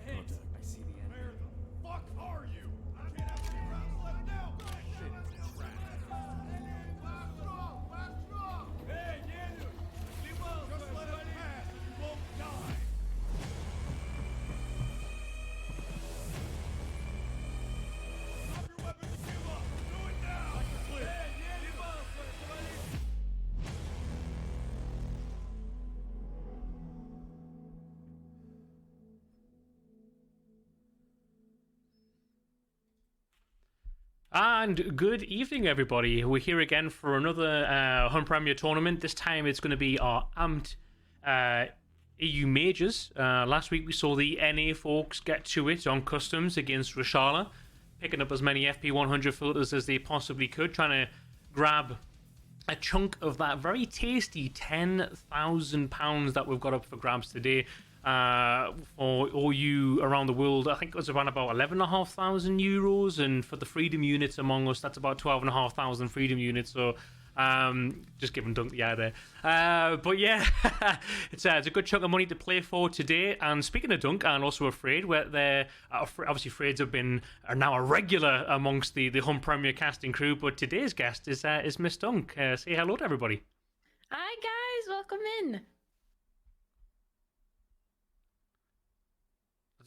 I see the end. Where the fuck are you? I can't have any rounds left now. Shit, it's a trap. Hey, Daniel! Just let us pass. You won't die. Drop your weapons and give up. Do it now. Clear. Hey, Daniel! And good evening, everybody. We're here again for another Hunt Premier tournament. This time it's going to be our AMPED EU Majors. Last week we saw the NA folks get to it on customs against Rashala, picking up as many FP100 filters as they possibly could, trying to grab a chunk of that very tasty £10,000 that we've got up for grabs today. For all you around the world, I think it was around about 11,500 euros, and for the freedom units among us, that's about 12,500 freedom units. So just giving Dunk the eye there. But yeah, it's a good chunk of money to play for today. And speaking of Dunk, and also Afraid, where they're obviously Fraids are now a regular amongst the Hunt Premier casting crew. But today's guest is Miss Dunk. Say hello to everybody. Hi guys, welcome in.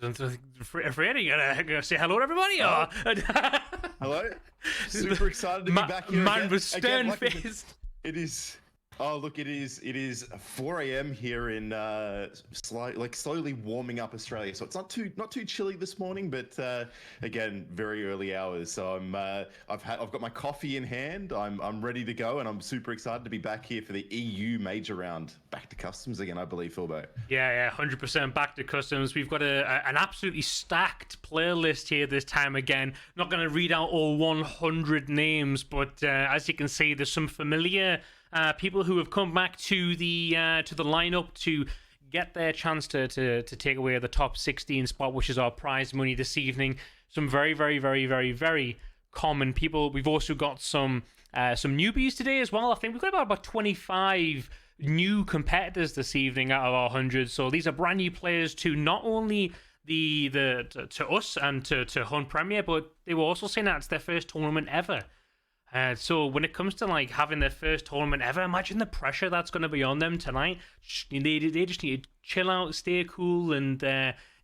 Afraid, you gonna say hello to everybody? Or... Hello. Super excited to be back here. Man again. was stern-faced. It is. Oh look, it is 4 a.m. here in slowly warming up Australia. So it's not too chilly this morning, but again, very early hours. So I've got my coffee in hand. I'm ready to go, and I'm super excited to be back here for the EU major round. Back to customs again, I believe, Philbo. Yeah, 100% back to customs. We've got an absolutely stacked playlist here this time again. Not going to read out all 100 names, but as you can see, there's some familiar people who have come back to the lineup to get their chance to take away the top 16 spot, which is our prize money this evening. Some very, very, very, very, very common people. We've also got some newbies today as well. I think we've got about 25 new competitors this evening out of our 100. So these are brand new players to not only to us and to Hunt Premier, but they were also saying that it's their first tournament ever. So when it comes to like having their first tournament ever, imagine the pressure that's going to be on them tonight. They just need to chill out, stay cool, and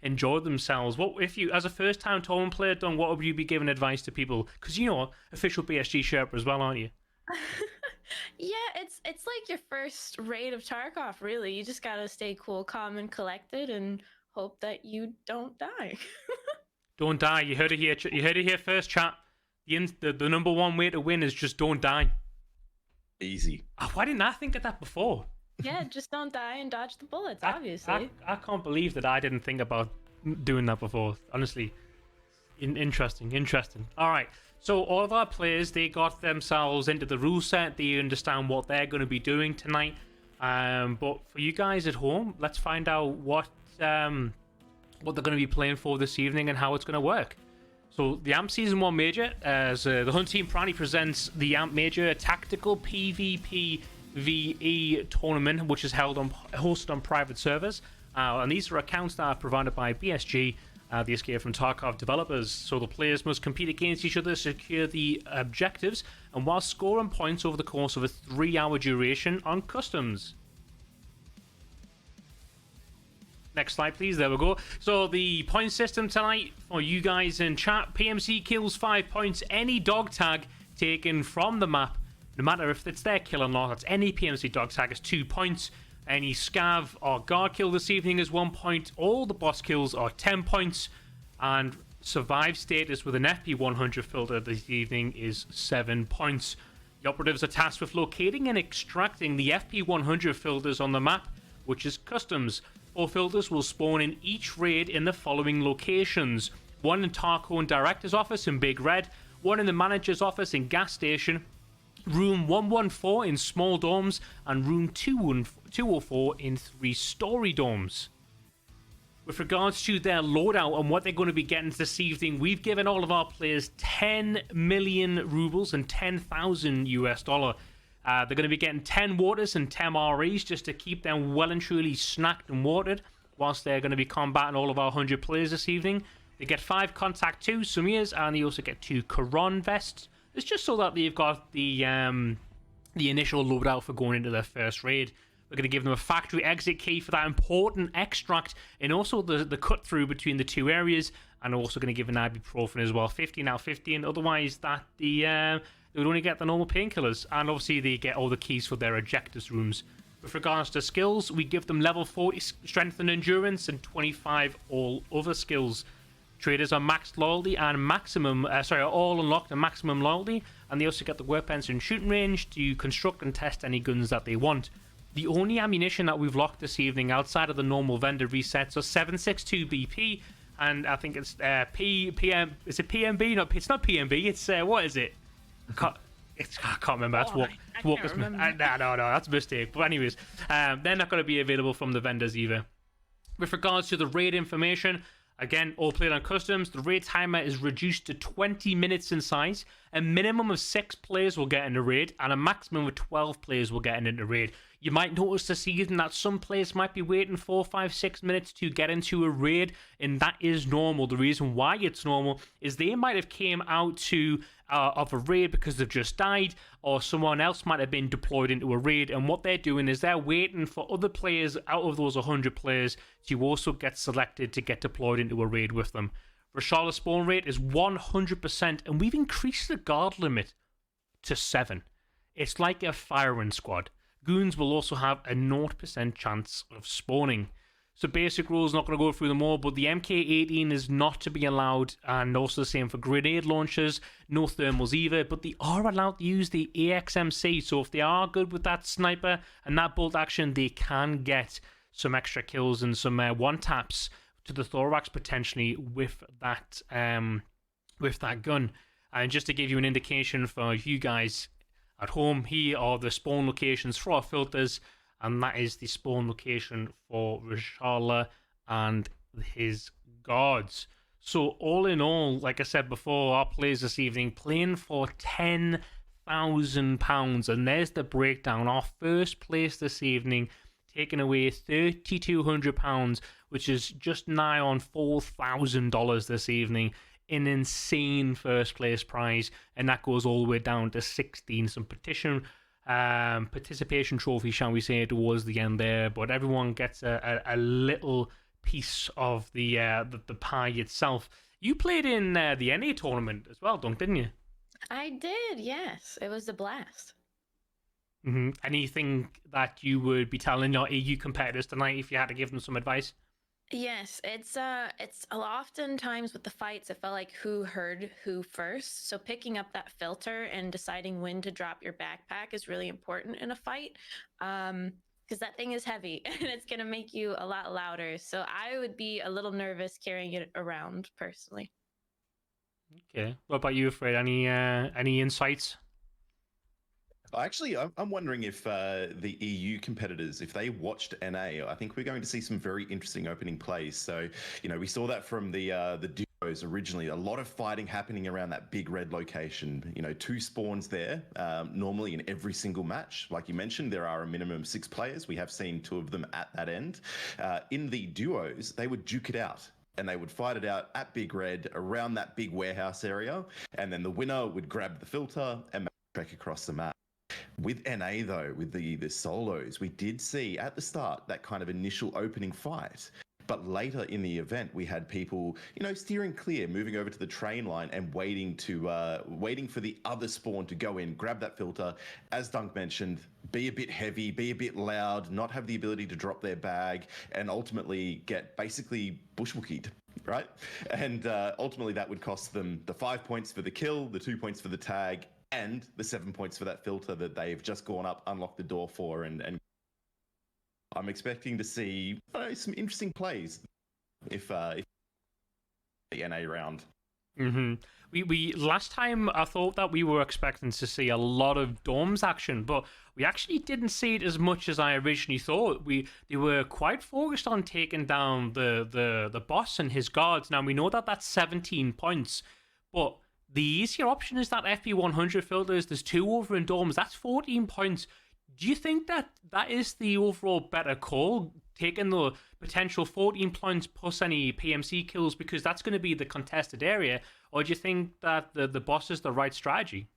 enjoy themselves. What if you, as a first-time tournament player, Don? What would you be giving advice to people? Because you know, official BSG Sherpa as well, aren't you? Yeah, it's like your first raid of Tarkov. Really, you just gotta stay cool, calm, and collected, and hope that you don't die. Don't die. You heard it here. You heard it here first, chat. The number one way to win is just don't die. Easy. Oh, why didn't I think of that before? Yeah, just don't die and dodge the bullets, obviously. I can't believe that I didn't think about doing that before. Honestly. Interesting. All right. So all of our players, they got themselves into the rule set. They understand what they're going to be doing tonight. But for you guys at home, let's find out what they're going to be playing for this evening and how it's going to work. So the AMP Season 1 Major, as the Hunt team proudly presents the AMP Major Tactical PvPvE tournament, which is hosted on private servers. And these are accounts that are provided by BSG, the Escape from Tarkov developers. So the players must compete against each other to secure the objectives, and while scoring points over the course of a 3-hour duration on customs. Next slide, please. There we go. So the point system tonight for you guys in chat. PMC kills 5 points. Any dog tag taken from the map, no matter if it's their kill or not, that's any PMC dog tag, is 2 points. Any scav or guard kill this evening is 1 point. All the boss kills are 10 points. And survive status with an FP100 filter this evening is 7 points. The operatives are tasked with locating and extracting the FP100 filters on the map, which is customs. 4 filters will spawn in each raid in the following locations: 1 in Tarkon Director's office in Big Red, 1 in the Manager's office in Gas Station, Room 114 in Small Domes, and Room 204 in 3-story domes. With regards to their loadout and what they're going to be getting this evening, we've given all of our players 10 million rubles and $10,000. They're going to be getting 10 waters and 10 REs just to keep them well and truly snacked and watered. whilst they're going to be combating all of our 100 players this evening. They get 5 Contact 2 Sumias, and they also get 2 Quran vests. It's just so that they've got the initial loadout for going into their first raid. We're going to give them a factory exit key for that important extract, and also the cut through between the 2 areas, and also going to give an ibuprofen as well, 15 out of 15. Otherwise, they would only get the normal painkillers, and obviously they get all the keys for their ejectors rooms. With regards to skills, we give them level 40 strength and endurance and 25 all other skills. Traders are maxed loyalty and maximum, are all unlocked and maximum loyalty, and they also get the weapons and shooting range to construct and test any guns that they want. The only ammunition that we've locked this evening outside of the normal vendor resets are 7.62 BP, and I think it's PM. Is it PMB? No, it's not PMB. It's what is it? I can't remember. That's what. I can't remember. No, that's a mistake. But anyways, they're not going to be available from the vendors either. With regards to the raid information, again, all played on customs. The raid timer is reduced to 20 minutes in size. A minimum of 6 players will get in the raid, and a maximum of 12 players will get into the raid. You might notice this season that some players might be waiting 4, 5, 6 minutes to get into a raid, and that is normal. The reason why it's normal is they might have came out of a raid because they've just died, or someone else might have been deployed into a raid, and what they're doing is they're waiting for other players out of those 100 players to also get selected to get deployed into a raid with them. Rashala's spawn rate is 100%, and we've increased the guard limit to 7. It's like a firing squad. Goons will also have a 0% chance of spawning. So basic rules, not going to go through them all, but the MK18 is not to be allowed, and also the same for grenade launchers, no thermals either, but they are allowed to use the AXMC, so if they are good with that sniper and that bolt action, they can get some extra kills and some one-taps to the thorax potentially with that gun. And just to give you an indication for you guys at home, here are the spawn locations for our filters, and that is the spawn location for Rashala and his guards. So all in all, like I said before, our players this evening playing for £10,000, and there's the breakdown. Our first place this evening taking away £3,200, which is just nigh on $4,000 this evening. An insane first place prize, and that goes all the way down to 16. Some participation trophy, shall we say, towards the end there, but everyone gets a little piece of the pie itself. You played in the NA tournament as well, Dunk, didn't you? I did, yes. It was a blast. Anything that you would be telling your EU competitors tonight if you had to give them some advice? Yes, it's oftentimes with the fights, it felt like who heard who first. So picking up that filter and deciding when to drop your backpack is really important in a fight, because that thing is heavy and it's gonna make you a lot louder. So I would be a little nervous carrying it around personally. Okay, what about you, Fred? Any insights? Actually, I'm wondering if the EU competitors, if they watched NA, I think we're going to see some very interesting opening plays. So, we saw that from the duos originally. A lot of fighting happening around that big red location. 2 spawns there, normally in every single match. Like you mentioned, there are a minimum of 6 players. We have seen 2 of them at that end. In the duos, they would duke it out, and they would fight it out at Big Red around that big warehouse area, and then the winner would grab the filter and trek across the map. With NA though, with the solos, we did see at the start that kind of initial opening fight. But later in the event, we had people, steering clear, moving over to the train line and waiting for the other spawn to go in, grab that filter. As Dunk mentioned, be a bit heavy, be a bit loud, not have the ability to drop their bag, and ultimately get basically bushwookied, right? And ultimately that would cost them the 5 points for the kill, the 2 points for the tag, and the 7 points for that filter that they've just gone up, unlocked the door for, and I'm expecting to see some interesting plays if the NA round. We last time I thought that we were expecting to see a lot of Domes action, but we actually didn't see it as much as I originally thought. They were quite focused on taking down the boss and his guards. Now we know that that's 17 points, but the easier option is that FP100 filters. There's 2 over in Domes. That's 14 points. Do you think that that is the overall better call, taking the potential 14 points plus any PMC kills, because that's going to be the contested area, or do you think that the boss is the right strategy?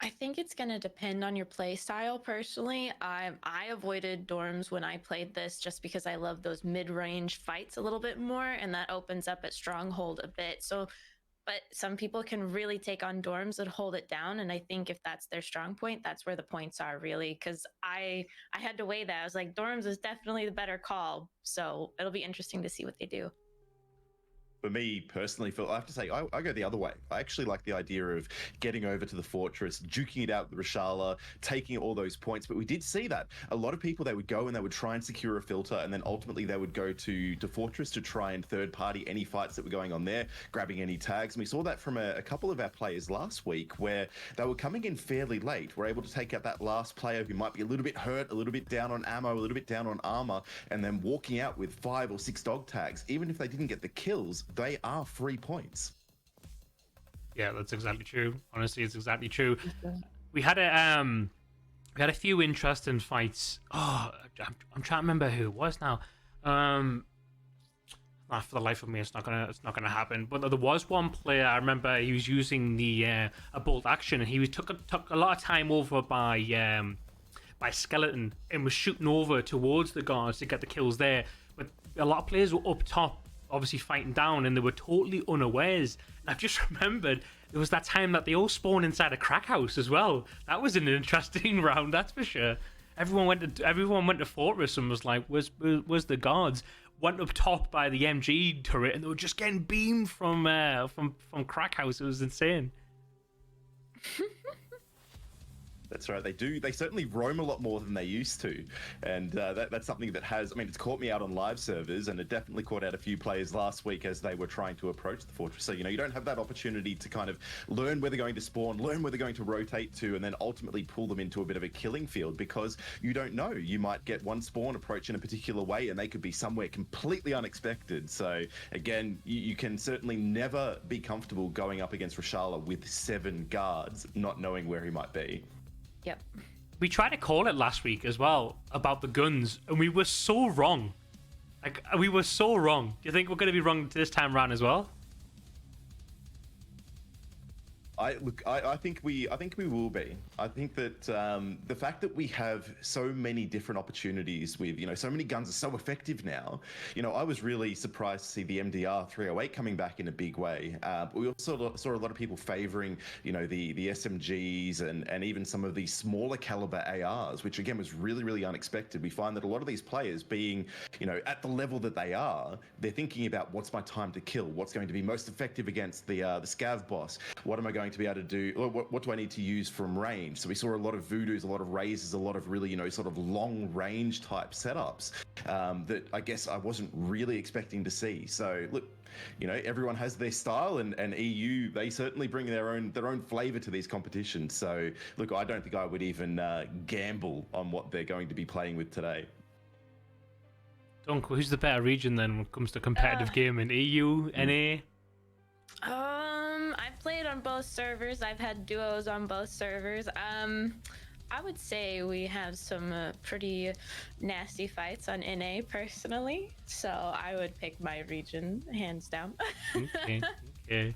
I think it's going to depend on your play style. Personally, I avoided dorms when I played this just because I love those mid-range fights a little bit more, and that opens up at stronghold a bit. So, but some people can really take on dorms and hold it down, and I think if that's their strong point, that's where the points are really. Because I had to weigh that. I was like, dorms is definitely the better call. So it'll be interesting to see what they do. For me personally, Phil, I have to say, I go the other way. I actually like the idea of getting over to the fortress, duking it out with Rashala, taking all those points. But we did see that. A lot of people, they would go and they would try and secure a filter, and then ultimately they would go to fortress to try and third party any fights that were going on there, grabbing any tags. And we saw that from a couple of our players last week, where they were coming in fairly late. We're able to take out that last player who might be a little bit hurt, a little bit down on ammo, a little bit down on armor, and then walking out with 5 or 6 dog tags. Even if they didn't get the kills, they are free points. Yeah, that's exactly true. Honestly, it's exactly true. We had a few interesting fights. Oh, I'm trying to remember who it was now. For the life of me, it's not gonna happen. But there was one player I remember. He was using the a bolt action, and he took a lot of time over by skeleton and was shooting over towards the guards to get the kills there. But a lot of players were up top, obviously fighting down, and they were totally unawares. And I've just remembered there was that time that they all spawned inside a crack house as well. That was an interesting round, that's for sure. Everyone went to fortress and was like, "Where's the guards?" Went up top by the MG turret, and they were just getting beamed from crack house. It was insane. That's right. They do. They certainly roam a lot more than they used to, and that's something that has. I mean, it's caught me out on live servers, and it definitely caught out a few players last week as they were trying to approach the fortress. So you don't have that opportunity to kind of learn where they're going to spawn, learn where they're going to rotate to, and then ultimately pull them into a bit of a killing field, because you don't know. You might get one spawn approach in a particular way, and they could be somewhere completely unexpected. So again, you can certainly never be comfortable going up against Rashala with 7 guards, not knowing where he might be. Yep. We tried to call it last week as well about the guns, and we were so wrong. We were so wrong. Do you think we're going to be wrong this time around as well? I think we will be. I think that the fact that we have so many different opportunities with, so many guns are so effective now. I was really surprised to see the MDR 308 coming back in a big way. We also saw a lot of people favoring, the SMGs and even some of the smaller caliber ARs, which again was really, really unexpected. We find that a lot of these players being, at the level that they are, they're thinking about what's my time to kill, what's going to be most effective against the scav boss, what am I going to be able to do, or what do I need to use from range? So we saw a lot of voodoos, a lot of razors, a lot of really, sort of long range type setups that I guess I wasn't really expecting to see. So look, everyone has their style, and EU, they certainly bring their own flavor to these competitions. So look, I don't think I would even gamble on what they're going to be playing with today. Dunk, who's the better region then when it comes to competitive gaming? EU, NA? I've played on both servers. I've had duos on both servers. I would say we have some pretty nasty fights on NA personally, so I would pick my region hands down. Okay.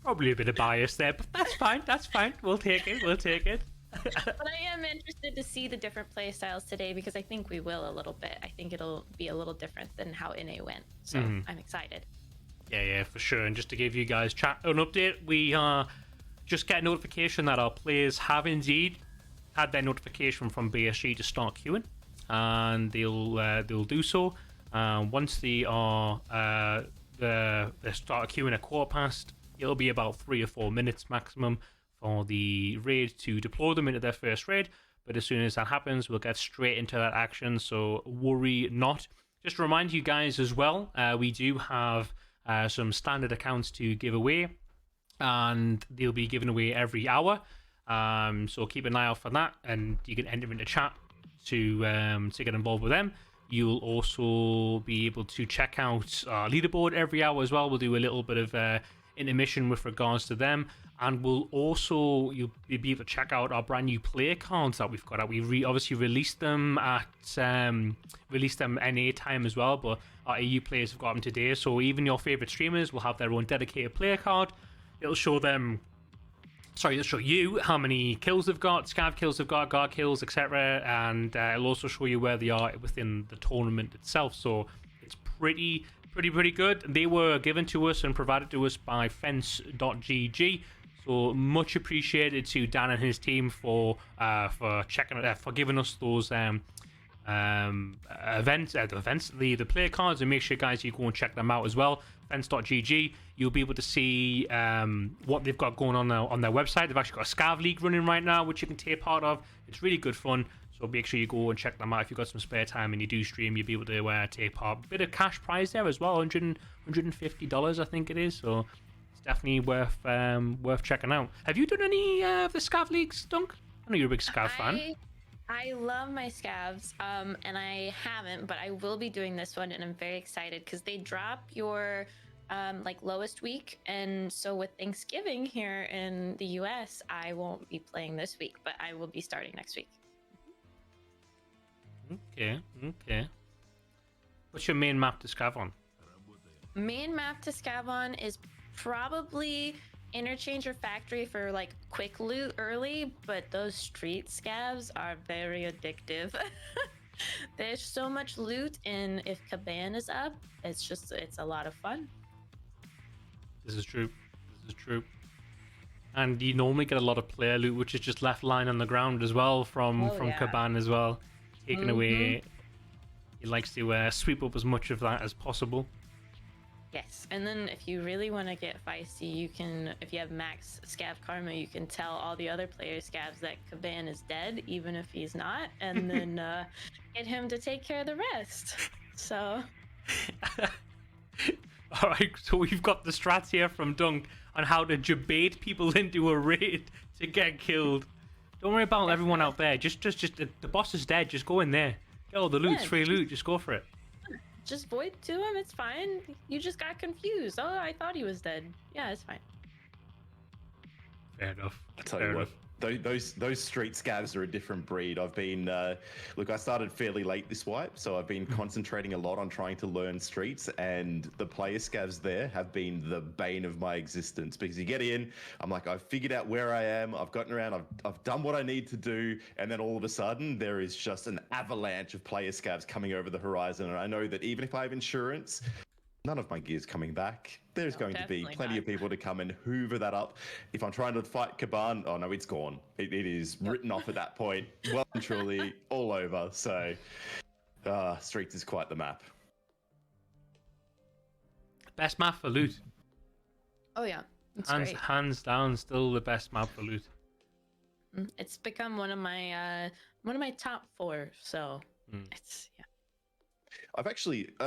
Probably a bit of bias there, but that's fine. We'll take it. But I am interested to see the different play styles today, because I think we will a little bit. I think it'll be a little different than how NA went, so I'm excited. Yeah, for sure. And just to give you guys an update, we just get a notification that our players have indeed had their notification from BSG to start queuing, and they'll do so once they are they start queuing at quarter past. It'll be about 3 or 4 minutes maximum for the raid to deploy them into their first raid. But as soon as that happens, we'll get straight into that action. So worry not. Just to remind you guys as well, we do have some standard accounts to give away, and they'll be given away every hour. So keep an eye out for that, and you can enter into chat to get involved with them. You'll also be able to check out our leaderboard every hour as well. We'll do a little bit of intermission with regards to them. And we'll also, you'll be able to check out our brand new player cards that we've got out. We obviously released them at NA time as well, but our EU players have got them today. So even your favorite streamers will have their own dedicated player card. It'll show them, it'll show you how many kills they've got, scav kills they've got, guard kills, etc. And it'll also show you where they are within the tournament itself. So it's pretty good. They were given to us and provided to us by fence.gg. So much appreciated to Dan and his team for giving us those the player cards, and make sure guys you go and check them out as well. Fence.gg, you'll be able to see what they've got going on their website. They've actually got a Scav League running right now, which you can take part of. It's really good fun. So make sure you go and check them out. If you've got some spare time and you do stream, you'll be able to take part. A bit of cash prize there as well, $150 I think it is. So it's definitely worth checking out. Have you done any of the Scav Leagues, Dunk? I know you're a big Scav fan. I love my scavs, and I haven't, but I will be doing this one, and I'm very excited because they drop your lowest week, and so with Thanksgiving here in the US, I won't be playing this week, but I will be starting next week. Okay. What's your main map to scav on? Main map to scav on is probably Interchange or Factory for like quick loot early, but those street scavs are very addictive. There's so much loot, and if Caban is up, it's a lot of fun. This is true. And you normally get a lot of player loot, which is just left lying on the ground as well from Caban as well, taken away. He likes to sweep up as much of that as possible. Yes, and then if you really want to get feisty, you can, if you have max scav karma, you can tell all the other players' scavs that Caban is dead, even if he's not, and then get him to take care of the rest. So. All right, so we've got the strats here from Dunk on how to debate people into a raid to get killed. Don't worry about everyone out there. Just the boss is dead. Just go in there. Get all the loot, free loot. Just go for it. Just void to him, it's fine. You just got confused. Oh, I thought he was dead. Yeah, it's fine. Fair enough. I tell you what, those street scavs are a different breed. I've been look, I started fairly late this wipe, so I've been concentrating a lot on trying to learn streets, and the player scavs there have been the bane of my existence, because you get in, I'm like, I've figured out where I am, I've gotten around, I've done what I need to do, and then all of a sudden there is just an avalanche of player scavs coming over the horizon, and I know that even if I have insurance, none of my gear's coming back. There's going to be plenty of people to come and hoover that up. If I'm trying to fight Caban, oh no, it's gone. It is written off at that point. Well and truly all over. So, Streets is quite the map. Best map for loot. Oh yeah, it's great. Hands down, still the best map for loot. It's become one of my top 4. So it's I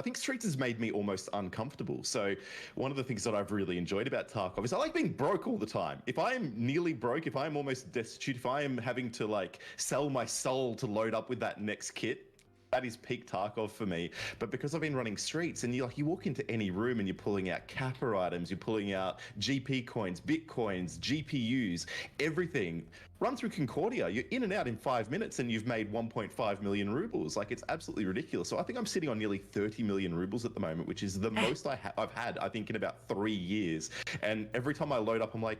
think Streets has made me almost uncomfortable. So one of the things that I've really enjoyed about Tarkov is I like being broke all the time. If I am nearly broke, if I am almost destitute, if I am having to like sell my soul to load up with that next kit, that is peak Tarkov for me. But because I've been running Streets, and you walk into any room and you're pulling out Kappa items, you're pulling out GP coins, Bitcoins, GPUs, everything. Run through Concordia, you're in and out in 5 minutes, and you've made 1.5 million rubles. Like, it's absolutely ridiculous. So I think I'm sitting on nearly 30 million rubles at the moment, which is the most I've had, I think, in about 3 years. And every time I load up, I'm like,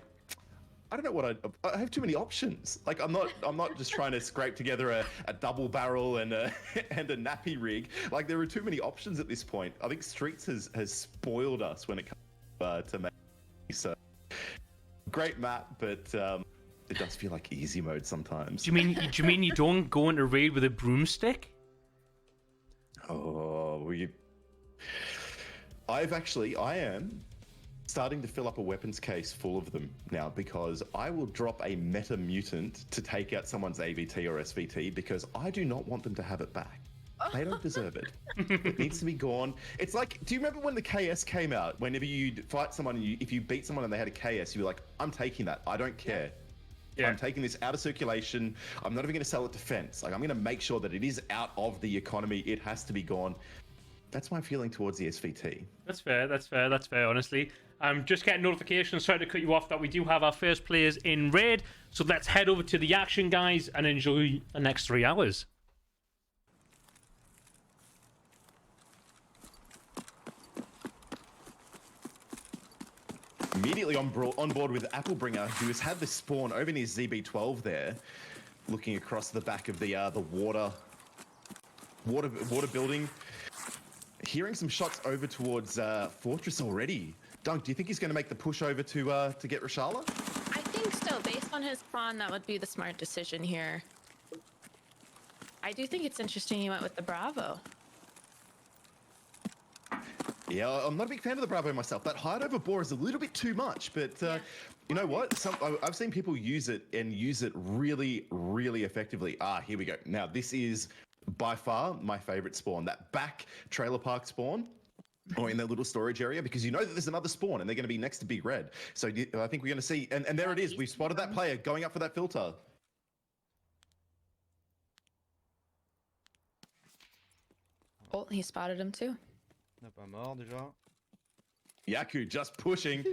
I don't know what I have too many options. Like, I'm not just trying to scrape together a double barrel and a nappy rig. Like, there are too many options at this point. I think Streets has spoiled us when it comes to make. So great map, but it does feel like easy mode sometimes. Do you mean you don't go into raid with a broomstick? Oh, I am starting to fill up a weapons case full of them now, because I will drop a meta mutant to take out someone's AVT or SVT because I do not want them to have it back. They don't deserve it. It needs to be gone. It's like, do you remember when the KS came out? Whenever you fight someone, and if you beat someone and they had a KS, you'd be like, I'm taking that. I don't care. Yeah. I'm taking this out of circulation. I'm not even going to sell it to Fence. Like, I'm going to make sure that it is out of the economy. It has to be gone. That's my feeling towards the SVT. That's fair. That's fair. That's fair. Honestly, I'm just getting notifications. Sorry to cut you off. That we do have our first players in raid. So let's head over to the action, guys, and enjoy the next 3 hours. Immediately on board with Applebringer, who has had this spawn over near ZB12 there, looking across the back of the water building. Hearing some shots over towards Fortress already. Dunk, do you think he's going to make the push over to get Rashala? I think so. Based on his spawn, that would be the smart decision here. I do think it's interesting he went with the Bravo. Yeah, I'm not a big fan of the Bravo myself. That hide over bore is a little bit too much, but you know what? I've seen people use it and use it really, really effectively. Here we go. Now, this is by far my favorite spawn. That back trailer park spawn, or in that little storage area, because you know that there's another spawn and they're going to be next to Big Red. So I think we're going to see, and there it is. We've spotted that player going up for that filter. Oh, he spotted him too. On est pas mort déjà. Yaku just pushing.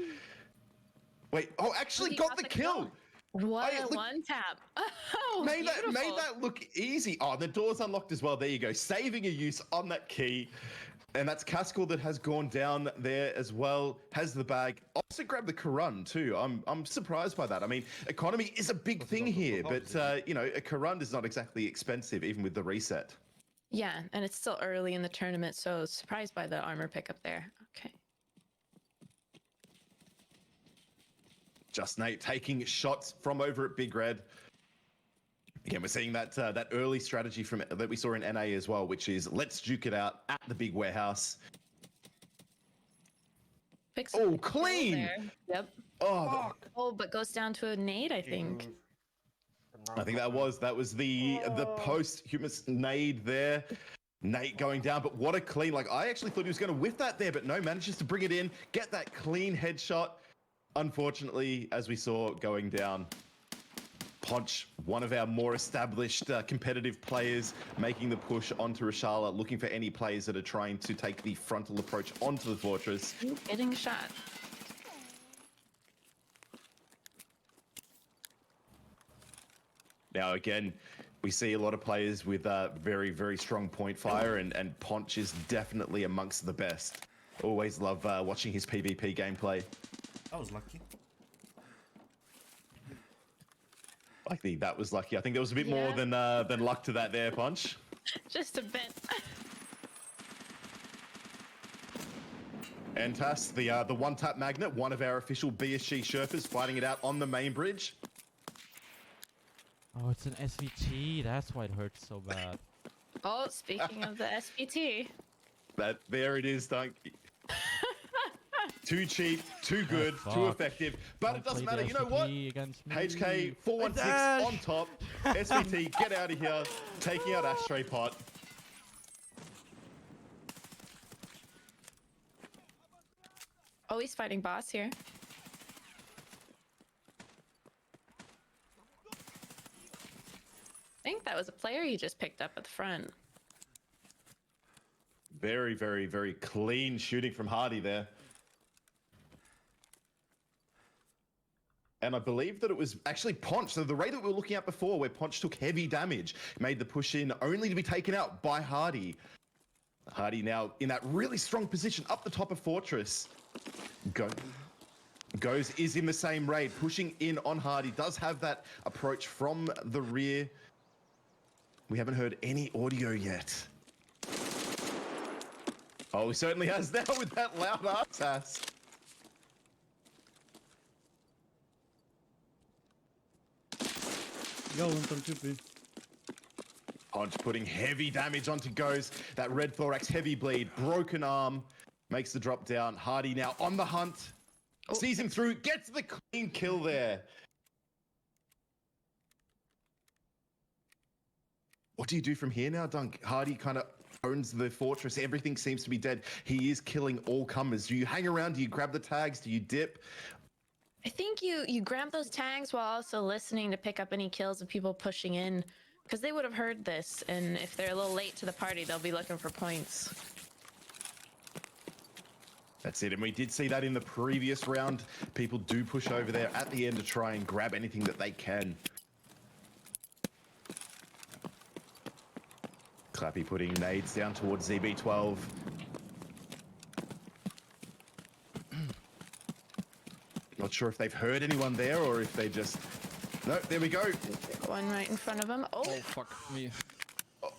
Wait, actually He got the kill. What a look- one tap. Oh, Made beautiful. that look easy. Oh, the door's unlocked as well. There you go. Saving a use on that key. And that's Cascal that has gone down there as well. Has the bag. Also grabbed the Karun too. I'm surprised by that. I mean, economy is a big thing here, but you know, a Karun is not exactly expensive, even with the reset. Yeah, and it's still early in the tournament, so surprised by the armor pickup there. Okay. Just Nate taking shots from over at Big Red. Again, we're seeing that that early strategy from that we saw in NA as well, which is let's juke it out at the big warehouse. Picks Oh, up the kill clean! there. Yep. Oh, Oh, but goes down to a nade, I think. I think that was the posthumous nade there. Nate going down, but what a clean! Like I actually thought he was going to whiff that there, but no, manages to bring it in, get that clean headshot. Unfortunately, as we saw going down. Ponch, one of our more established competitive players, making the push onto Rashala, looking for any players that are trying to take the frontal approach onto the fortress. Getting shot. Now, again, we see a lot of players with very, very strong point fire, and Ponch is definitely amongst the best. Always love watching his PvP gameplay. I was lucky. That was lucky. I think there was a bit more than luck to that there, Ponch. Just a bit. And Tass, the one-tap magnet, one of our official BSG Sherpas, fighting it out on the main bridge. Oh, it's an SVT. That's why it hurts so bad. Oh, speaking of the SPT. There it is, Dunk. Too cheap, too good, Oh, too fuck. effective. But it doesn't Don't matter. play You the know what? SVT against me. HK 416 on top. SVT, get out of here. Taking out Ashtray Pot. Oh, he's fighting boss here. I think that was a player you just picked up at the front. Very, very, very clean shooting from Hardy there. And I believe that it was actually Ponch. So the raid that we were looking at before, where Ponch took heavy damage, made the push in only to be taken out by Hardy. Hardy now in that really strong position up the top of Fortress. Goes is in the same raid, pushing in on Hardy. Does have that approach from the rear. We haven't heard any audio yet. Oh, he certainly has now with that loud ass. Going from 2P. Ponch putting heavy damage onto Goes. That red thorax, heavy bleed, broken arm, makes the drop down. Hardy now on the hunt. Sees him through, gets the clean kill there. What do you do from here now, Dunk? Hardy kind of owns the fortress. Everything seems to be dead. He is killing all comers. Do you hang around? Do you grab the tags? Do you dip? I think you grab those tags while also listening to pick up any kills of people pushing in, because they would have heard this, and if they're a little late to the party, they'll be looking for points. That's it, and we did see that in the previous round. People do push over there at the end to try and grab anything that they can. Clappy putting nades down towards ZB12. Not sure if they've heard anyone there or if they just... No, there we go. One right in front of him. Oh, fuck me.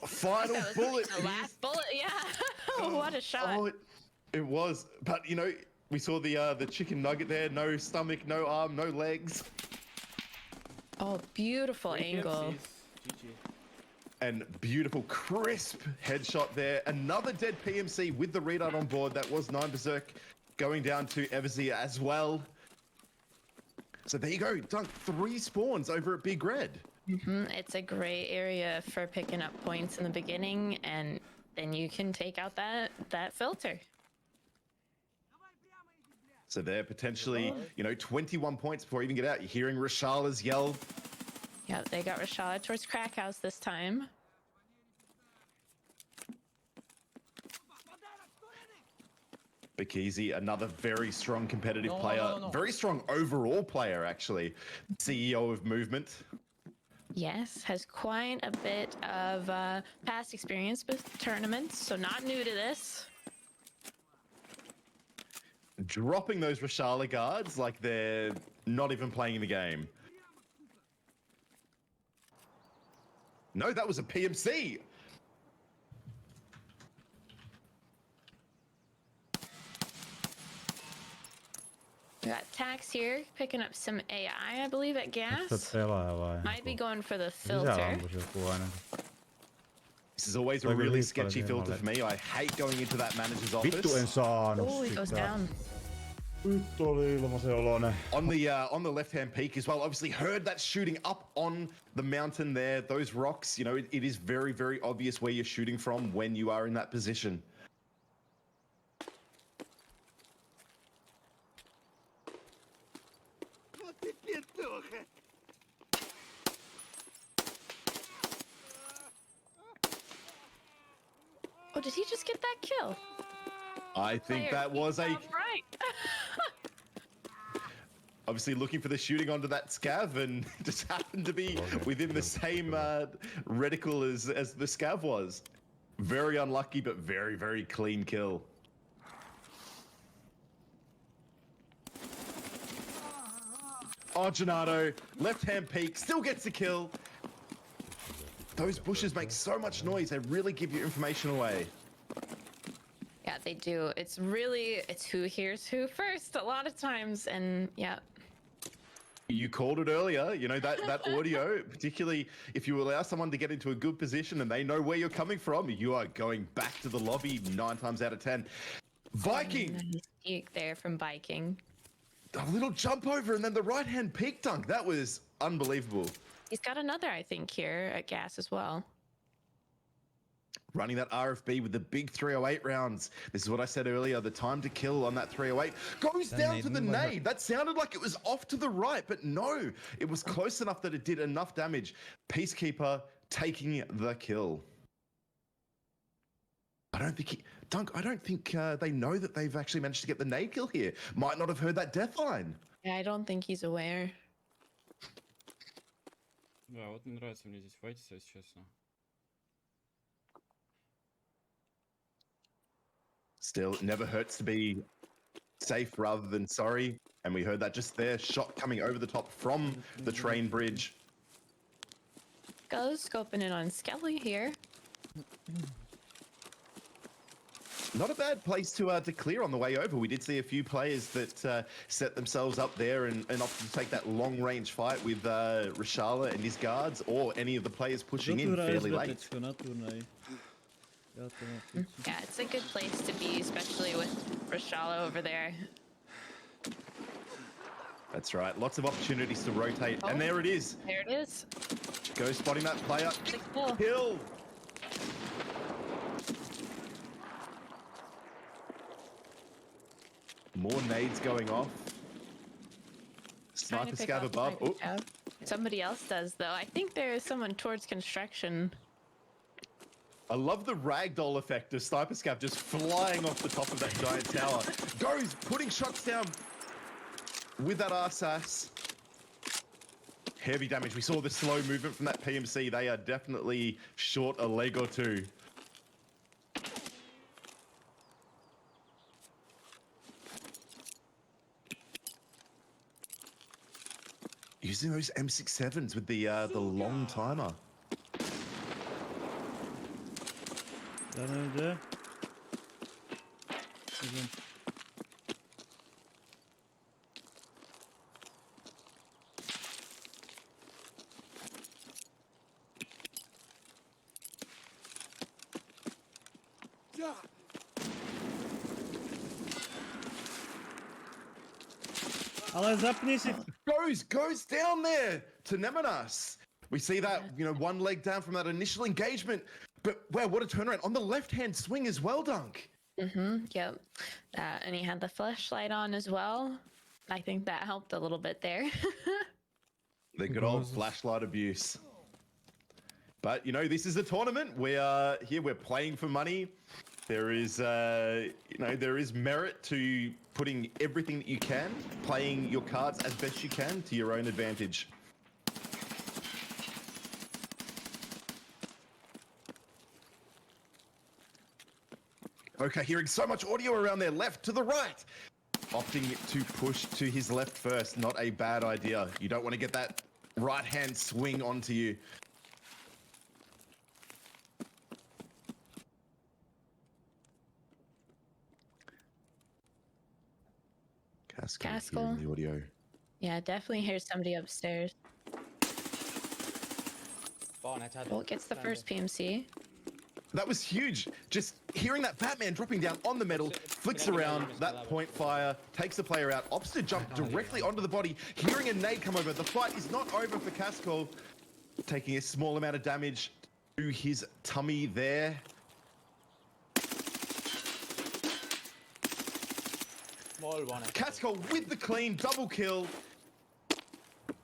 Final that was bullet. the last bullet. Yeah. What a shot. Oh, it was. But, you know, we saw the chicken nugget there. No stomach, no arm, no legs. Oh, beautiful angle. GG. And beautiful, crisp headshot there. Another dead PMC with the readout on board. That was 9 Berserk going down to Eversy as well. So there you go, Dunk. 3 spawns over at Big Red. It's a great area for picking up points in the beginning, and then you can take out that filter. So they're potentially, you know, 21 points before you even get out. You're hearing Rashala's yell. Yeah, they got Rashala towards Crack House this time. Bikizi, another very strong competitive player. Very strong overall player, actually. CEO of Movement. Yes, has quite a bit of past experience with tournaments, so not new to this. Dropping those Rashala guards like they're not even playing the game. No, that was a PMC. We got Tax here picking up some AI, I believe, at gas. Might be going for the filter. This is always a really sketchy filter for me. I hate going into that manager's office. Vittu en saanut Oh, he goes sitä. down. Vittu oli ilmaisen oloinen. On the left-hand peak as well. Obviously heard that shooting up on the mountain there. Those rocks, you know, it is very, very obvious where you're shooting from when you are in that position. Oh, did he just get that kill? I think Player that was a... right. Obviously looking for the shooting onto that scav and just happened to be within the same reticle as the scav was. Very unlucky, but very, very clean kill. Oh, Gennaro, left-hand peak, still gets the kill. Those bushes make so much noise. They really give you information away. Yeah, they do. It's who hears who first a lot of times, and yeah. You called it earlier, you know, that audio, particularly if you allow someone to get into a good position and they know where you're coming from, you are going back to the lobby 9 times out of 10. Viking! Nice peek there from Viking. A little jump over and then the right-hand peak dunk. That was unbelievable. He's got another, I think, here at gas as well. Running that RFB with the big 308 rounds. This is what I said earlier. The time to kill on that 308 goes down to the nade. That sounded like it was off to the right, but no, it was close enough that it did enough damage. Peacekeeper taking the kill. I don't think they know that they've actually managed to get the nade kill here. Might not have heard that death line. Yeah, I don't think he's aware. Да, вот не нравится мне здесь файтиться, если честно. Still, it never hurts to be safe rather than sorry. And we heard that just there. Shot coming over the top from the train bridge. Goes scoping in on Skelly here. Not a bad place to clear on the way over. We did see a few players that set themselves up there and opted to take that long-range fight with Rashala and his guards, or any of the players pushing in fairly late. Yeah, it's a good place to be, especially with Rashala over there. That's right. Lots of opportunities to rotate. Oh, and there it is. There it is. Go spotting that player. The kill. Kill. More nades going off. Trying Sniper to pick scav off above. Sniper Oh, Scav. Somebody else does, though. I think there is someone towards construction. I love the ragdoll effect of Sniper Scav just flying off the top of that giant tower. Goes, putting shots down with that RSAS. Heavy damage. We saw the slow movement from that PMC. They are definitely short a leg or two. Using those M67s with the long timer. Den önce. Bizim Ale zapni si. Goes down there to Nemenas. We see that, you know, one leg down from that initial engagement. But wow, what a turnaround. On the left-hand swing as well, Dunk. Yep. And he had the flashlight on as well. I think that helped a little bit there. The good old flashlight abuse. But, you know, this is a tournament. We are here, we're playing for money. There is, you know, there is merit to putting everything that you can, playing your cards as best you can to your own advantage. Okay, hearing so much audio around there, left to the right. Opting to push to his left first, not a bad idea. You don't want to get that right-hand swing onto you. Castle. Hearing the audio. Yeah, definitely hears somebody upstairs. Well, gets the first PMC. That was huge. Just hearing that Batman dropping down on the metal, flicks around, that point fire, takes the player out, opts to jump directly onto the body, hearing a nade come over. The fight is not over for Casco, taking a small amount of damage to his tummy there. Casco with the clean double kill.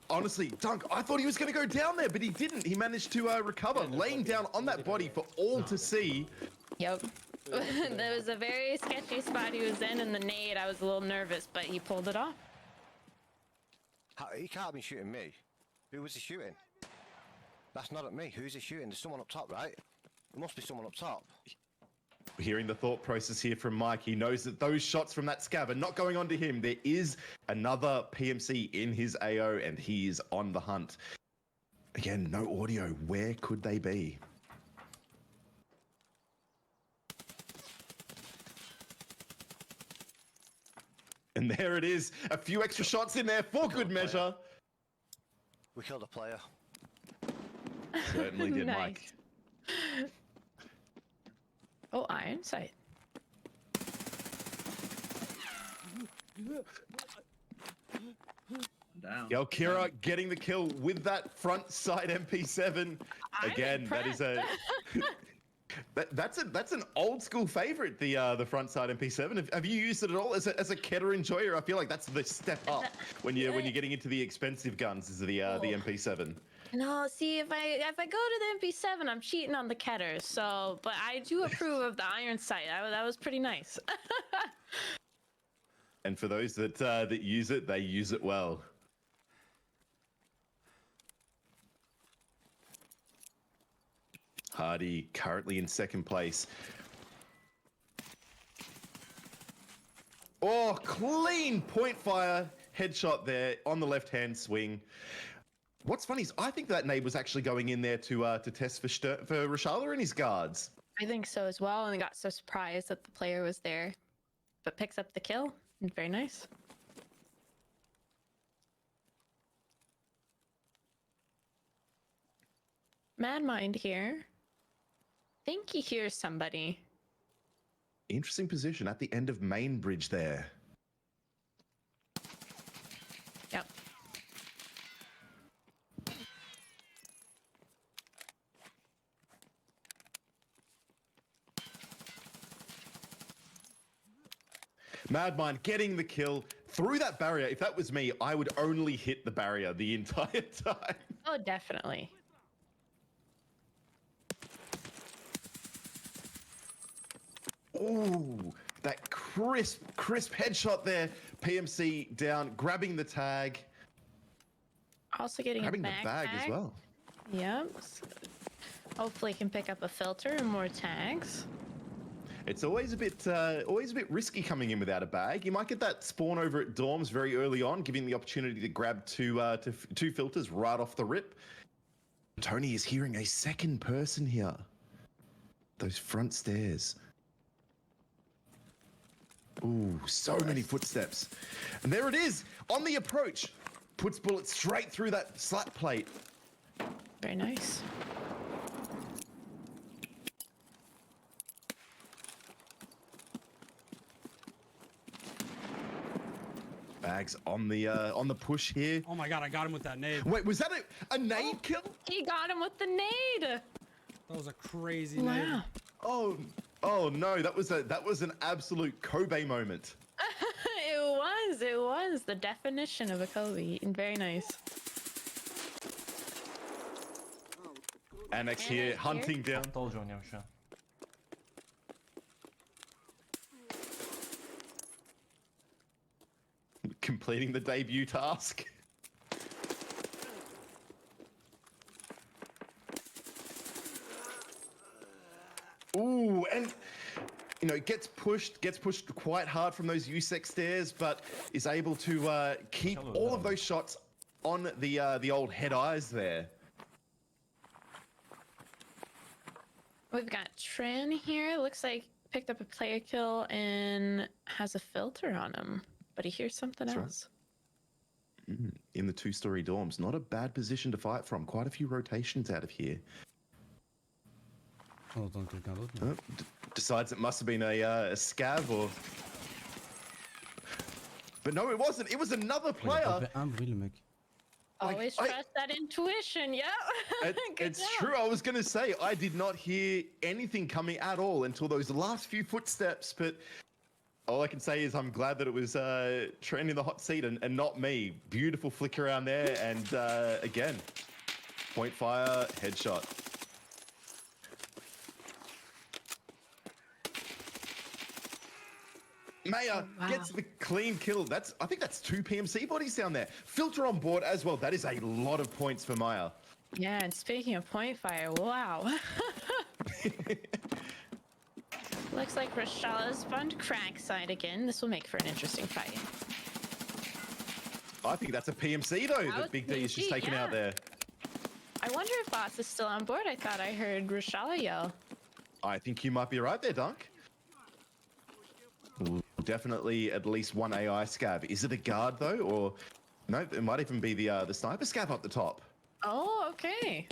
Honestly, Dunk, I thought he was going to go down there, but he didn't. He managed to recover, laying down on that body for all to see. Yep. That was a very sketchy spot he was in the nade. I was a little nervous, but he pulled it off. He can't be shooting me. Who was he shooting? That's not at me. Who's he shooting? There's someone up top, right? There must be someone up top. Hearing the thought process here from Mike, he knows that those shots from that scav are not going onto him. There is another PMC in his AO, and he is on the hunt. Again, no audio. Where could they be? And there it is. A few extra shots in there for good measure. We killed a player. Certainly did, Nice. Mike. Oh, iron sight. Down. Yo, Kira getting the kill with that front side MP7. I'm Again, that is a that's an old school favorite. The front side MP7. Have you used it at all as a Keter enjoyer? I feel like that's the step up when you're getting into the expensive guns. Is the MP7. No, see, if I go to the MP7, I'm cheating on the Ketters. So, but I do approve of the iron sight. That was pretty nice. And for those that use it, they use it well. Hardy currently in second place. Oh, clean point fire headshot there on the left-hand swing. What's funny is I think that nade was actually going in there to test for Rashala and his guards. I think so as well, and I got so surprised that the player was there, but picks up the kill. Very nice. Mad Mind here. Think he hears somebody. Interesting position at the end of main bridge there. Yep. Madmind getting the kill through that barrier. If that was me, I would only hit the barrier the entire time. Oh, definitely. Ooh, that crisp headshot there. PMC down, grabbing the tag, Also getting grabbing a the bag as well. Yep. Hopefully can pick up a filter and more tags. It's always a bit risky coming in without a bag. You might get that spawn over at dorms very early on, giving the opportunity to grab two filters right off the rip. Tony is hearing a second person here. Those front stairs. Ooh, so many footsteps. And there it is, on the approach. Puts bullets straight through that slat plate. Very nice. Bags on the push here. Oh my god, I got him with that nade. Wait, was that a nade kill? He got him with the nade. That was a crazy nade. Wow. Oh no, that was an absolute Kobe moment. It was the definition of a Kobe. And very nice. Annex here, hunting down. Completing the debut task. Ooh, and gets pushed quite hard from those USEC stairs, but is able to keep all of those shots on the old head eyes there. We've got Trin here. Looks like picked up a player kill and has a filter on him, but he hears something That's right. else. In the two-story dorms, not a bad position to fight from. Quite a few rotations out of here. Oh, don't click on those. Oh, decides it must have been a scav or... But no, it wasn't. It was another player. Always trust that intuition. Yeah. It's true. I was going to say, I did not hear anything coming at all until those last few footsteps. But all I can say is I'm glad that it was Trent in the hot seat and not me. Beautiful flick around there. And again, point fire, headshot. Maya gets the clean kill. I think that's 2 PMC bodies down there. Filter on board as well. That is a lot of points for Maya. Yeah, and speaking of point fire, wow. Looks like Rashala's spawned crack side again. This will make for an interesting fight. I think that's a PMC though that Big D is just taking out there. I wonder if Boss is still on board. I thought I heard Rashala yell. I think you might be right there, Dunk. Ooh, definitely at least one AI scav. Is it a guard though, or no? It might even be the sniper scav up the top. Oh, okay.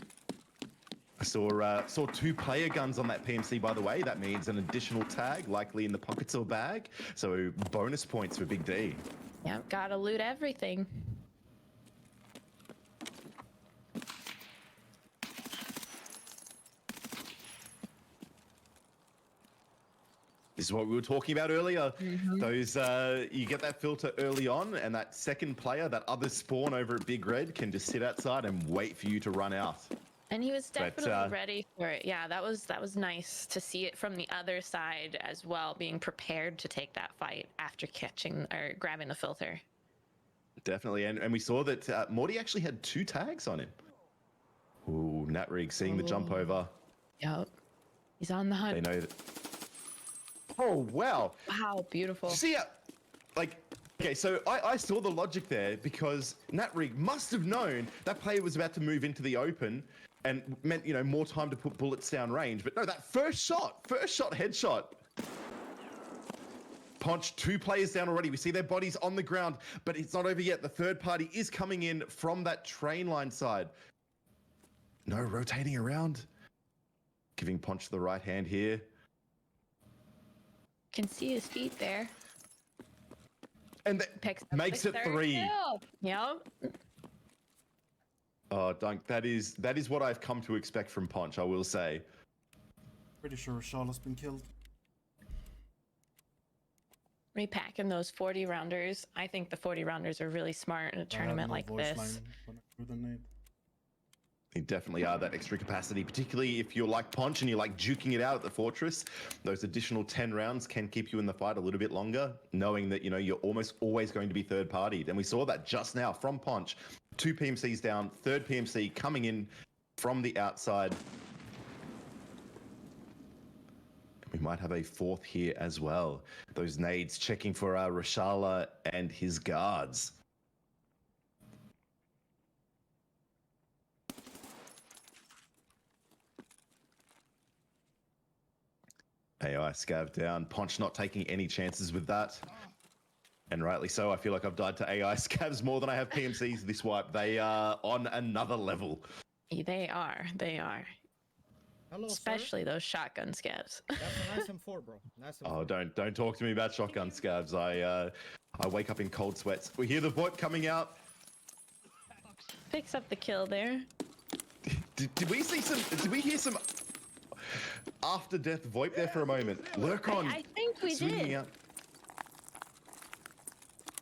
I saw 2 player guns on that PMC. By the way, that means an additional tag, likely in the pockets or bag. So bonus points for Big D. Yep, gotta loot everything. This is what we were talking about earlier. Those you get that filter early on, and that second player, that other spawn over at Big Red, can just sit outside and wait for you to run out. And he was definitely ready for it. Yeah, that was nice to see it from the other side as well, being prepared to take that fight after catching or grabbing the filter. Definitely, and we saw that Morty actually had 2 tags on him. Ooh, Natrig seeing the jump over. Yep, he's on the hunt. They know that. Oh, wow. Wow, beautiful. See, okay, so I saw the logic there because Natrig must have known that player was about to move into the open and meant, more time to put bullets down range. But no, that first shot headshot. Ponch 2 players down already. We see their bodies on the ground, but it's not over yet. The third party is coming in from that train line side. No, rotating around. Giving Ponch the right hand here. Can see his feet there. And that makes it 3. Kill. Yep. Oh, Dunk, that is what I've come to expect from Ponch, I will say. Pretty sure Rashala's been killed. Repacking those 40 rounders. I think the 40 rounders are really smart in a tournament like this. You definitely are that extra capacity, particularly if you're like Ponch and you like juking it out at the fortress. Those additional 10 rounds can keep you in the fight a little bit longer, knowing that, you know, you're almost always going to be third partied. And we saw that just now from Ponch. 2 PMCs down, third PMC coming in from the outside. We might have a fourth here as well. Those nades checking for Rashala and his guards. AI scav down. Ponch not taking any chances with that. And rightly so. I feel like I've died to AI scavs more than I have PMCs this wipe. They are on another level. They are. They are. Hello, Especially those shotgun scavs. That's a nice M4, bro. Nice M4. Oh, don't talk to me about shotgun scavs. I wake up in cold sweats. We hear the VoIP coming out. Picks up the kill there. Did we see some? Did we hear some after death VoIP there for a moment? Lurk on. I think we swinging did. out.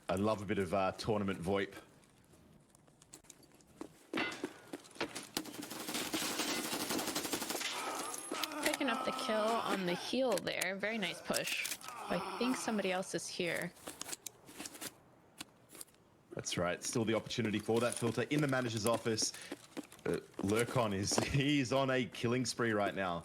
I love a bit of tournament VoIP. Picking up the kill on the heel there. Very nice push. I think somebody else is here. That's right. Still the opportunity for that filter in the manager's office. Lurkon he's on a killing spree right now.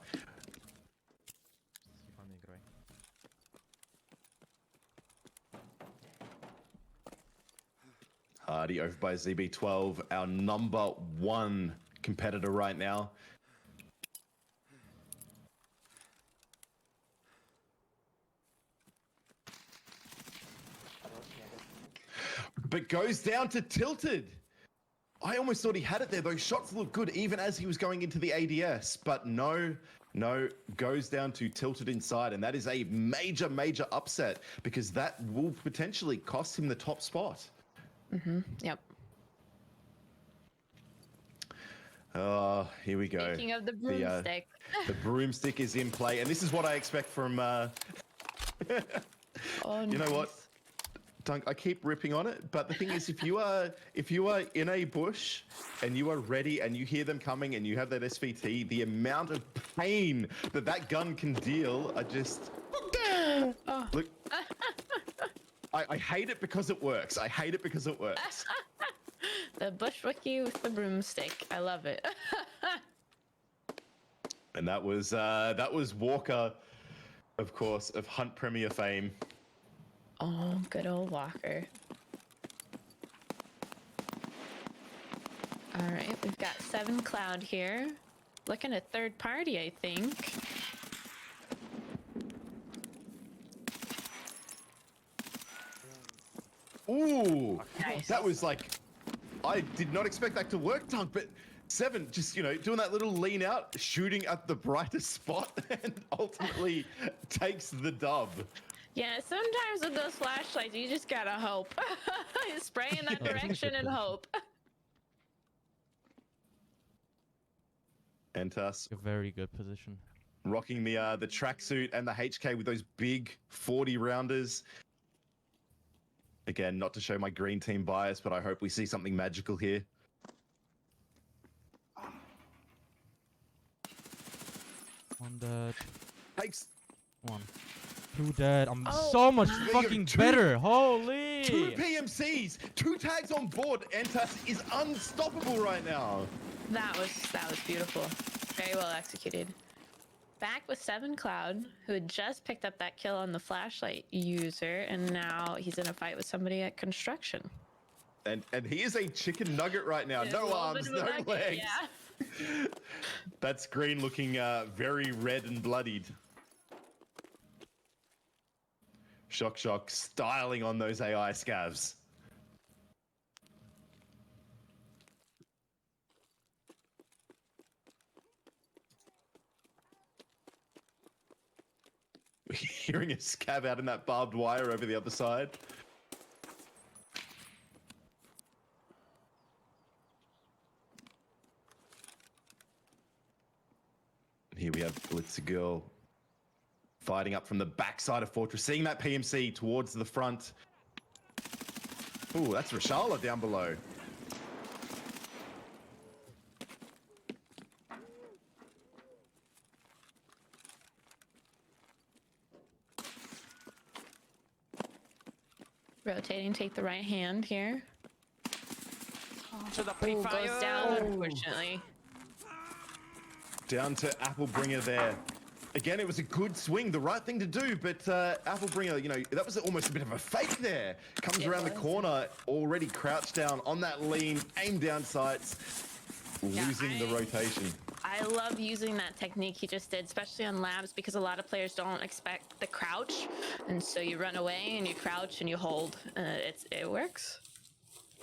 Hardy over by ZB12, our number 1 competitor right now. But goes down to Tilted. I almost thought he had it there. Those shots looked good even as he was going into the ADS, but no, goes down to Tilted inside, and that is a major, major upset because that will potentially cost him the top spot. Yep. Here we go. Speaking of the broomstick. The broomstick is in play, and this is what I expect from... Oh, You know what? Dunk, I keep ripping on it, but the thing is, if you are in a bush and you are ready and you hear them coming and you have that SVT, the amount of pain that gun can deal are just... Look, I hate it because it works. I hate it because it works. The bushwickie with the broomstick. I love it. And that was Walker, of course, of Hunt Premier fame. Oh, good old Walker. All right, we've got 7 Cloud here. Looking at third party, I think. Ooh, Nice. that was like, I did not expect that to work, Dunk, but 7 just, you know, doing that little lean out, shooting at the brightest spot and ultimately takes the dub. Yeah, sometimes with those flashlights, you just gotta hope. You spray in that direction and hope. Entas A very good position. rocking the tracksuit and the HK with those big 40 rounders. Again, not to show my green team bias, but I hope we see something magical here. One dead. Takes 1. 2 dead. I'm Oh. so much There you go, fucking 2 better. Holy! 2 PMCs, 2 tags on board. Entas is unstoppable right now. That was beautiful. Very well executed. Back with 7 Cloud, who had just picked up that kill on the flashlight user, and now he's in a fight with somebody at construction. And he is a chicken nugget right now. Yeah, a No little arms, bit of a no nugget, legs. yeah. That's green looking very red and bloodied. Shock styling on those AI scavs. Hearing a scav out in that barbed wire over the other side. Here we have Blitzer Girl fighting up from the backside of Fortress, seeing that PMC towards the front. Ooh, that's Rashala down below. Rotating, take the right hand here. To the Ooh, goes down, unfortunately. Down to Applebringer there. Again, it was a good swing, the right thing to do, but Applebringer, you know, that was almost a bit of a fake there. Comes around the corner, already crouched down on that lean, aim down sights, losing the rotation. I love using that technique he just did, especially on labs, because a lot of players don't expect the crouch, and so you run away and you crouch and you hold. It works.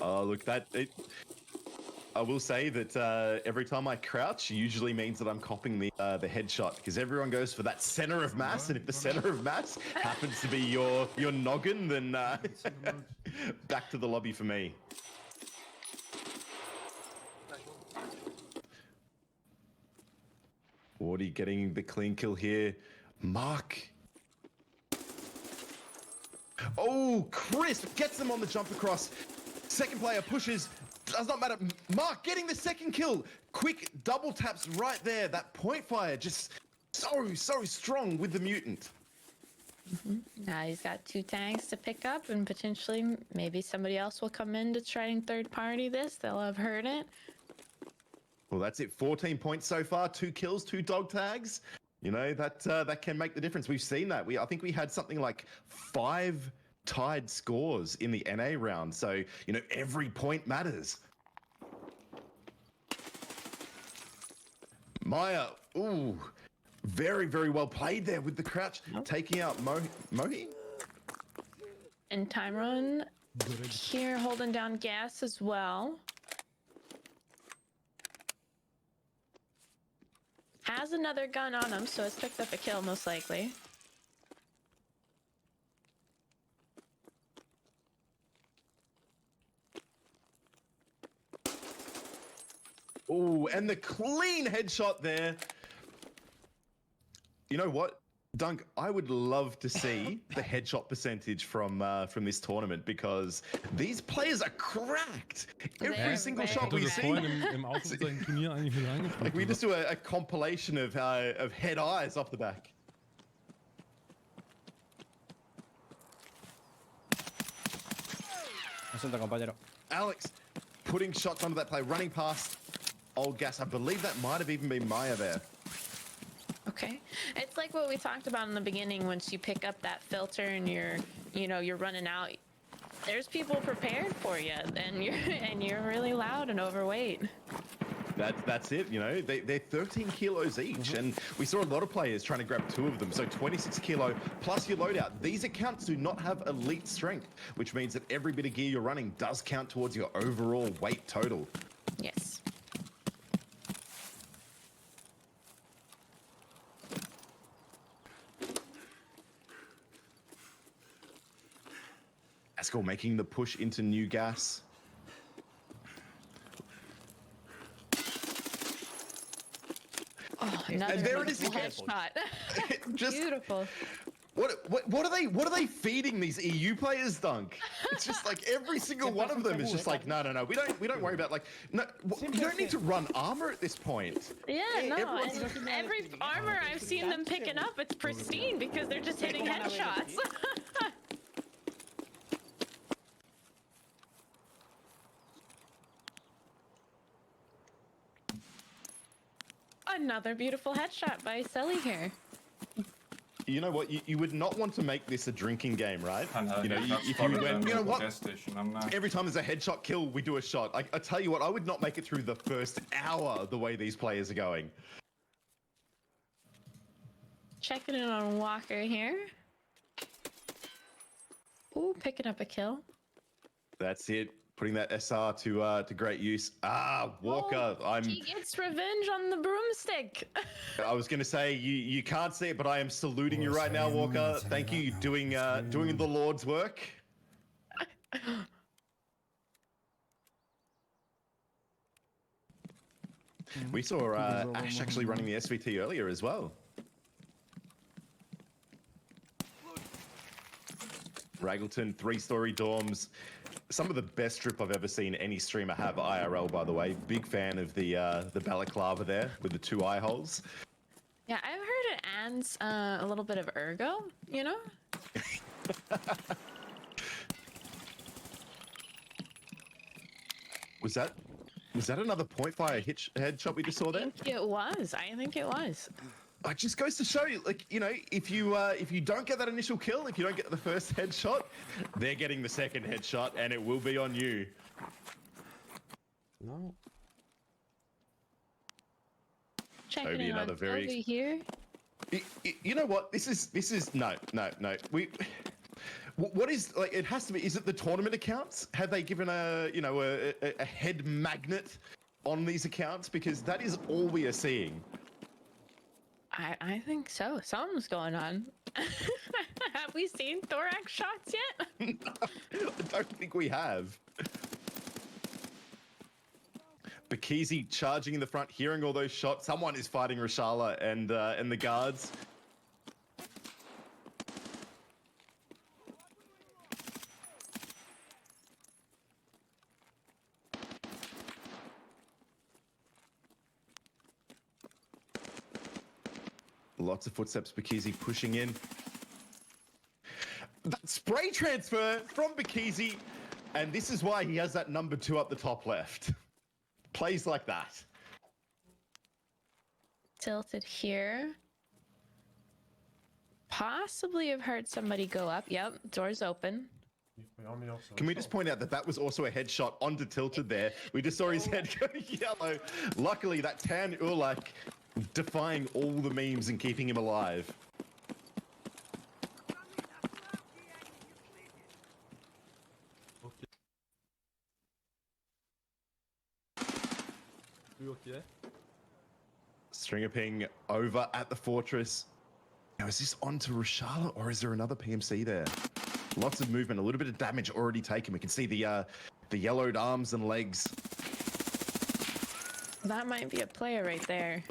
Oh, look, I will say that every time I crouch, usually means that I'm copying the headshot, because everyone goes for that center of mass, and if the center of mass happens to be your noggin, then back to the lobby for me. Wardy getting the clean kill here. Mark. Oh, Crisp gets them on the jump across. Second player pushes. Does not matter. Mark getting the second kill. Quick double taps right there. That point fire just so strong with the mutant. Now he's got 2 tanks to pick up, and potentially maybe somebody else will come in to try and third party this. They'll have heard it. Well, that's it. 14 points so far. 2 kills, 2 dog tags. You know, that can make the difference. We've seen that. I think we had something like 5 tied scores in the NA round. So, you know, every point matters. Maya, ooh, very well played there with the crouch, taking out Mohi. And Tyrone here holding down gas as well. Has another gun on him, so it's picked up a kill most likely. Ooh, and the clean headshot there. You know what, Dunk? I would love to see the headshot percentage from this tournament, because these players are cracked. Every single shot we see. Like, we just do a compilation of head eyes off the back. Alex putting shots onto that play, running past Old Gas. I believe that might have even been Maya there. Okay. It's like what we talked about in the beginning. Once you pick up that filter and you're running out, there's people prepared for you, and you're really loud and overweight. That's it, you know, they're 13 kilos each, and we saw a lot of players trying to grab 2 of them, so 26 kilo plus your loadout. These accounts do not have elite strength, which means that every bit of gear you're running does count towards your overall weight total. Yes. Askel making the push into new gas. Oh, another And there it is beautiful again. headshot. Just Beautiful. what are they feeding these EU players, Dunk? It's just like every single one of them is just like, no, we don't worry about, like, no, you don't need to run armor at this point. Yeah, no. everyone's- And every armor I've seen them picking up, it's pristine because they're just hitting headshots. Another beautiful headshot by Sully here. You know what? You would not want to make this a drinking game, right? You know, if you went, you know what? Every time there's a headshot kill, we do a shot. I tell you what, I would not make it through the first hour the way these players are going. Checking in on Walker here. Ooh, picking up a kill. That's it. Putting that SR to great use. Walker, Oh, he gets revenge on the broomstick. I was going to say you can't see it, but I am saluting you right now, Walker. Thank you, doing the Lord's work. We saw Ash actually running the SVT earlier as well. Raggleton, 3-story dorms. Some of the best strip I've ever seen any streamer have IRL, by the way. Big fan of the balaclava there with the 2 eye holes. Yeah, I've heard it adds a little bit of ergo, you know? Was that another point fire headshot we just saw I there? think it was. I think it was. It just goes to show you, like, you know, if you don't get that initial kill, if you don't get the first headshot, they're getting the second headshot, and it will be on you. No. Checking Toby, in another on very Toby here. You know what? This is no. What is, like, it has to be, is it the tournament accounts? Have they given a head magnet on these accounts? Because that is all we are seeing. I think so. Something's going on. Have we seen thorax shots yet? I don't think we have. Bakizi charging in the front, hearing all those shots. Someone is fighting Rashala and the guards. Lots of footsteps, Bakizi pushing in. That spray transfer from Bakizi, and this is why he has that number 2 up the top left. Plays like that. Tilted here. Possibly have heard somebody go up. Yep, door's open. Can we just point out that that was also a headshot onto Tilted there? We just saw his head go yellow. Luckily, that tan Urlak defying all the memes and keeping him alive. Stringer ping over at the fortress. Now, is this onto Rashala or is there another PMC there? Lots of movement, a little bit of damage already taken. We can see the yellowed arms and legs. That might be a player right there.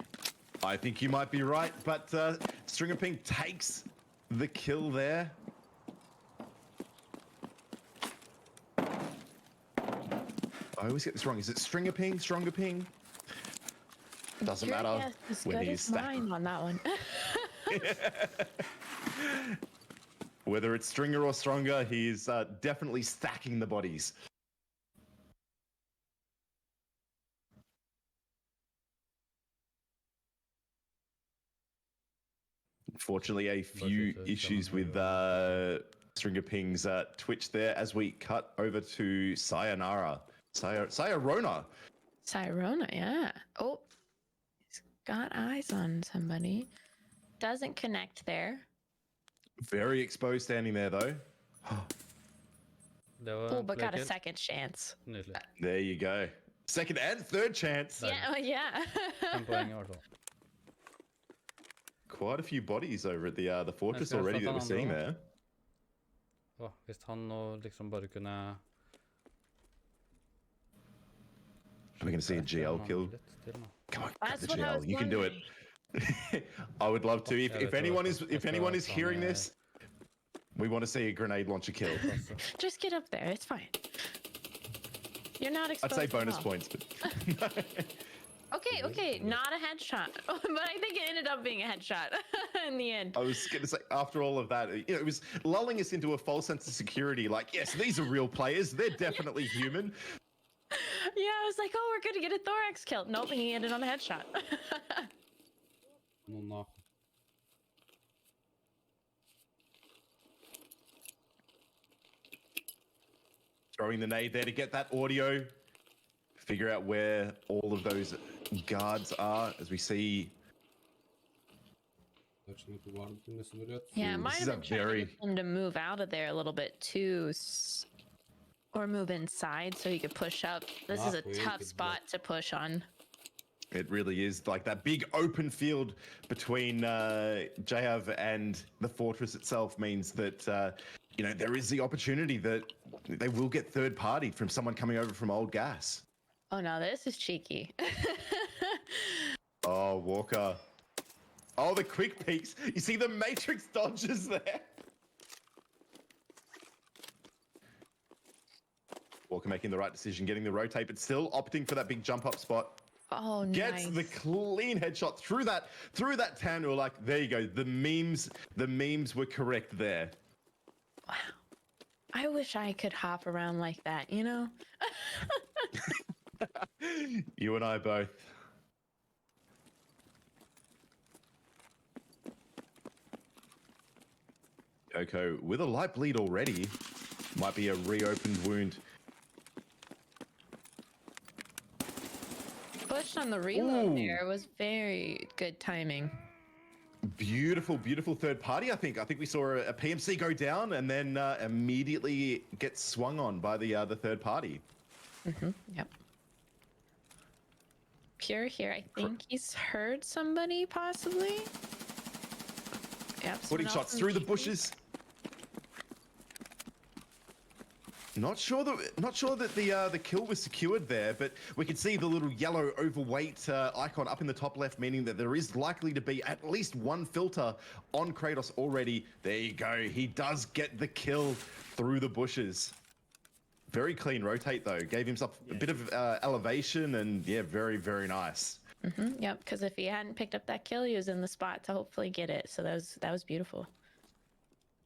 I think you might be right, but Stringer ping takes the kill there. I always get this wrong. Is it Stringer ping, Stronger ping? Doesn't Your matter guess is when good he's as stacked. mine on that one. Whether it's Stringer or Stronger, he's definitely stacking the bodies. Unfortunately, a few issues with Stringer Ping's Twitch there as we cut over to Sayonara. Sayarona. Cyrona, yeah. Oh, he's got eyes on somebody. Doesn't connect there. Very exposed standing there, though. Oh, but got a second chance. There you go. Second and third chance. Yeah, oh, yeah. Quite a few bodies over at the fortress already that we're seeing there. Hvis han nå liksom bare kunne... We're going to see a GL kill. Come on, grab the GL. You can do it. I would love to. If anyone is hearing this, we want to see a grenade launcher kill. Just get up there. It's fine. You're not I'd exposed. say bonus at all. points, but Okay, not a headshot, but I think it ended up being a headshot in the end. I was going to say, after all of that, it was lulling us into a false sense of security. Like, yes, these are real players. They're definitely human. Yeah, I was like, oh, we're gonna get a thorax kill. Nope, he ended on a headshot. No. Throwing the nade there to get that audio. Figure out where all of those guards are as we see. Yeah, it might This is have a been trying to get him to move out of there a little bit too, or move inside so he could push up. This is a tough spot to push on. It really is like that big open field between Jayav and the fortress itself means that there is the opportunity that they will get third partied from someone coming over from old gas. Oh no, this is cheeky. Oh, Walker. Oh, the quick peeks. You see the matrix dodges there. Walker making the right decision, getting the rotate, but still opting for that big jump up spot. Oh, Gets nice. the clean headshot through that tan. Or like, there you go. The memes were correct there. Wow. I wish I could hop around like that, you know? You and I both. Oko with a light bleed already. Might be a reopened wound. Push on the reload Ooh. there was very good timing. Beautiful, beautiful third party. I think we saw a PMC go down and then immediately get swung on by the third party. Yep. Pure here. I think he's heard somebody possibly. Yep. Putting shots through the bushes. Not sure that the kill was secured there, but we can see the little yellow overweight icon up in the top left, meaning that there is likely to be at least one filter on Kratos already. There you go. He does get the kill through the bushes. Very clean rotate though. Gave himself a bit of elevation, and yeah, very, very nice. Yep. Because if he hadn't picked up that kill, he was in the spot to hopefully get it. So that was beautiful.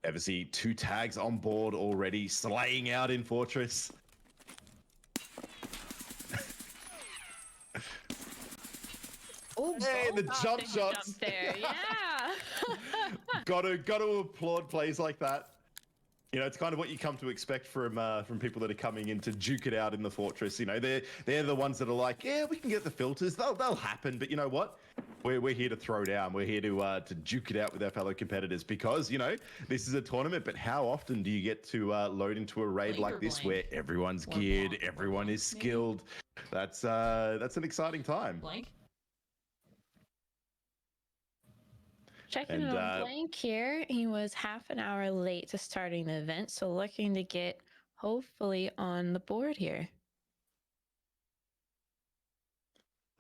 Ever see 2 tags on board already, slaying out in Fortress. Oh, Hey, the jump shots. Jump there. Yeah. got to applaud plays like that. You know, it's kind of what you come to expect from people that are coming in to juke it out in the Fortress. You know, they're the ones that are like, yeah, we can get the filters. They'll happen. But you know what? We're here to throw down. We're here to juke it out with our fellow competitors because, you know, this is a tournament. But how often do you get to load into a raid Blank like or this blank? where everyone's Or geared, blank, or everyone blank, is maybe? skilled? That's an exciting time. Blank. Checking And, in on Blank here. He was half an hour late to starting the event, so looking to get hopefully on the board here.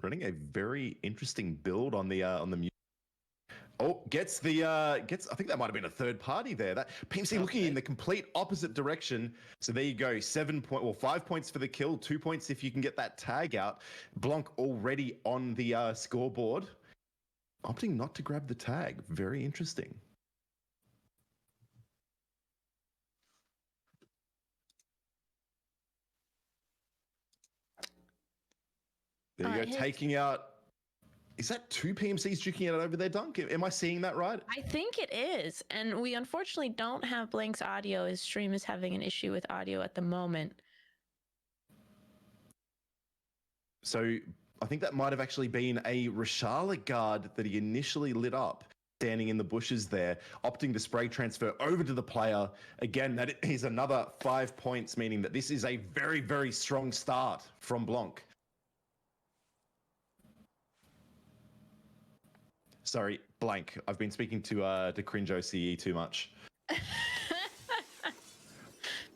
Running a very interesting build on the music. Oh, gets I think that might have been a third party there. That PMC looking in the complete opposite direction. So there you go. 5 points for the kill, 2 points if you can get that tag out. Blanc already on the scoreboard. Opting not to grab the tag. Very interesting. There you go, taking out. Is that 2 PMCs duking it out over there, Dunk? Am I seeing that right? I think it is, and we unfortunately don't have Blank's audio. His stream is having an issue with audio at the moment. So I think that might have actually been a Rashala guard that he initially lit up, standing in the bushes there, opting to spray transfer over to the player. Again, that is another 5 points, meaning that this is a very, very strong start from Blanc. Sorry, Blank. I've been speaking to Cringe OCE too much.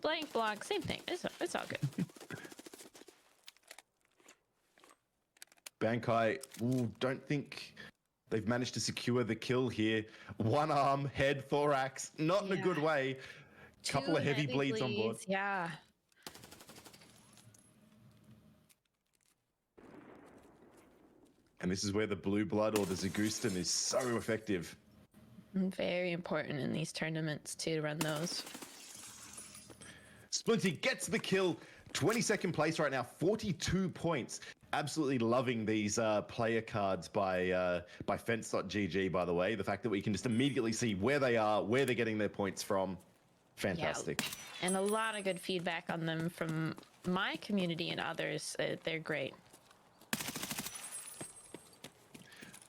Blank, same thing. It's all good. Bankai, don't think they've managed to secure the kill here. One arm, head, thorax, not in a good way. Couple of heavy bleeds on board. Yeah. And this is where the blue blood or the Zagustan is so effective. Very important in these tournaments to run those. Splinty gets the kill. 22nd place right now, 42 points. Absolutely loving these player cards by fence.gg, by the way. The fact that we can just immediately see where they are, where they're getting their points from. Fantastic. Yeah, and a lot of good feedback on them from my community and others. They're great.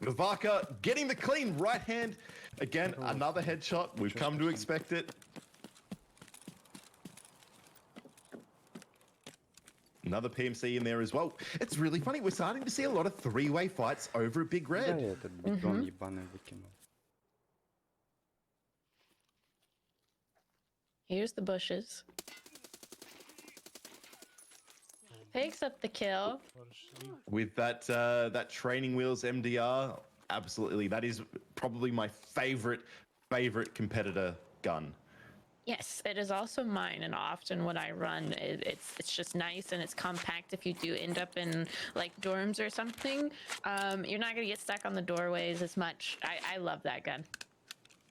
Navaka getting the clean right hand. Again, another headshot. We've come to expect it. Another PMC in there as well. It's really funny. We're starting to see a lot of three-way fights over a Big Red. Here's the bushes. Picks up the kill. With that training wheels MDR, absolutely. That is probably my favorite competitor gun. Yes, it is also mine, and often when I run, it's just nice and it's compact. If you do end up in like dorms or something, you're not gonna get stuck on the doorways as much. I love that gun.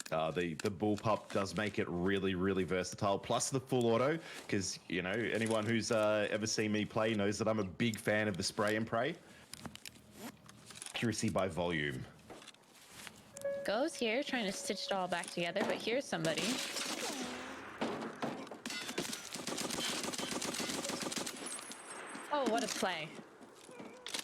The bullpup does make it really, really versatile. Plus the full auto, because you know anyone who's ever seen me play knows that I'm a big fan of the spray and pray. Accuracy by volume. Goes here, trying to stitch it all back together, but here's somebody. Oh, what a play.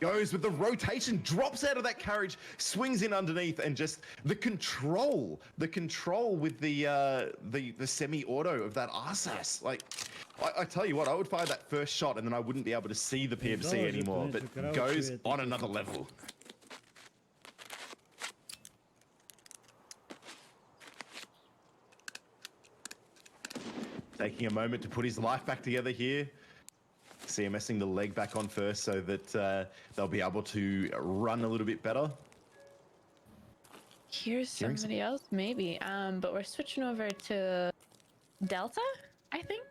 Goes with the rotation, drops out of that carriage, swings in underneath, and just the control with the semi-auto of that RSAS. Like, I tell you what, I would fire that first shot and then I wouldn't be able to see the PMC anymore. But goes on another level. Taking a moment to put his life back together here. CMSing the leg back on first so that they'll be able to run a little bit better. Here's somebody else, maybe. But we're switching over to Delta, I think.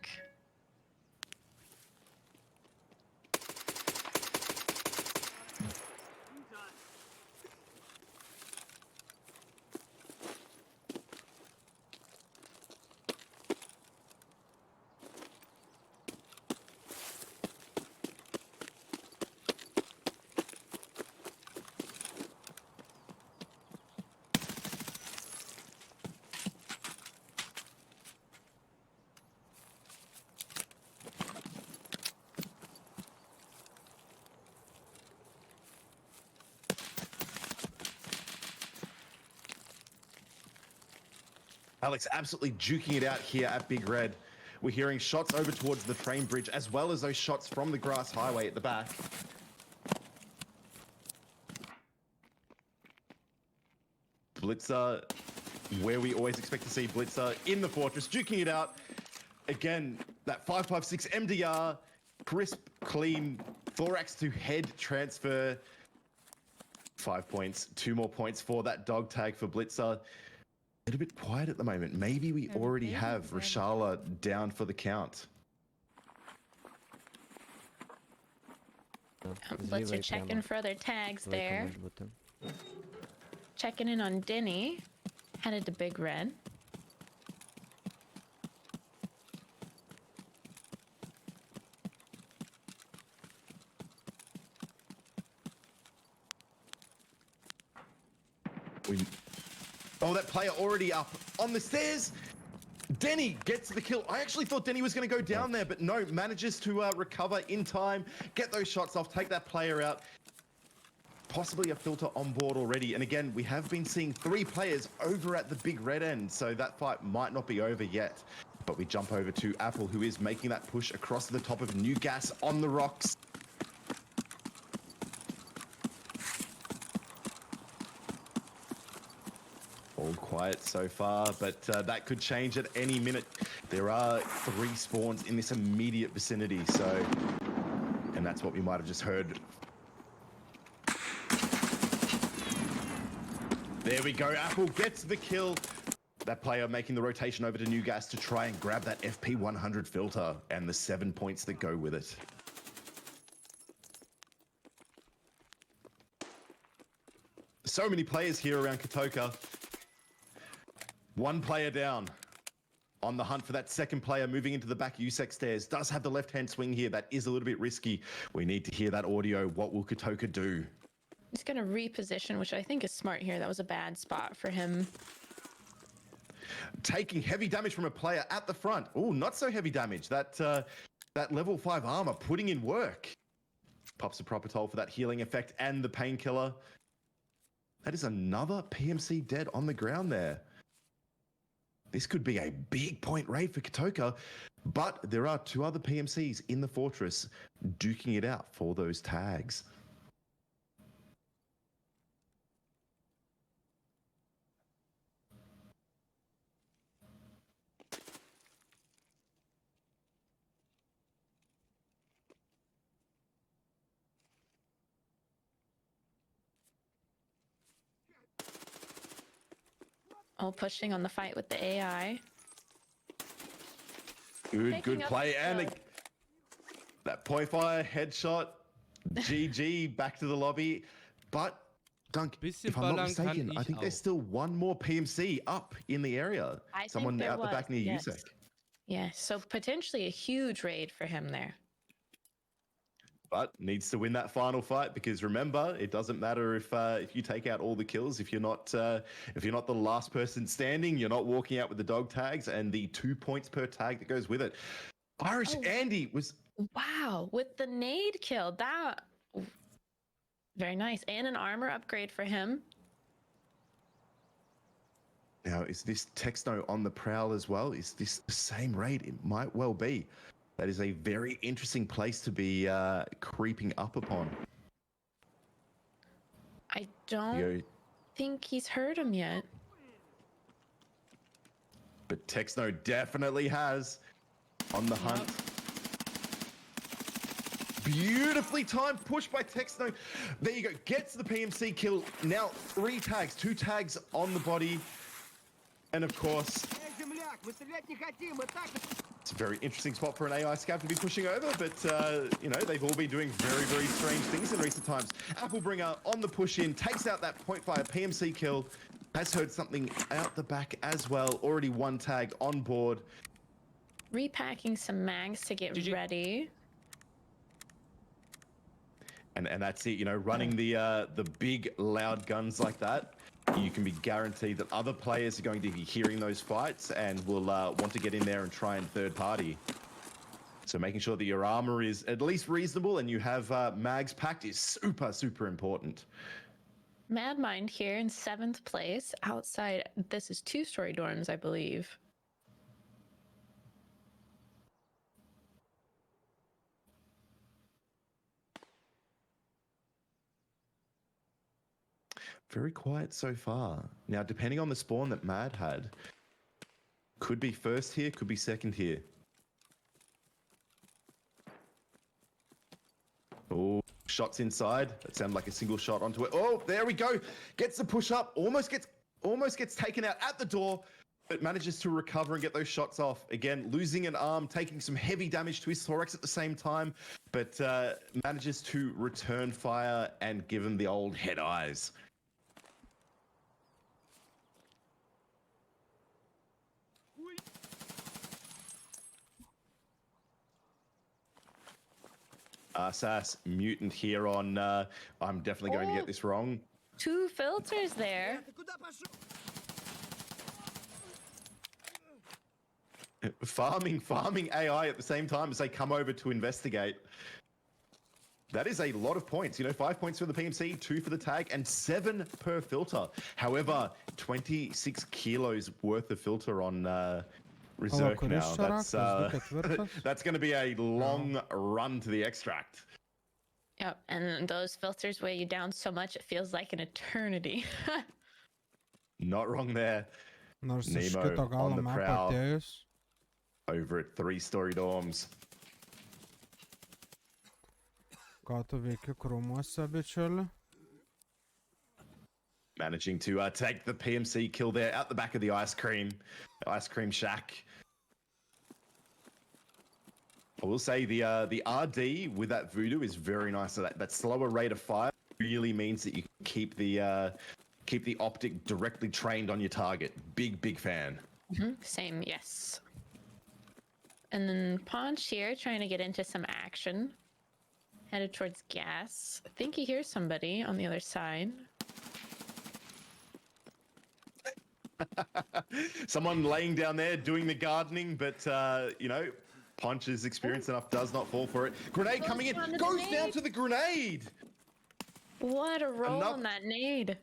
Alex absolutely juking it out here at Big Red. We're hearing shots over towards the train bridge, as well as those shots from the grass highway at the back. Blitzer, where we always expect to see Blitzer in the fortress, juking it out. Again, that 5.56 MDR, crisp, clean, thorax to head transfer. 5 points, 2 more points for that dog tag for Blitzer. A little bit quiet at the moment. Maybe we already have Rashala down for the count. Blitzer checking for other tags there. Checking in on Denny. Headed to Big Red. Oh, that player already up on the stairs. Denny gets the kill. I actually thought Denny was going to go down there, but no, manages to recover in time, get those shots off, take that player out. Possibly a filter on board already. And again, we have been seeing 3 players over at the Big Red end, so that fight might not be over yet. But we jump over to Apple, who is making that push across the top of New Gas on the rocks. All quiet so far, but that could change at any minute. There are 3 spawns in this immediate vicinity, so... And that's what we might have just heard. There we go, Apple gets the kill. That player making the rotation over to New Gas to try and grab that FP 100 filter and the 7 points that go with it. So many players here around Katoka. 1 player down. On the hunt for that second player moving into the back USEC stairs. Does have the left-hand swing here. That is a little bit risky. We need to hear that audio. What will Katoka do? He's going to reposition, which I think is smart here. That was a bad spot for him. Taking heavy damage from a player at the front. Oh, not so heavy damage. That level 5 armor putting in work. Pops a proper toll for that healing effect and the painkiller. That is another PMC dead on the ground there. This could be a big point raid for Katoka, but there are 2 other PMCs in the fortress duking it out for those tags. All pushing on the fight with the AI. Good play. And that point fire headshot. GG back to the lobby. But Dunk, Bisschen if I'm not ballern kann mistaken, I ich think there's auch. still one more PMC up in the area. I think Someone there out the back was, near yes. Yusek. Yeah, so potentially a huge raid for him there. But needs to win that final fight because remember, it doesn't matter if you take out all the kills. If you're not the last person standing, you're not walking out with the dog tags and the 2 points per tag that goes with it. Irish Oh. Andy was Wow, with the nade kill, that very nice, and an armor upgrade for him. now. Is this Texno on the prowl as well? Is this the same raid? It might well be. That is a very interesting place to be creeping up upon. I don't You go- think he's heard him yet. But Texno definitely has on the hunt. Beautifully timed push by Texno. There you go. Gets the PMC kill. Now 3 tags, 2 tags on the body. And of course, it's a very interesting spot for an AI scav to be pushing over, but you know, they've all been doing very, very strange things in recent times. Applebringer on the push in, takes out that point fire PMC kill, has heard something out the back as well. Already 1 tag on board. Repacking some mags to get ready. And that's it, you know, running the big loud guns like that, you can be guaranteed that other players are going to be hearing those fights and will want to get in there and try and third party. So making sure that your armor is at least reasonable and you have mags packed is super, super important. Mad Mind here in 7th place outside. This is 2-story dorms, I believe. Very quiet so far. Now, depending on the spawn that Mad had, could be first here, could be second here. Oh, shots inside. That sounded like a single shot onto it. Oh, there we go. Gets the push up. Almost gets taken out at the door, but manages to recover and get those shots off. Again, losing an arm, taking some heavy damage to his thorax at the same time, but manages to return fire and give him the old head eyes. Sass mutant here on I'm definitely going to get this wrong. 2 filters there. Farming AI at the same time as they come over to investigate. That is a lot of points. You know, 5 points for the PMC, 2 for the tag, and 7 per filter. However, 26 kilos worth of filter on Reserve now. That's going to be a long run to the extract. Yep, and those filters weigh you down so much it feels like an eternity. Not wrong there. Nors Nemo iškito on galo the mapą prowl. atėjus. Over at 3-story dorms. Ką tu veiki krūmuose, bičiuli? Managing to take the PMC kill there at the back of the ice cream shack. I will say the RD with that voodoo is very nice. So that slower rate of fire really means that you can keep the optic directly trained on your target. Big fan. Same, yes. And then Paunch here trying to get into some action. Headed towards gas. I think he hears somebody on the other side. Someone laying down there doing the gardening, but you know, Punch is experienced enough, does not fall for it. Grenade coming in, goes down to the grenade. What a roll on that nade.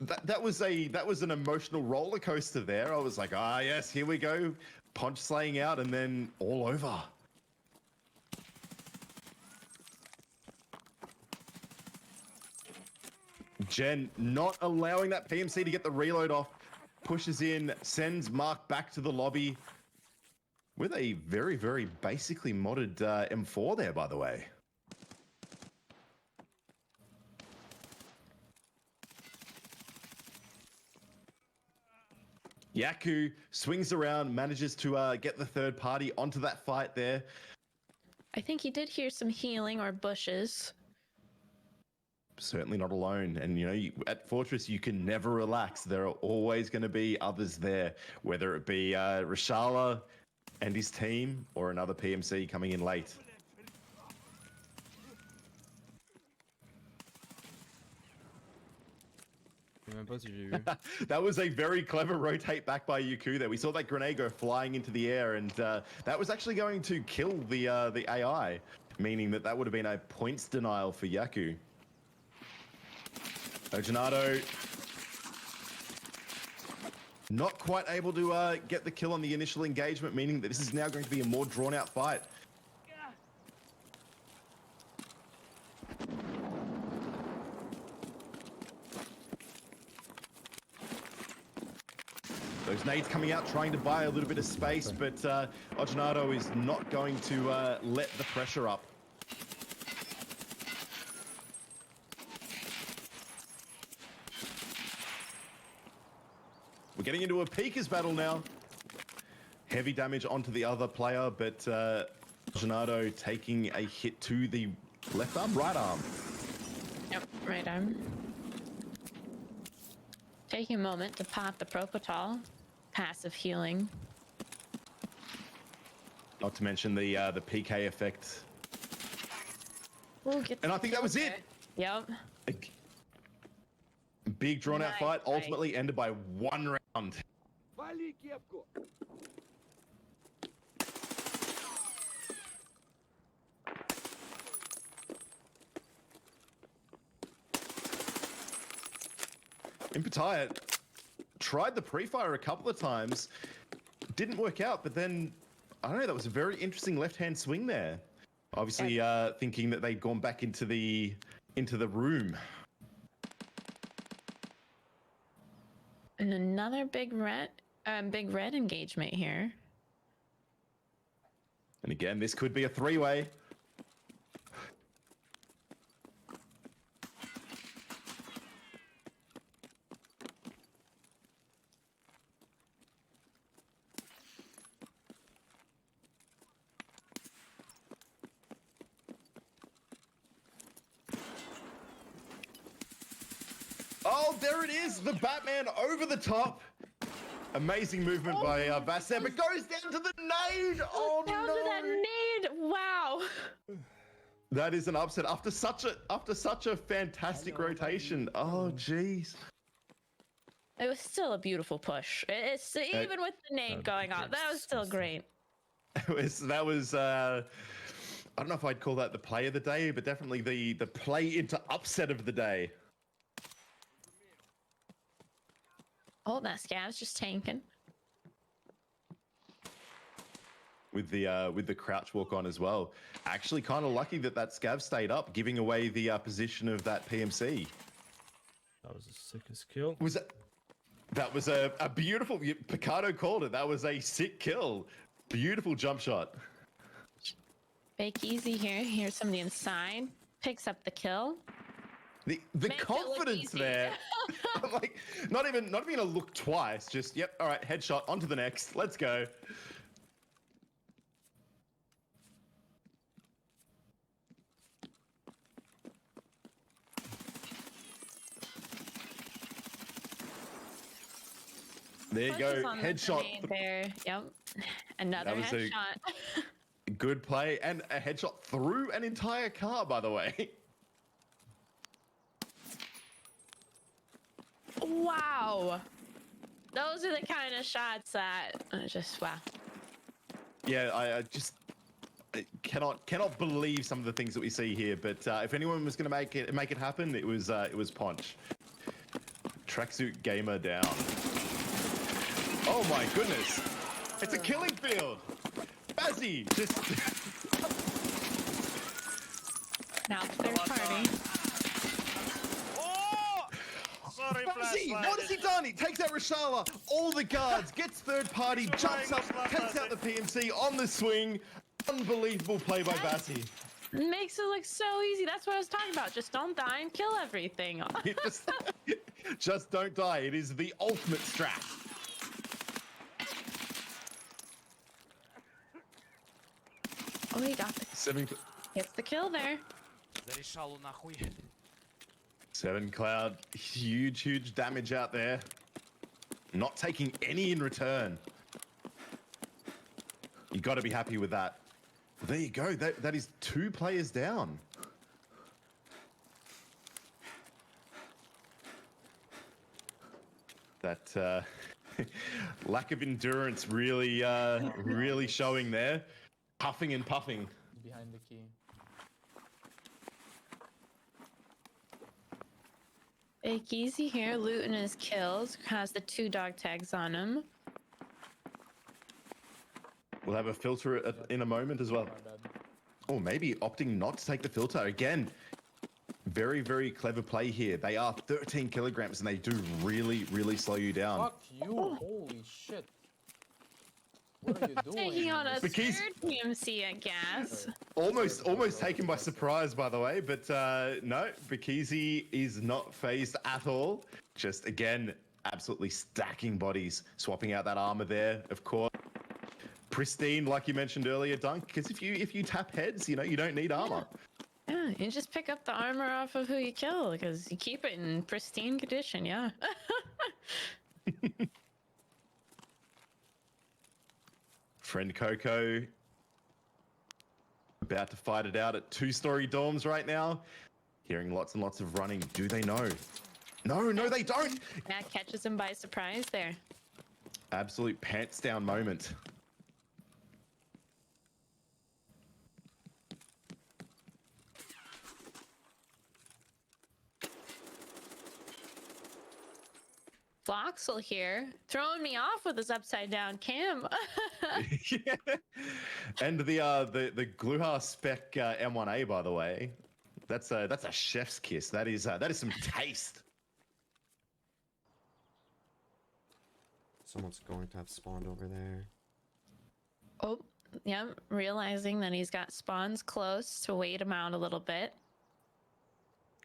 That was an emotional roller coaster there. I was like, ah yes, here we go. Punch slaying out and then all over. Jen not allowing that PMC to get the reload off. Pushes in, sends Mark back to the lobby with a very, very basically modded M4 there, by the way. Yaku swings around, manages to get the third party onto that fight there. I think he did hear some healing or bushes. certainly not alone. And, at Fortress, you can never relax. There are always going to be others there, whether it be Rashala and his team or another PMC coming in late. That was a very clever rotate back by Yuku there. We saw that grenade go flying into the air, and that was actually going to kill the AI, meaning that would have been a points denial for Yaku. Ojanado not quite able to get the kill on the initial engagement, meaning that this is now going to be a more drawn-out fight. Those nades coming out, trying to buy a little bit of space, but Ojanado is not going to let the pressure up. We're getting into a Pika's battle now. Heavy damage onto the other player, but Ojanado taking a hit to the left arm, right arm. Yep, right arm. Taking a moment to pop the Propotol. Passive healing. Not to mention the PK effect. Ooh, and I think that was it. Yep. Big drawn out Nice fight, fight. ultimately ended by 1 round. Impetite tried the pre-fire a couple of times, didn't work out, but then, I don't know, that was a very interesting left-hand swing there. Obviously, thinking that they'd gone back into the room. And another big red engagement here. And again, this could be a three-way. Oh, there it is, the Batman over the top. Amazing movement by Basset, but goes down to the nade. Oh down no! to that nade. Wow. That is an upset after such a fantastic rotation. Oh jeez. It was still a beautiful push. It's even with the nade going on. That was still great. That was I don't know if I'd call that the play of the day, but definitely the play into upset of the day. Oh, that Scav's just tanking. With the crouch walk on as well. Actually, kind of lucky that Scav stayed up, giving away the position of that PMC. That was the sickest kill. That was a beautiful. Picardo called it. That was a sick kill. Beautiful jump shot. Fake easy here. Here's somebody inside. Picks up the kill. The Makes confidence there. I'm like, not even gonna look twice. Just yep. All right, headshot. On to the next. Let's go. There you go. Headshot. There. Yep. Another That was headshot. Good play and a headshot through an entire car, by the way. Wow. Those are the kind of shots that just wow. Yeah, I just cannot believe some of the things that we see here. But if anyone was going to make it happen, it was Ponch. Tracksuit Gamer down. Oh my goodness! It's a killing field. Bazzy just. Now it's third party. Sorry, Bazzy, what has he done? He takes out Rashala, all the guards, gets third party, jumps up, takes out the PMC on the swing. Unbelievable play by Bazzy. Makes it look so easy. That's what I was talking about. Just don't die and kill everything. Just don't die. It is the ultimate strat. Oh, he got the. Gets the kill there. Зарішало нахуй. Seven Cloud, huge damage out there. Not taking any in return. You got to be happy with that. There you go. That is 2 players down. That lack of endurance really, really showing there. Puffing and puffing. Behind the key. Big Easy here, looting his kills. Has the 2 dog tags on him. We'll have a filter in a moment as well. Or maybe opting not to take the filter. Again, very clever play here. They are 13 kilograms and they do really slow you down. Fuck you! Holy shit! What are you doing? Taking on a The keys- 3rd PMC, I guess. Almost taken by surprise, by the way, but no, Bikizi is not phased at all. Just, again, absolutely stacking bodies, swapping out that armor there, of course. Pristine, like you mentioned earlier, Dunk, because if you tap heads, you know, you don't need armor. Yeah, you just pick up the armor off of who you kill, because you keep it in pristine condition, yeah. Friend Coco about to fight it out at 2-story dorms right now. Hearing lots and lots of running. Do they know? No, they don't. Yeah, catches him by surprise there. Absolute pants down moment. Floxel here, throwing me off with his upside down cam. Yeah. And the Gluhar spec M1A, by the way, that's a chef's kiss. That is some taste. Someone's going to have spawned over there. Oh, yeah, realizing that he's got spawns close to wait him out a little bit.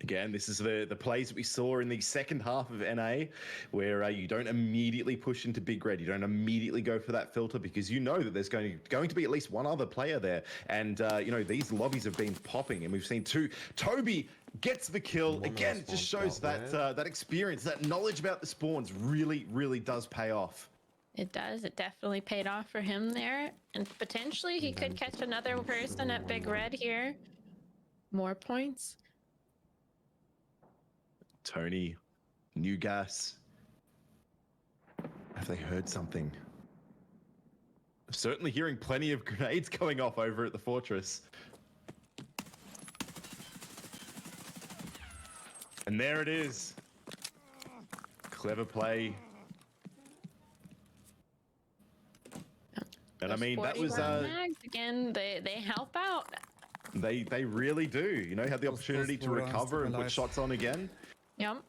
Again, this is the plays that we saw in the second half of NA, where you don't immediately push into Big Red. You don't immediately go for that filter because you know that there's going to be at least one other player there. And, you know, these lobbies have been popping and we've seen 2. Toby gets the kill. Again, it just shows that that experience, that knowledge about the spawns really does pay off. It does. It definitely paid off for him there. And potentially he could catch another person at Big Red here. More points. Tony, new gas. Have they heard something? I'm certainly hearing plenty of grenades going off over at the fortress. And there it is. Clever play. And I mean, that was mags again, they help out. they really do. You know, had the opportunity to recover and put shots on again. Yep.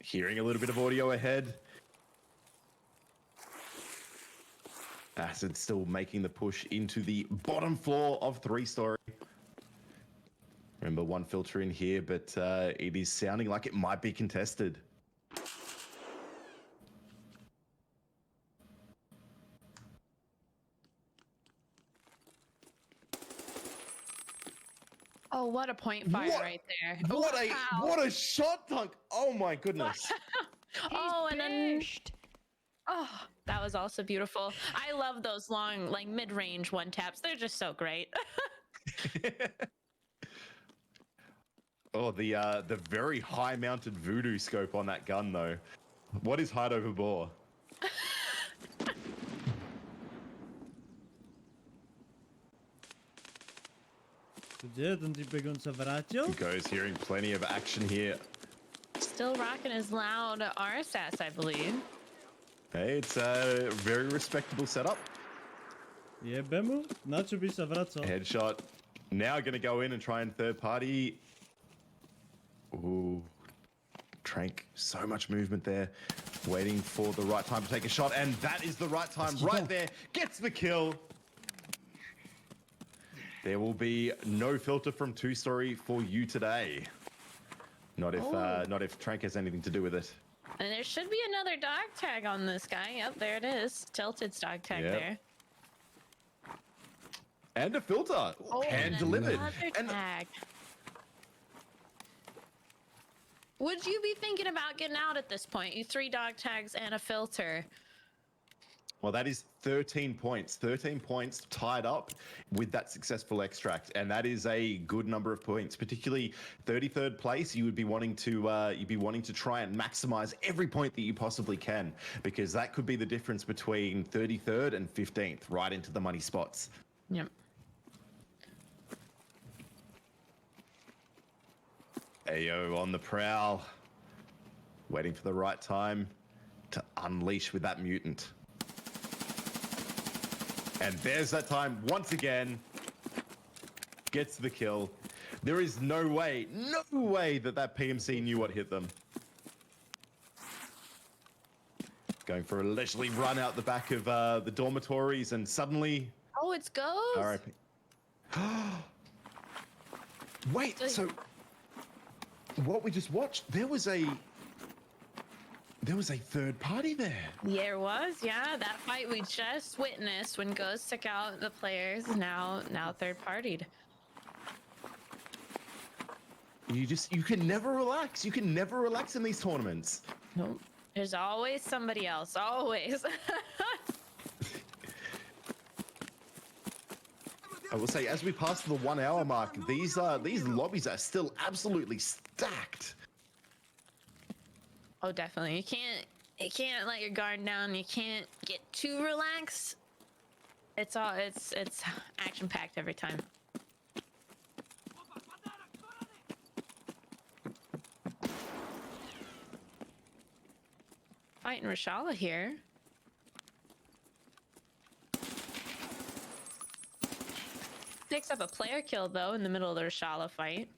Hearing a little bit of audio ahead. Acid still making the push into the bottom floor of 3-story. Remember, 1 filter in here, but it is sounding like it might be contested. Oh, what a point fire right there. What a shot, Dunk! Oh my goodness. Oh, and then oh, that was also beautiful. I love those long, like mid-range 1-taps. They're just so great. Oh, the very high mounted voodoo scope on that gun though. What is hide over bore? Goes hearing plenty of action here. Still rocking his loud RSS, I believe. Hey, it's a very respectable setup. Headshot. Now going to go in and try and third party. Ooh. Trank, so much movement there. Waiting for the right time to take a shot. And that is the right time right there. Gets the kill. There will be no filter from 2-story for you today. Not if Trank has anything to do with it. And there should be another dog tag on this guy. Yep, there it is. Tilted's dog tag there. And a filter. Oh, Hand and delivered. another And tag. Would you be thinking about getting out at this point? You 3 dog tags and a filter. well, that is 13 points. 13 points tied up with that successful extract, and that is a good number of points. Particularly 33rd place, you would be wanting to try and maximize every point that you possibly can, because that could be the difference between 33rd and 15th, right into the money spots. Yep. Ayo on the prowl, waiting for the right time to unleash with that mutant. And there's that time once again. Gets the kill. There is no way that PMC knew what hit them. Going for a leisurely run out the back of the dormitories, and suddenly... Oh, it's Ghost. RIP. Wait, so... What we just watched, there was a third party there. There was, yeah. That fight we just witnessed when Ghost took out the players is now third partied. You can never relax. You can never relax in these tournaments. Nope. There's always somebody else. Always. I will say, as we pass the 1 hour mark, these lobbies are still absolutely stacked. Oh, definitely. You can't let your guard down. You can't get too relaxed. It's action packed every time. Fighting Rashala here. Picks up a player kill though in the middle of the Rashala fight.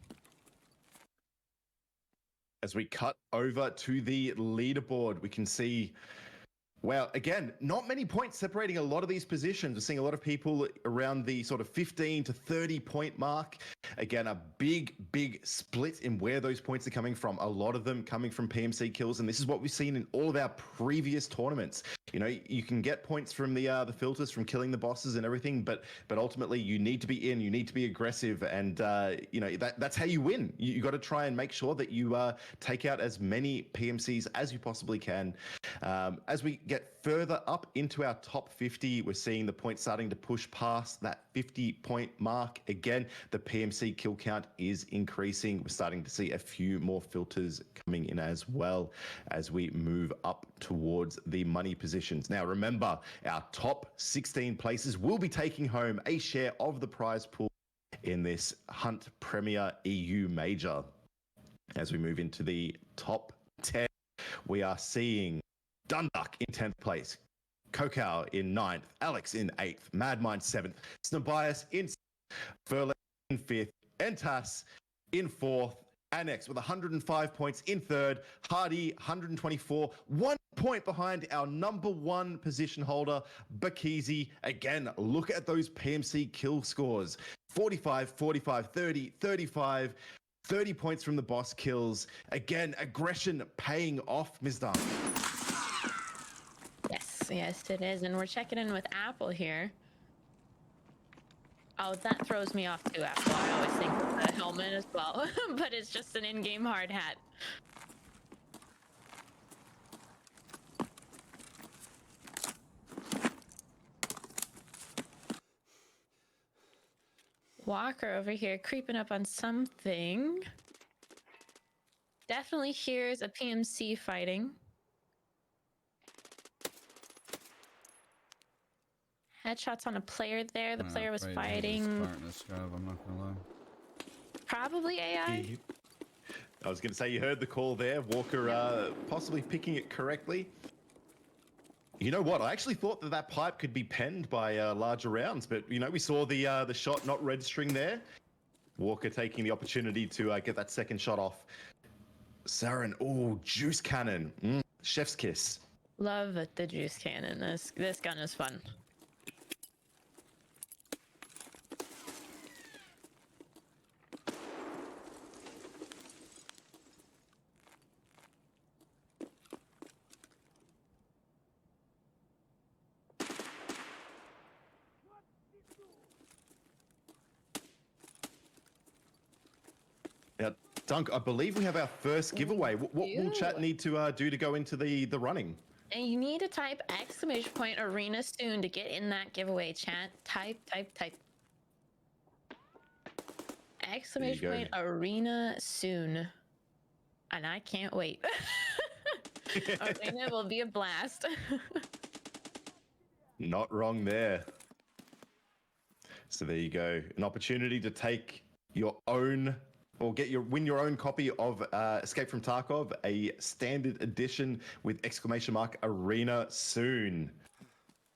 As we cut over to the leaderboard, we can see, well, again, not many points separating a lot of these positions. We're seeing a lot of people around the sort of 15 to 30 point mark. Again, a big split in where those points are coming from. A lot of them coming from PMC kills, and this is what we've seen in all of our previous tournaments. You know, you can get points from the filters from killing the bosses and everything, but ultimately you need to be in, you need to be aggressive, and you know that's how you win. You got to try and make sure that you take out as many PMCs as you possibly can. As we get further up into our top 50, we're seeing the points starting to push past that 50-point mark. Again, the PMC kill count is increasing. We're starting to see a few more filters coming in as well as we move up towards the money positions. Now, remember, our top 16 places will be taking home a share of the prize pool in this Hunt Premier EU Major. As we move into the top 10, we are seeing Dundalk in 10th place, Kokau in 9th, Alex in 8th, Madmind 7th, Snabias in 6th, Furley in 5th, Entas in 4th, Annex with 105 points in 3rd, Hardy 124, 1 point behind our number 1 position holder, Bakizi. Again, look at those PMC kill scores, 45, 45, 30, 35, 30 points from the boss kills. Again, aggression paying off, Ms. Dunn. Yes, it is. And we're checking in with Apple here. Oh, that throws me off too, Apple. I always think of the helmet as well, but it's just an in-game hard hat. Walker over here creeping up on something. Definitely hears a PMC fighting. Headshots on a player there. The player was fighting. I'm not gonna lie. Probably AI. I was going to say, you heard the call there. Walker possibly picking it correctly. You know what? I actually thought that pipe could be penned by larger rounds, but you know, we saw the shot not registering there. Walker taking the opportunity to get that second shot off. Saren, oh, juice cannon, chef's kiss. Love the juice cannon. This gun is fun. Dunk, I believe we have our first giveaway. What will chat need to do to go into the running? And you need to type !arena soon to get in that giveaway, chat. Type. !arena soon. And I can't wait. Arena will be a blast. Not wrong there. So there you go. An opportunity to take your own or win your own copy of Escape from Tarkov, a standard edition with !arena soon.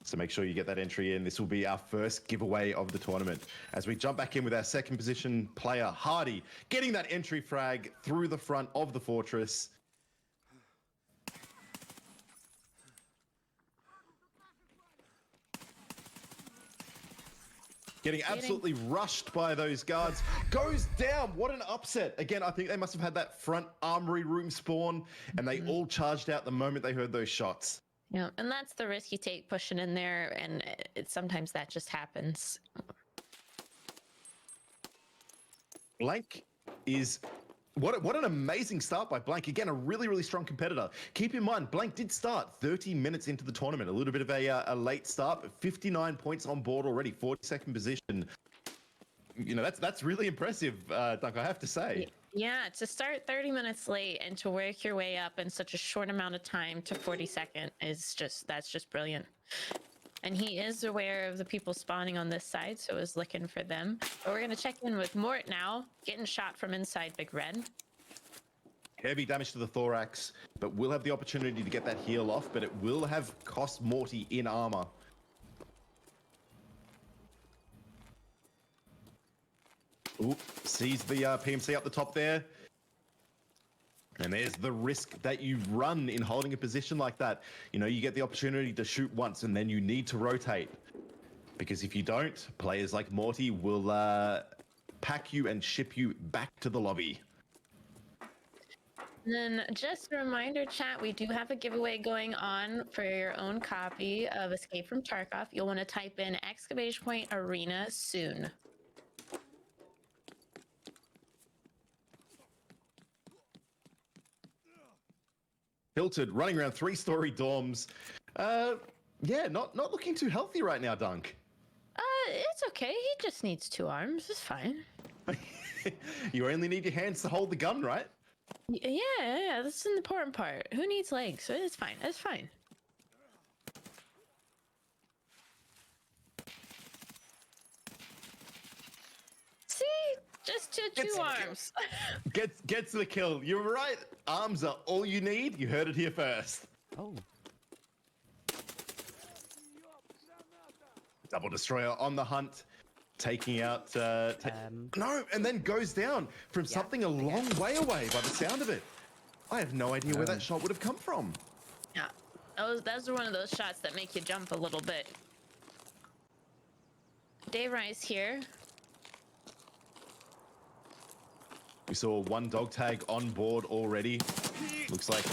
So make sure you get that entry in. This will be our first giveaway of the tournament. As we jump back in with our second position player, Hardy, getting that entry frag through the front of the fortress. Getting absolutely rushed by those guards. Goes down. What an upset. Again, I think they must have had that front armory room spawn, and they all charged out the moment they heard those shots. Yeah, and that's the risk you take pushing in there, and sometimes that just happens. Blank is... What an amazing start by Blank. Again, a really, really strong competitor. Keep in mind, Blank did start 30 minutes into the tournament. A little bit of a late start, but 59 points on board already, 42nd position. You know, that's really impressive, Dunk, I have to say. Yeah, to start 30 minutes late and to work your way up in such a short amount of time to 42nd that's just brilliant. And he is aware of the people spawning on this side, so is looking for them. But we're going to check in with Mort now, getting shot from inside Big Red. Heavy damage to the thorax, but will have the opportunity to get that heal off, but it will have cost Morty in armor. Ooh, sees the PMC up the top there. And there's the risk that you run in holding a position like that. You know, you get the opportunity to shoot once and then you need to rotate. Because if you don't, players like Morty will pack you and ship you back to the lobby. And then just a reminder, chat, we do have a giveaway going on for your own copy of Escape from Tarkov. You'll want to type in !arena soon. Hilted, running around 3-story dorms. Yeah, not looking too healthy right now, Dunk. It's okay. He just needs 2 arms. It's fine. You only need your hands to hold the gun, right? Yeah, that's the important part. Who needs legs? It's fine. It's fine. See? Just two arms. Gets the kill. You're right. Arms are all you need. You heard it here first. Oh. Double Destroyer on the hunt, taking out... No, and then goes down from something a long way away by the sound of it. I have no idea where that shot would have come from. Yeah, those are one of those shots that make you jump a little bit. Dayrise here. We saw 1 dog tag on board already. Looks like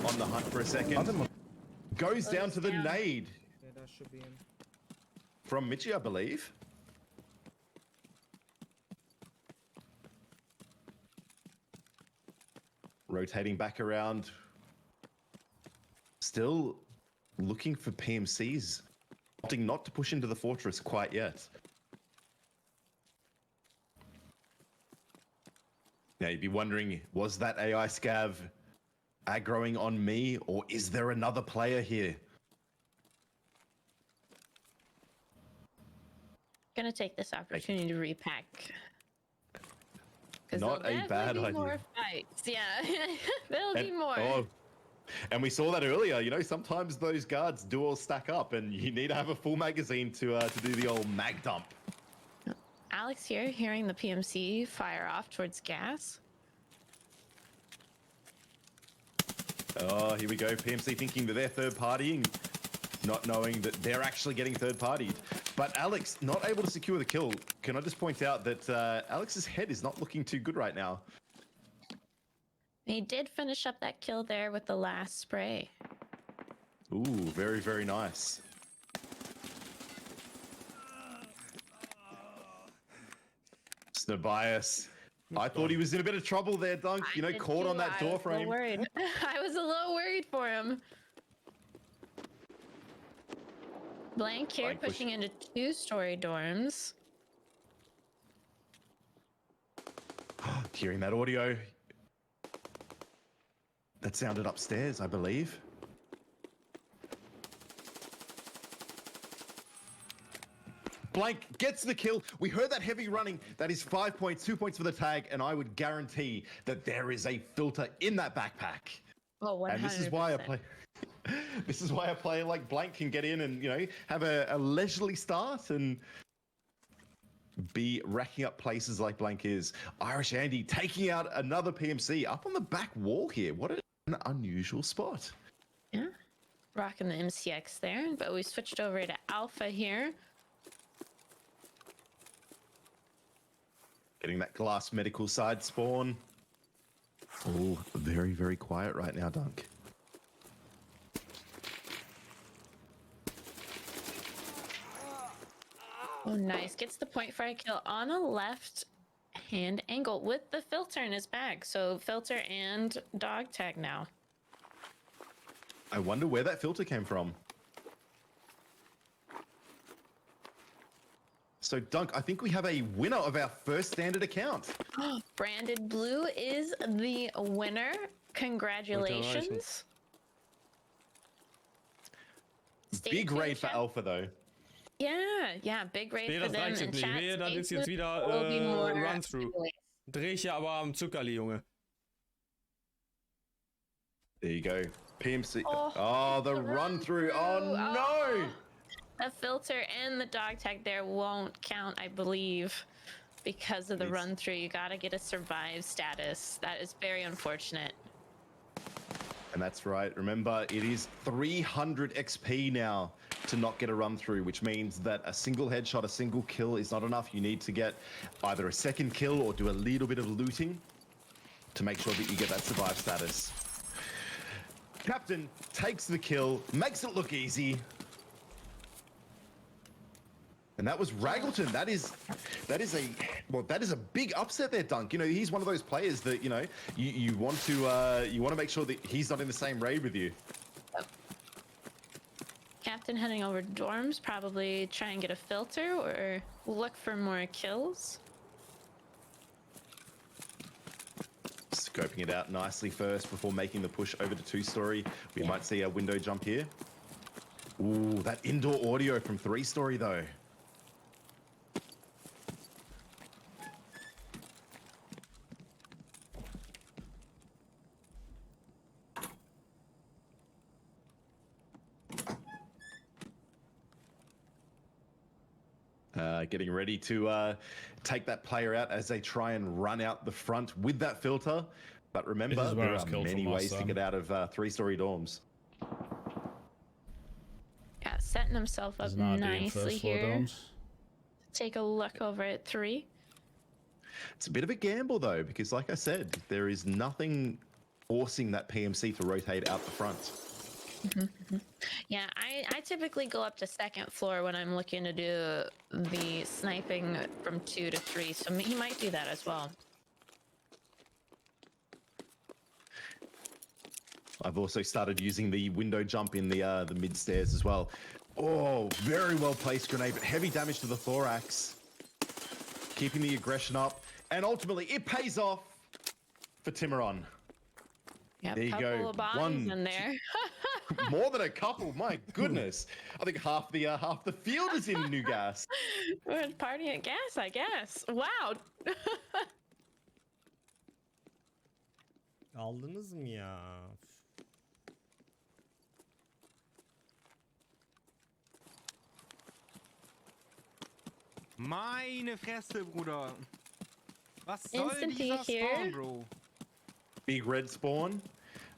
on the hunt for a second. Goes down to the nade. Yeah, that should be him. From Mitchie, I believe. Rotating back around. Still looking for PMCs. Opting not to push into the fortress quite yet. Now you'd be wondering, was that AI scav aggroing on me, or is there another player here? Gonna take this opportunity to repack. Not a bad idea. More fights. Yeah, there'll be more. Oh, and we saw that earlier. You know, sometimes those guards do all stack up, and you need to have a full magazine to do the old mag dump. Alex here, hearing the PMC fire off towards gas. Oh, here we go. PMC thinking that they're third partying, not knowing that they're actually getting third partied. But Alex not able to secure the kill. Can I just point out that Alex's head is not looking too good right now. He did finish up that kill there with the last spray. Ooh, very, very nice. Snabias I thought he was in a bit of trouble there, Dunk. You know, I did caught on too. that door I was a little frame. worried. I was a little worried for him. Blank here, Blank push. pushing into 2-story dorms. Hearing that audio. That sounded upstairs, I believe. Blank gets the kill. We heard that heavy running. That is 5 points, 2 points for the tag, and I would guarantee that there is a filter in that backpack. Oh, 100%. And this is why I play. This is why a player like Blank can get in and, you know, have a leisurely start and be racking up places like Blank is. Irish Andy taking out another PMC up on the back wall here. What an unusual spot. Yeah. Rocking the MCX there, but we switched over to Alpha here. Getting that glass medical side spawn. All very, very quiet right now, Dunk. Oh, nice. Gets the point for a kill on a left hand angle with the filter in his bag. So filter and dog tag now. I wonder where that filter came from. So, Dunk, I think we have a winner of our first standard account. Branded Blue is the winner. Congratulations. Big raid for Alpha, though. Yeah, big raid Nee, for das them. reicht jetzt And nicht. chat Wehe, das ist spaces jetzt wieder will be more Run-Through. Dreh ich ja aber am Zuckerli, Junge. There you go. PMC. Oh, Oh, the run through. Oh, no. The filter and the dog tag there won't count, I believe, because of the run through. You gotta get a survive status. That is very unfortunate. And that's right. Remember, it is 300 XP now to not get a run through, which means that a single headshot, a single kill is not enough. You need to get either a second kill or do a little bit of looting to make sure that you get that survive status. Captain takes the kill, makes it look easy. And that was Raggleton. That is a big upset there, Dunk. You know, he's one of those players that, you know, you want to make sure that he's not in the same raid with you. Captain heading over dorms, probably try and get a filter or look for more kills. Scoping it out nicely first before making the push over to 2-story. We might see a window jump here. Ooh, that indoor audio from 3-story though. Getting ready to take that player out as they try and run out the front with that filter. But remember, there are many ways to get out of 3-story dorms. Yeah, setting himself up nicely here. Take a look over at 3. It's a bit of a gamble though, because like I said, there is nothing forcing that PMC to rotate out the front. Yeah, I typically go up to 2nd floor when I'm looking to do the sniping from 2 to 3, so he might do that as well. I've also started using the window jump in the mid stairs as well. Oh, very well placed grenade, but heavy damage to the thorax. Keeping the aggression up, and ultimately it pays off for Timuron. Yeah, there you couple go. Of bodies in there. More than a couple, my goodness. I think half the field is in New Gas. We're partying at gas, I guess. Wow. Aldınız mı ya? Meine Fresse, Bruder. Was soll Instant dieser here. Spawn, Bro? Big red spawn.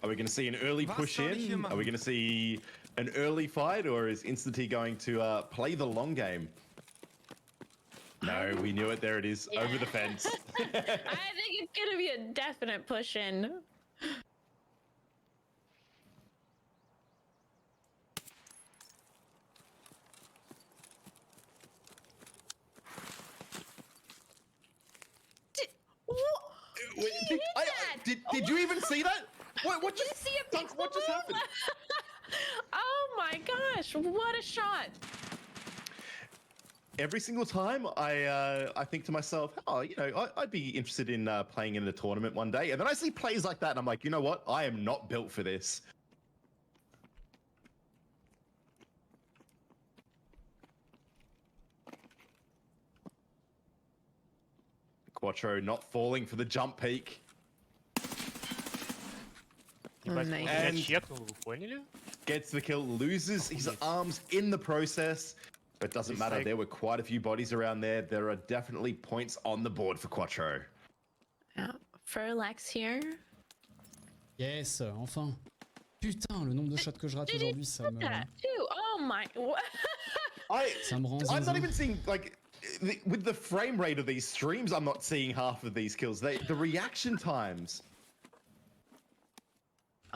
Are we going to see an early push in? Are we going to see an early fight, or is Instant T going to play the long game? No, we knew it. There it is, over the fence. I think it's gonna be a definite push in. Did you even see that? What Did you just see a Dunk, what just pixel happened? Oh my gosh, what a shot. Every single time I think to myself, oh, you know, I'd be interested in playing in a tournament one day. And then I see plays like that and I'm like, you know what? I am not built for this. Quattro not falling for the jump peak. And gets the kill, loses his arms in the process, but doesn't matter. There were quite a few bodies around there. There are definitely points on the board for Quattro. Yeah, for Lex here. Yes, enfin. Putain, le nombre de shots que je rate aujourd'hui, ça me... Oh my... Ça me rend I'm not zinzin. even seeing, like, with the frame rate of these streams, I'm not seeing half of these kills. The reaction times.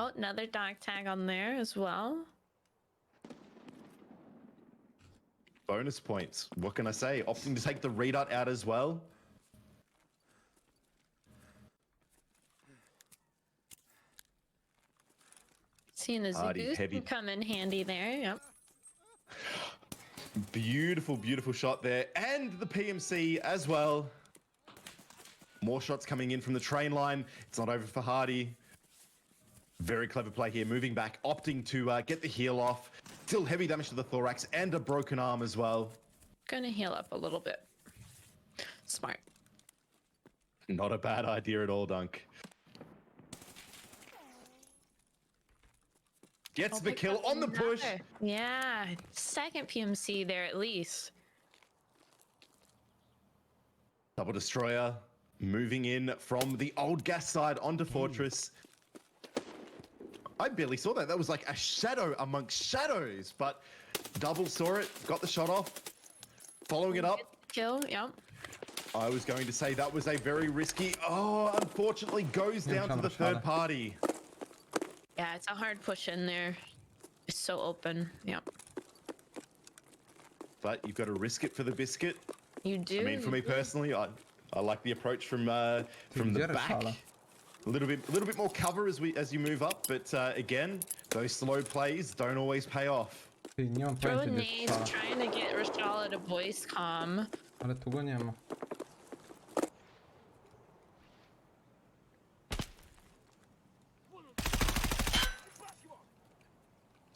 Oh, another dog tag on there as well. Bonus points. What can I say? Opting to take the redot out as well. Seeing the Hardy, Zagoose heavy. can come in handy there, yep. Beautiful, beautiful shot there. And the PMC as well. More shots coming in from the train line. It's not over for Hardy. Very clever play here. Moving back, opting to get the heal off. Still heavy damage to the thorax and a broken arm as well. Gonna heal up a little bit. Smart. Not a bad idea at all, Dunk. Gets the kill on the push. Yeah, second PMC there at least. Double destroyer moving in from the old gas side onto Fortress. I barely saw that. That was like a shadow amongst shadows, but Double saw it, got the shot off, following it up. Kill, yep. I was going to say that was a very risky. Oh, unfortunately goes down to the third party. Yeah, it's a hard push in there. It's so open, yep. But you've got to risk it for the biscuit. You do. I mean, for me personally, I like the approach from the back. A little bit more cover as you move up, but again, those slow plays don't always pay off. Throwing nades, trying to get Rashala to voice comm. Ale tu go nie ma.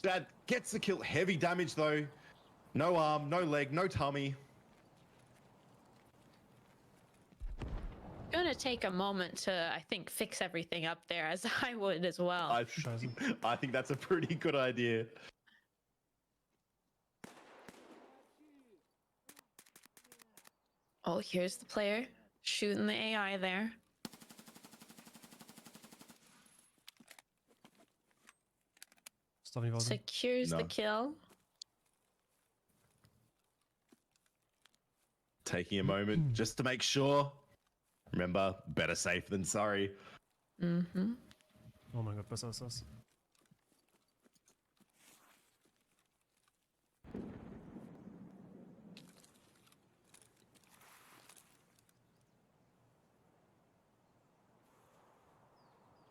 Dad gets the kill. Heavy damage though. No arm, no leg, no tummy. Gonna take a moment to, I think, fix everything up there, as I would as well. I think that's a pretty good idea. Oh, here's the player shooting the AI there. Secures the kill. Taking a moment just to make sure. Remember, better safe than sorry. Mm-hmm. Oh mein Gott, besser ist das.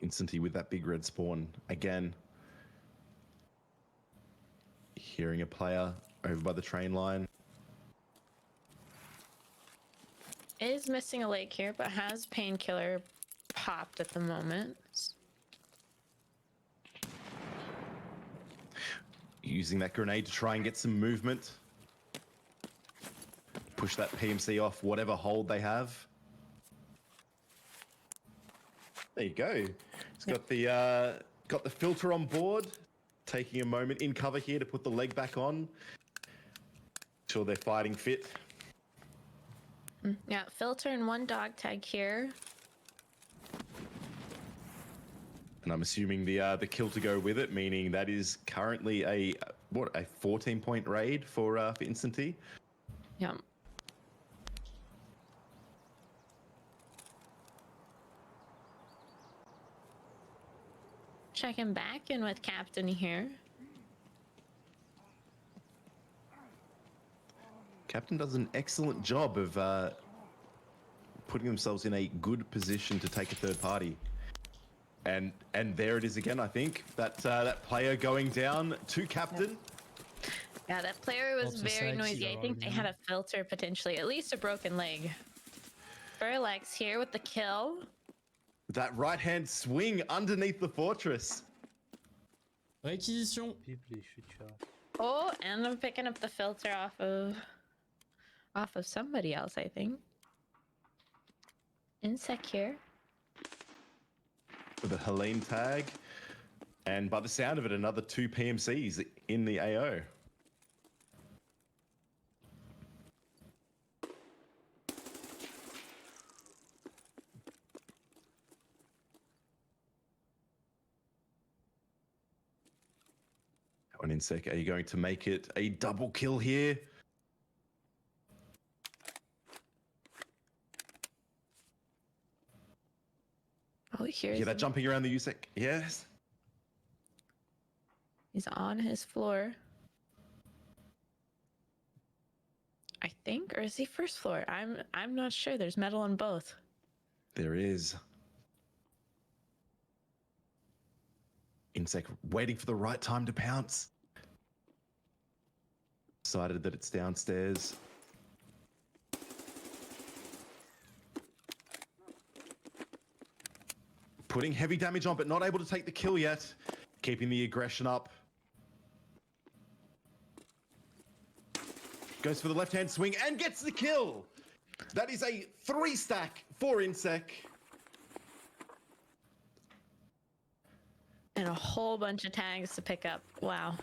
Instanty with that big red spawn again. Hearing a player over by the train line. Is missing a leg here, but has painkiller popped at the moment. Using that grenade to try and get some movement. Push that PMC off whatever hold they have. There you go. It's got the filter on board. Taking a moment in cover here to put the leg back on. Sure they're fighting fit. Yeah, filter and one dog tag here. And I'm assuming the kill to go with it, meaning that is currently a 14-point raid for Instanty. Yeah. Checking back in with Captain here. Captain does an excellent job of putting themselves in a good position to take a third party. And there it is again. I think that player going down to captain. Yeah, that player was Lots of very sexy noisy. I think they had a filter potentially, at least a broken leg. Furlex here with the kill. That right hand swing underneath the fortress. Réquisition. Oh, and I'm picking up the filter off of somebody else, I think. Insecure. With a Helene tag. And by the sound of it, another 2 PMCs in the AO. One in sec. Are you going to make it a double kill here? Oh, here's Yeah, that jumping around the USEC. Yes. He's on his floor. I think, or is he first floor? I'm not sure. There's metal on both. There is. Insec waiting for the right time to pounce. Decided that it's downstairs. Putting heavy damage on, but not able to take the kill yet. Keeping the aggression up. Goes for the left-hand swing and gets the kill. That is a 3-stack for Insec. And a whole bunch of tags to pick up. Wow.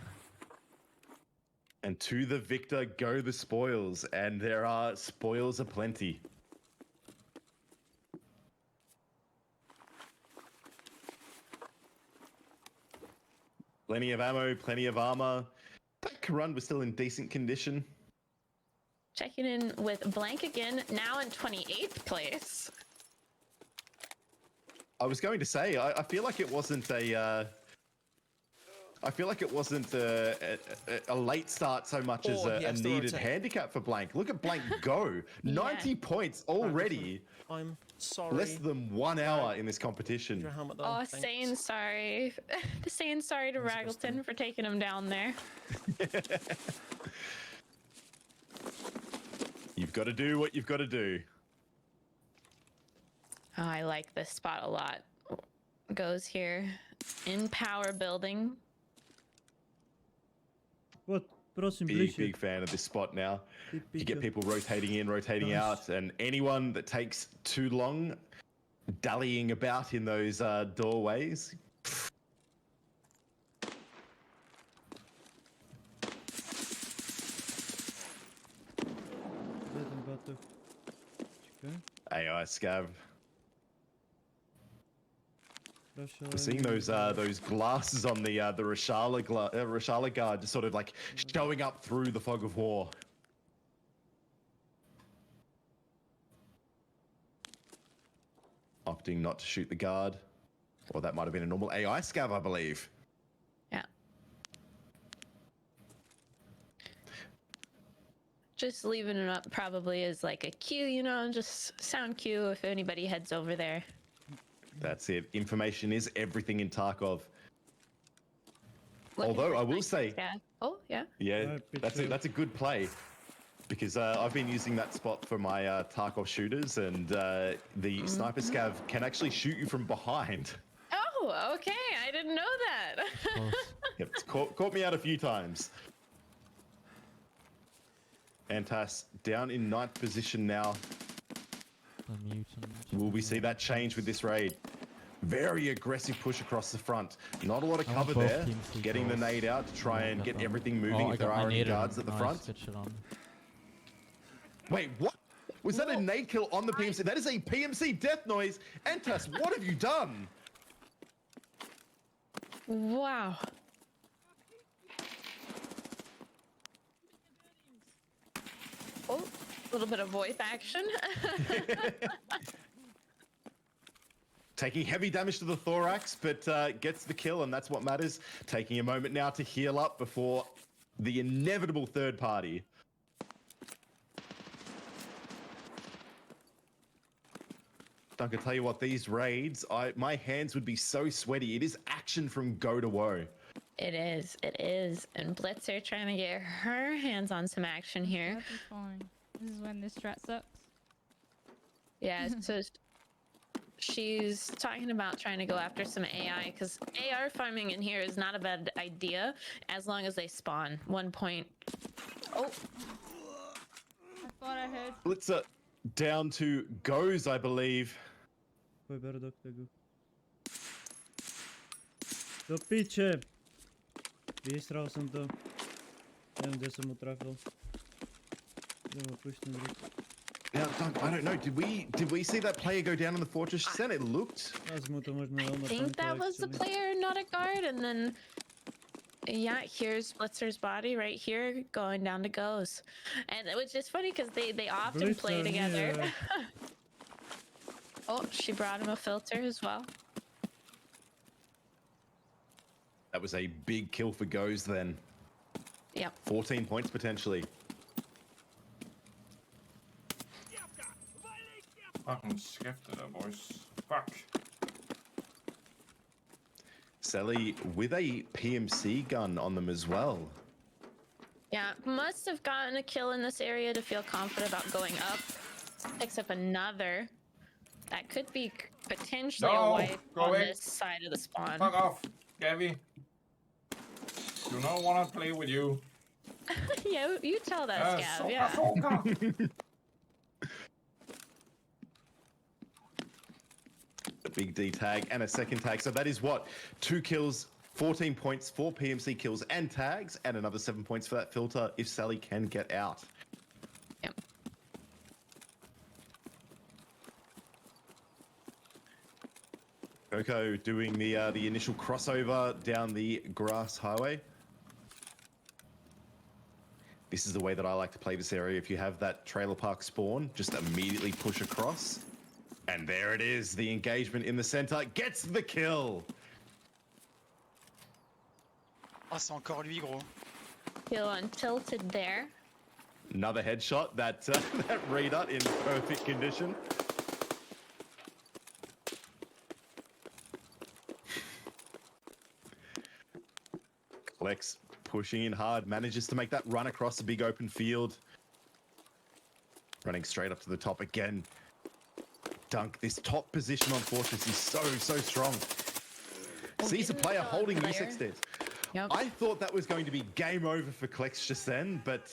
And to the victor go the spoils, and there are spoils aplenty. Plenty of ammo, plenty of armor. That Karun was still in decent condition. Checking in with Blank again, now in 28th place. I was going to say, I feel like it wasn't a. I feel like it wasn't a late start so much as a needed handicap for Blank. Look at Blank go. 90 points already. I'm sorry. Less than 1 hour in this competition. Oh, saying sorry. Saying sorry to Raggleton for taking him down there. You've got to do what you've got to do. Oh, I like this spot a lot. Goes here in power building. Big fan of this spot now. You get people rotating in, rotating out, and anyone that takes too long dallying about in those doorways. AI scav. We're seeing those glasses on the Rashala guard just sort of like showing up through the fog of war. Opting not to shoot the guard. Or that might have been a normal AI scav, I believe. Yeah. Just leaving it up probably as like a cue, you know, just sound cue if anybody heads over there. That's it. Information is everything in Tarkov. Although I will say, yeah. Oh yeah. Yeah, that's a good play, because I've been using that spot for my Tarkov shooters, and the sniper scav can actually shoot you from behind. Oh, okay. I didn't know that. Yep, it's caught me out a few times. Antas down in 9th position now. Will we see that change with this raid? Very aggressive push across the front. Not a lot of cover there. Getting the nade out to try and get everything moving if there are any guards at the front. Wait, what? Was that a nade kill on the PMC? That is a PMC death noise. Antas, what have you done? Wow. Oh, a little bit of voice action. Taking heavy damage to the thorax, but gets the kill, and that's what matters. Taking a moment now to heal up before the inevitable third party. Dunk, I tell you what, these raids, my hands would be so sweaty. It is action from go to woe. It is. And Blitzer trying to get her hands on some action here. That'd be fine. This is when this strat sucks. Yeah, so she's talking about trying to go after some AI because AR farming in here is not a bad idea as long as they spawn. 1 point. Oh, I thought I heard. Blitzer down to goes, I believe. Foi Barodok tego. Do picie! Wysrał sam to. Nie wiem, gdzie sam utrafił. Dobra, pójść ten drugi. Now, Dunk, I don't know. Did we see that player go down in the fortress? Then it looked. Teraz mu to można I think that was the player, not a guard. And then, yeah, here's Blitzer's body right here going down to goes. And it was just funny because they often play Blitzer, together. yeah. Oh, she brought him a filter as well. That was a big kill for goes then. Yep. 14 points potentially. Fucking skifted there, boys. Fuck. Sally with a PMC gun on them as well. Yeah, must have gotten a kill in this area to feel confident about going up. Picks up another. That could be potentially a wipe on this side of the spawn. Fuck off, Gabby. Do not want to play with you. Yeah, you tell that, Scav, yeah. A big D tag and a second tag. So that is what? 2 kills, 14 points, 4 PMC kills and tags, and another 7 points for that filter if Sally can get out. Yep. Coco doing the initial crossover down the grass highway. This is the way that I like to play this area. If you have that trailer park spawn, just immediately push across. And there it is. The engagement in the center gets the kill. Ah, c'est encore lui, gros. Kill untilted there. Another headshot. That that reader in perfect condition. Lex pushing in hard, manages to make that run across the big open field. Running straight up to the top again. Dunk, this top position on Fortress is so strong. Sees a player holding Musex dead. Yep. I thought that was going to be game over for Klex just then, but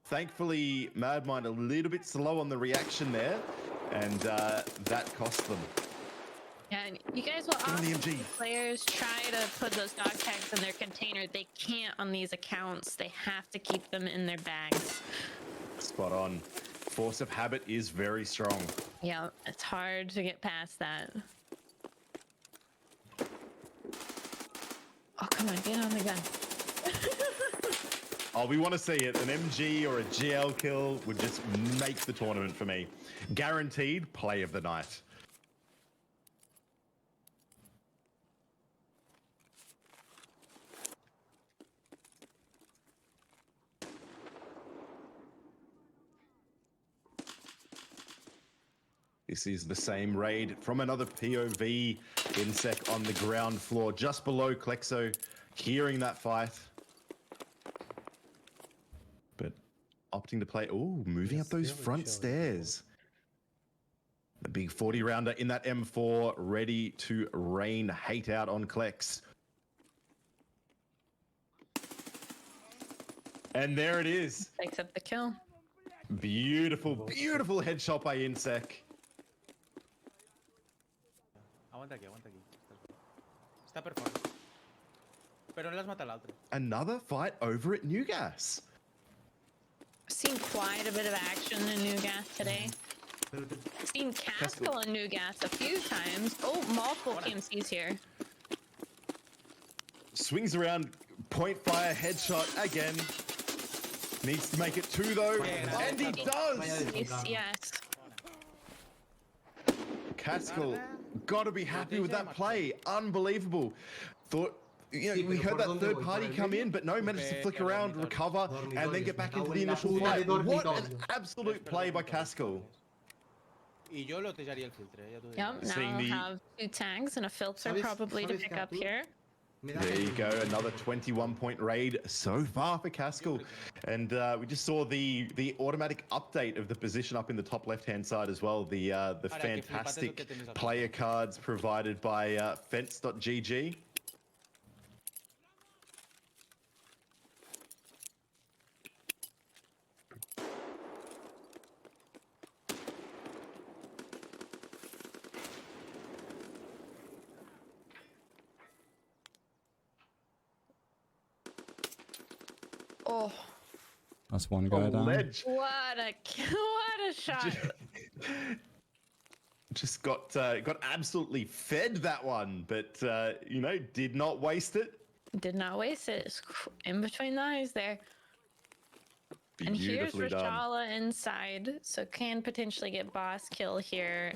thankfully Madmind a little bit slow on the reaction there, and that cost them. Yeah, and you guys will often see players try to put those dog tags in their container. They can't on these accounts. They have to keep them in their bags. Spot on. Force of habit is very strong. Yeah, it's hard to get past that. Oh, come on, get on the gun. Oh, we want to see it. An MG or a GL kill would just make the tournament for me. Guaranteed play of the night. This is the same raid from another POV. Insec on the ground floor, just below Klexo, hearing that fight. But opting to play, moving up those front stairs. The big 40 rounder in that M4, ready to rain hate out on Klex. And there it is. Takes up the kill. Beautiful, beautiful headshot by Insec. Aguanta aquí, aguanta aquí. Está perfecto. Pero no las mata la otra. Another fight over at New Gas. I've seen quite a bit of action in New Gas today. I've seen Caskell in New Gas a few times. Oh, multiple PMCs here. Swings around, point fire, headshot again. Needs to make it 2 though, and he does! Yes. Caskell, gotta be happy with that play. Unbelievable. Thought, you know, we heard that third party come in, but no, managed to flick around, recover, and then get back into the initial fight. What an absolute play by Caskell. Y yo lo tellaría el filtre, ya tú dirás. Yep, now Seeing I'll the- have 2 tags and a filter ¿Sabes- probably to sabes pick que up tú- here. There you go, another 21-point raid so far for Caskell. And we just saw the automatic update of the position up in the top left-hand side as well. The fantastic player cards provided by fence.gg. Oh, That's one guy down. Ledge. what a shot. Just got absolutely fed that one, but you know, did not waste it. Did not waste it. It's in between the eyes there. And here's Beautifully done. Rashala inside, so can potentially get boss kill here,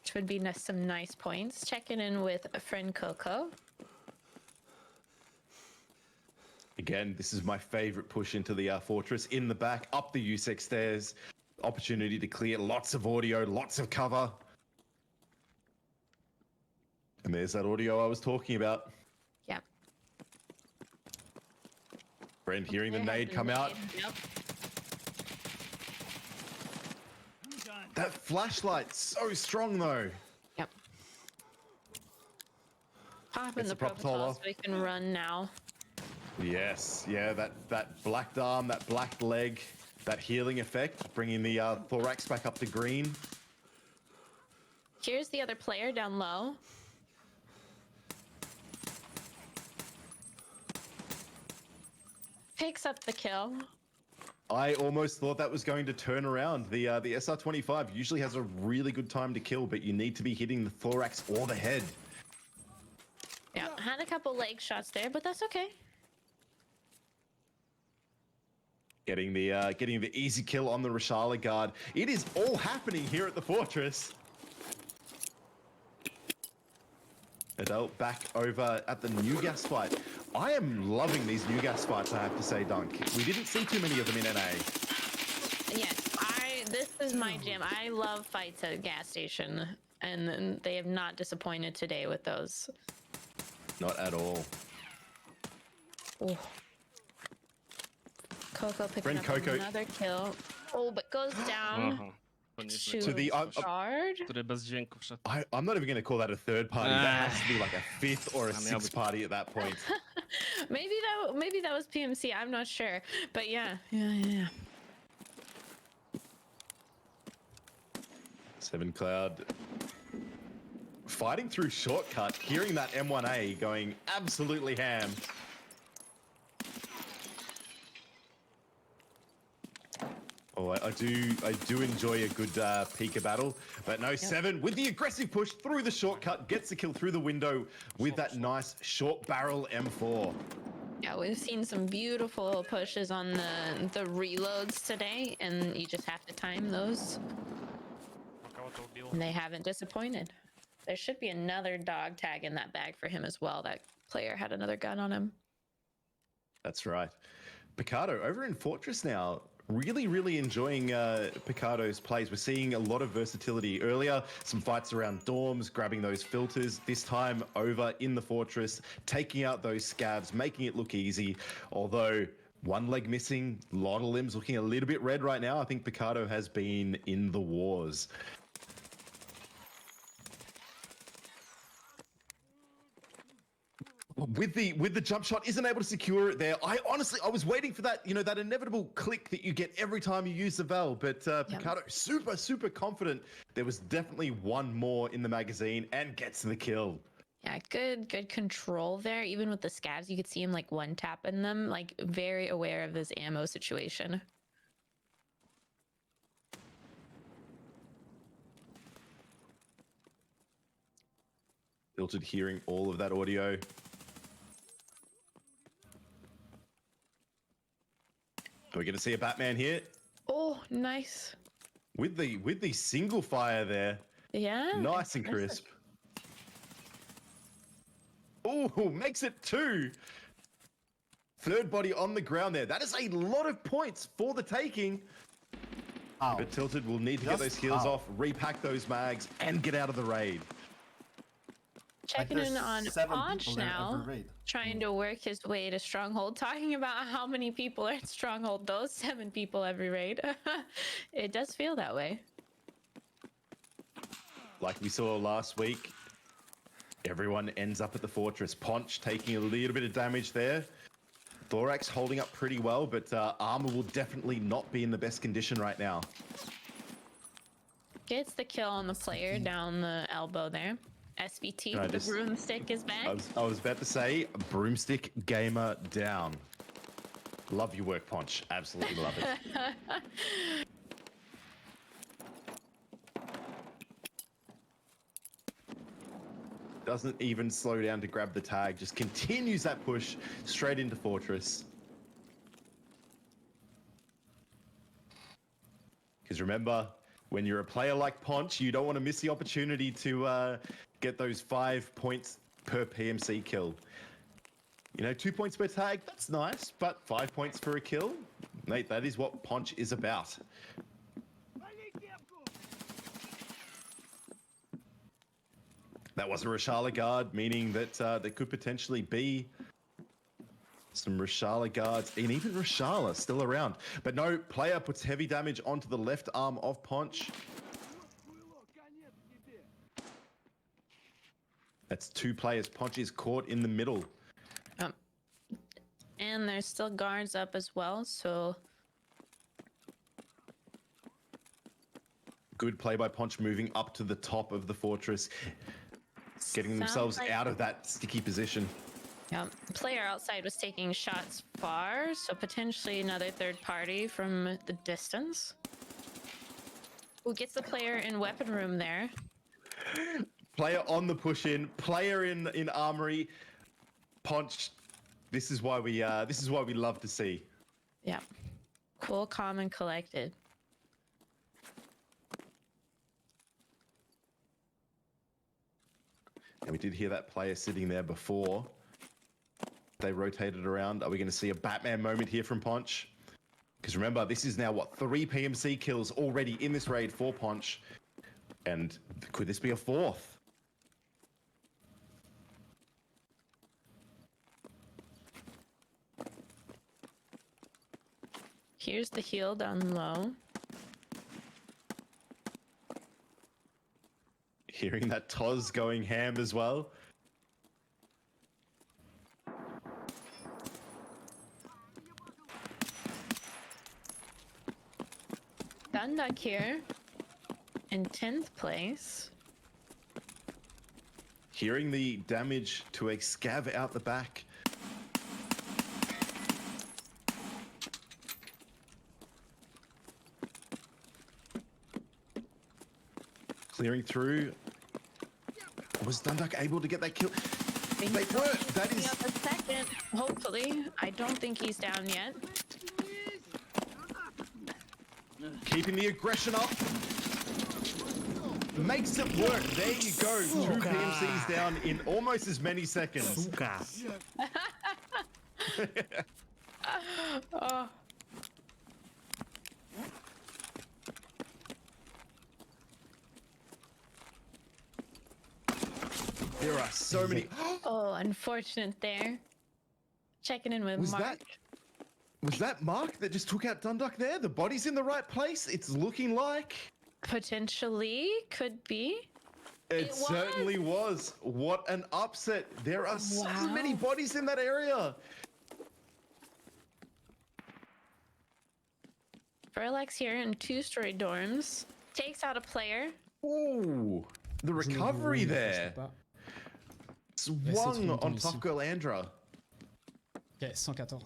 which would be some nice points. Checking in with a friend Coco. Again, this is my favorite push into the fortress. In the back, up the USEC stairs. Opportunity to clear lots of audio, lots of cover. And there's that audio I was talking about. Yep. Brent hearing the There has nade been come out. Yep. That flashlight's so strong though. Yep. Pop in Gets the the Proptola. propofol so we can run now. Yes, yeah, that black arm, that black leg, that healing effect, bringing the thorax back up to green. Here's the other player down low. Picks up the kill. I almost thought that was going to turn around. The SR-25 usually has a really good time to kill, but you need to be hitting the thorax or the head. Yeah, had a couple leg shots there, but that's okay. Getting the easy kill on the Rashala guard. It is all happening here at the fortress. Adele back over at the new gas fight. I am loving these new gas fights, I have to say, Dunk. We didn't see too many of them in NA. Yes, this is my jam. I love fights at a gas station, and they have not disappointed today with those. Not at all. Oh. Coco picking Friend up Coco. another kill. Oh, but goes down To the guard. I'm not even going to call that a third party. That has to be like a fifth or a sixth party at that point. Maybe that was PMC. I'm not sure, but yeah. Seven Cloud fighting through shortcut, hearing that M1A going absolutely ham. Oh, I do enjoy a good Pika battle, but no, Seven with the aggressive push through the shortcut, gets the kill through the window with that nice short barrel M4. Yeah, we've seen some beautiful pushes on the reloads today, and you just have to time those. And they haven't disappointed. There should be another dog tag in that bag for him as well. That player had another gun on him. That's right. Picardo over in Fortress now. Really enjoying Picardo's plays. We're seeing a lot of versatility. Earlier, some fights around dorms, grabbing those filters. This time over in the Fortress, taking out those scabs, making it look easy. Although one leg missing, a lot of limbs looking a little bit red right now. I think Picardo has been in the wars. With the jump shot, isn't able to secure it there. I was waiting for that, that inevitable click that you get every time you use the valve. But Picardo, super confident. There was definitely one more in the magazine and gets the kill. Yeah, good control there. Even with the scabs, you could see him like one tapping them, like very aware of his ammo situation. Filtered hearing all of that audio. Are we going to see a Batman here? Oh, nice. With the single fire there. Yeah. Nice and crisp. Oh, makes it 2. Third body on the ground there. That is a lot of points for the taking. But Tilted will need to get those heals off, repack those mags, and get out of the raid. Checking in on Ponch now, trying to work his way to Stronghold, talking about how many people are in Stronghold. Those 7 people every raid. It does feel that way. Like we saw last week, everyone ends up at the fortress. Ponch taking a little bit of damage there. Thorax holding up pretty well, but armor will definitely not be in the best condition right now. Gets the kill on the player down the elbow there. SVT, the broomstick is back. I was about to say, broomstick gamer down. Love your work, Ponch. Absolutely love it. Doesn't even slow down to grab the tag, just continues that push straight into Fortress. Because remember, when you're a player like Ponch, you don't want to miss the opportunity to get those 5 points per PMC kill. You know, 2 points per tag, that's nice, but 5 points for a kill? Mate, that is what Ponch is about. That was a Rashala guard, meaning that there could potentially be some Rashala guards, and even Rashala still around. But no, player puts heavy damage onto the left arm of Ponch. That's 2 players. Ponch is caught in the middle. And there's still guards up as well, so... Good play by Ponch, moving up to the top of the fortress, getting themselves out of that sticky position. Yeah, player outside was taking shots far, so potentially another third party from the distance. Who gets the player in weapon room there? Player on the push in, player in armory. Ponch, this is why we love to see. Yeah, cool, calm, and collected. And we did hear that player sitting there before they rotated around. Are we going to see a Batman moment here from Ponch? Because remember, this is now, what, 3 PMC kills already in this raid for Ponch. And could this be a 4th? Here's the heal down low. Hearing that Toz going ham as well. Dunduck here in 10th place. Hearing the damage to a scav out the back. Clearing through. Was Dunduck able to get that kill? They were. That is. A second, hopefully. I don't think he's down yet. Keeping the aggression up. Makes it work. There you go. 2 PMCs down in almost as many seconds. Oh. There are so many. Oh, unfortunate there. Checking in with Mark. Was that Mark that just took out Dunduck there? The body's in the right place. It's looking like. Potentially, could be. It certainly was. What an upset. There are so many bodies in that area. Verlex here in 2-story dorms. Takes out a player. Ooh, the recovery there. Swung on Tough Girl Andra. Okay, 114.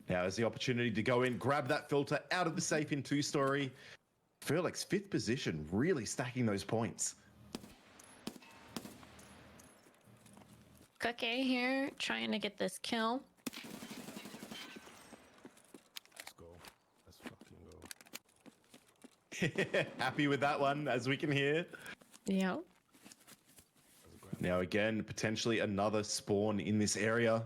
Now has the opportunity to go in, grab that filter out of the safe in 2-story. Verlex 5th position, really stacking those points. Cookie here, trying to get this kill. Let's go. Let's fucking go. Happy with that one, as we can hear. Yeah. Now again, potentially another spawn in this area.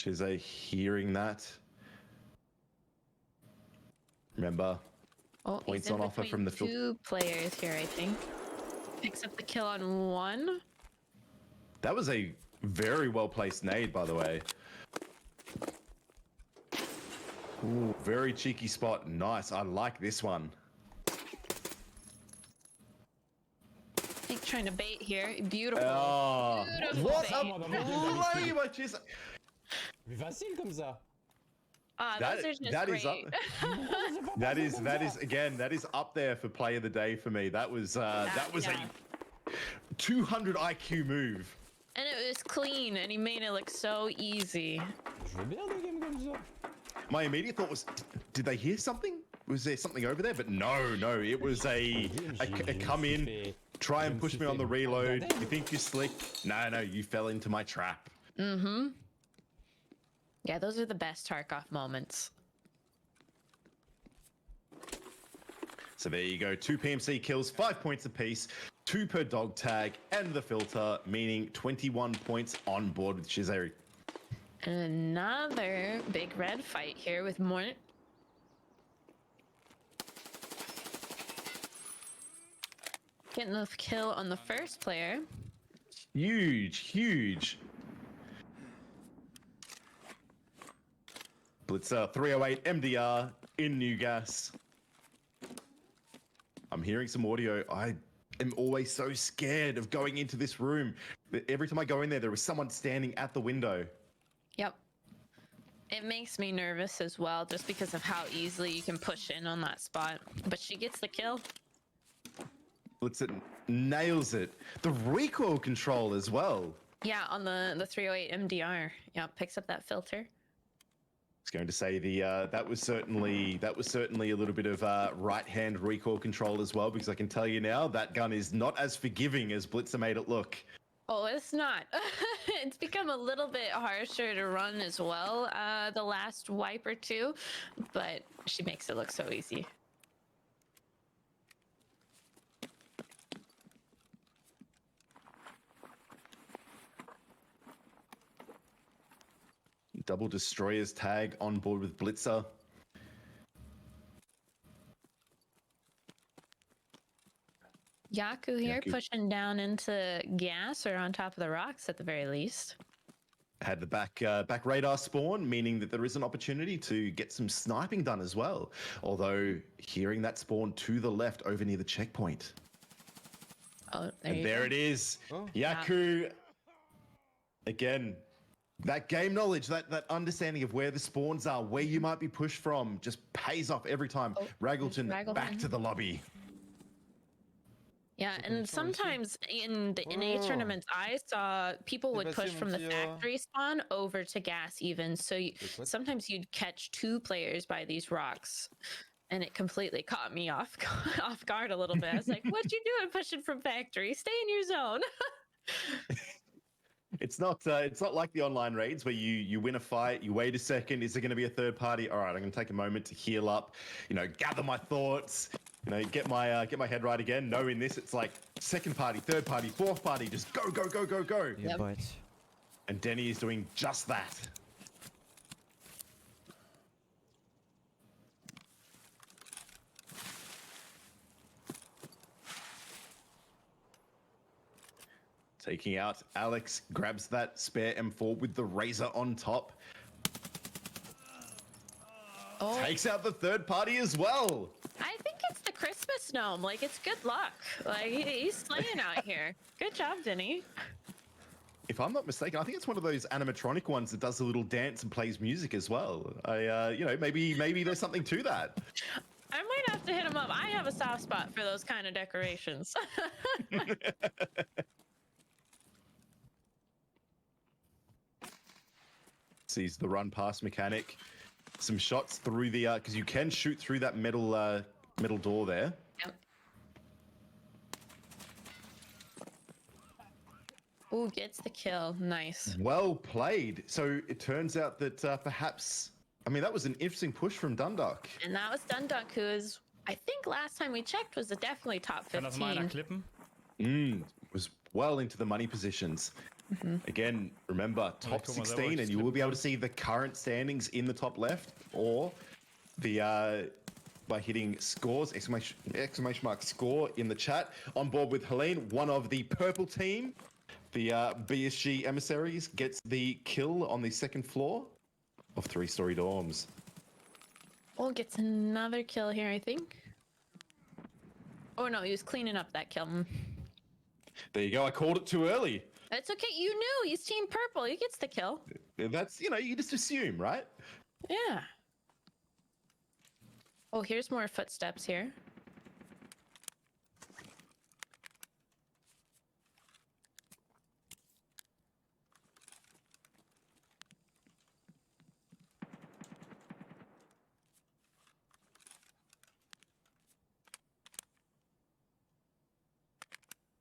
Chizé hearing that. Remember, Oh, points he's in on offer between from the filter. 2 players here, I think. Picks up the kill on 1. That was a very well placed nade, by the way. Ooh, very cheeky spot. Nice. I like this one. I think trying to bait here. Beautiful. Oh, Beautiful what bait. a play by Chizé. Facile comme ça. Ah, That- those are just that great. is up. That is up there for play of the day for me. That was yeah. a 200 IQ move. And it was clean, and he made it look so easy. Je veux bien des games comme ça. My immediate thought was, did they hear something? Was there something over there? But no, it was a come in, try and push me on the reload. You think you're slick? No, you fell into my trap. Mm-hmm. Yeah, those are the best Tarkov moments. So there you go, 2 PMC kills, 5 points apiece, 2 per dog tag, and the filter, meaning 21 points on board with Chizé. Another big red fight here with Mort. Getting the kill on the first player. Huge. Blitzer 308 MDR in New Gas. I'm hearing some audio. I am always so scared of going into this room. Every time I go in there is someone standing at the window. Yep. It makes me nervous as well, just because of how easily you can push in on that spot. But she gets the kill. Blitzer nails it. The recoil control as well. Yeah, on the 308 MDR. Yeah, picks up that filter. I was going to say that was certainly a little bit of right hand recoil control as well, because I can tell you now that gun is not as forgiving as Blitzer made it look. Oh, it's not. It's become a little bit harsher to run as well, the last wipe or two, but she makes it look so easy. Double Destroyer's tag on board with Blitzer. Yaku here Yaku. pushing down into gas or on top of the rocks at the very least. Had the back radar spawn, meaning that there is an opportunity to get some sniping done as well. Although hearing that spawn to the left over near the checkpoint. Oh, And there it is. Yaku. Again, that game knowledge, that understanding of where the spawns are, where you might be pushed from, just pays off every time. Raggleton back to the lobby. Yeah, and sometimes in the NA tournaments, I saw people would push from the factory spawn over to gas even. So sometimes you'd catch 2 players by these rocks. And it completely caught me off guard a little bit. I was like, what you doing pushing from factory? Stay in your zone. It's not like the online raids where you win a fight, you wait a second, is there going to be a third party? All right, I'm going to take a moment to heal up, gather my thoughts, get my head right again. No, in this it's like second party, third party, fourth party, just go. Yeah, but And Denny is doing just that. Taking out Alex, grabs that spare M4 with the Razor on top. Oh. Takes out the third party as well. I think it's the Christmas gnome. Like, it's good luck. Like, he's slaying out here. Good job, Denny. If I'm not mistaken, I think it's one of those animatronic ones that does a little dance and plays music as well. Maybe there's something to that. I might have to hit him up. I have a soft spot for those kind of decorations. Sees the run past mechanic. Some shots through the because you can shoot through that metal door there. Yep. Ooh, gets the kill. Nice. Well played. So it turns out that perhaps, that was an interesting push from Dundalk. And that was Dundalk, who is, I think last time we checked, was definitely top 15. Was well into the money positions. Again, remember, top come on, that 16, works and you will be able to see the current standings in the top left, or the by hitting scores, exclamation mark score in the chat. On board with Helene, one of the purple team, the BSG emissaries, gets the kill on the second floor of 3-story dorms. Oh, gets another kill here, I think. Oh no, he was cleaning up that kill. There you go. I called it too early. It's okay. You knew he's team purple. He gets the kill. That's, you just assume, right? Yeah. Oh, here's more footsteps here.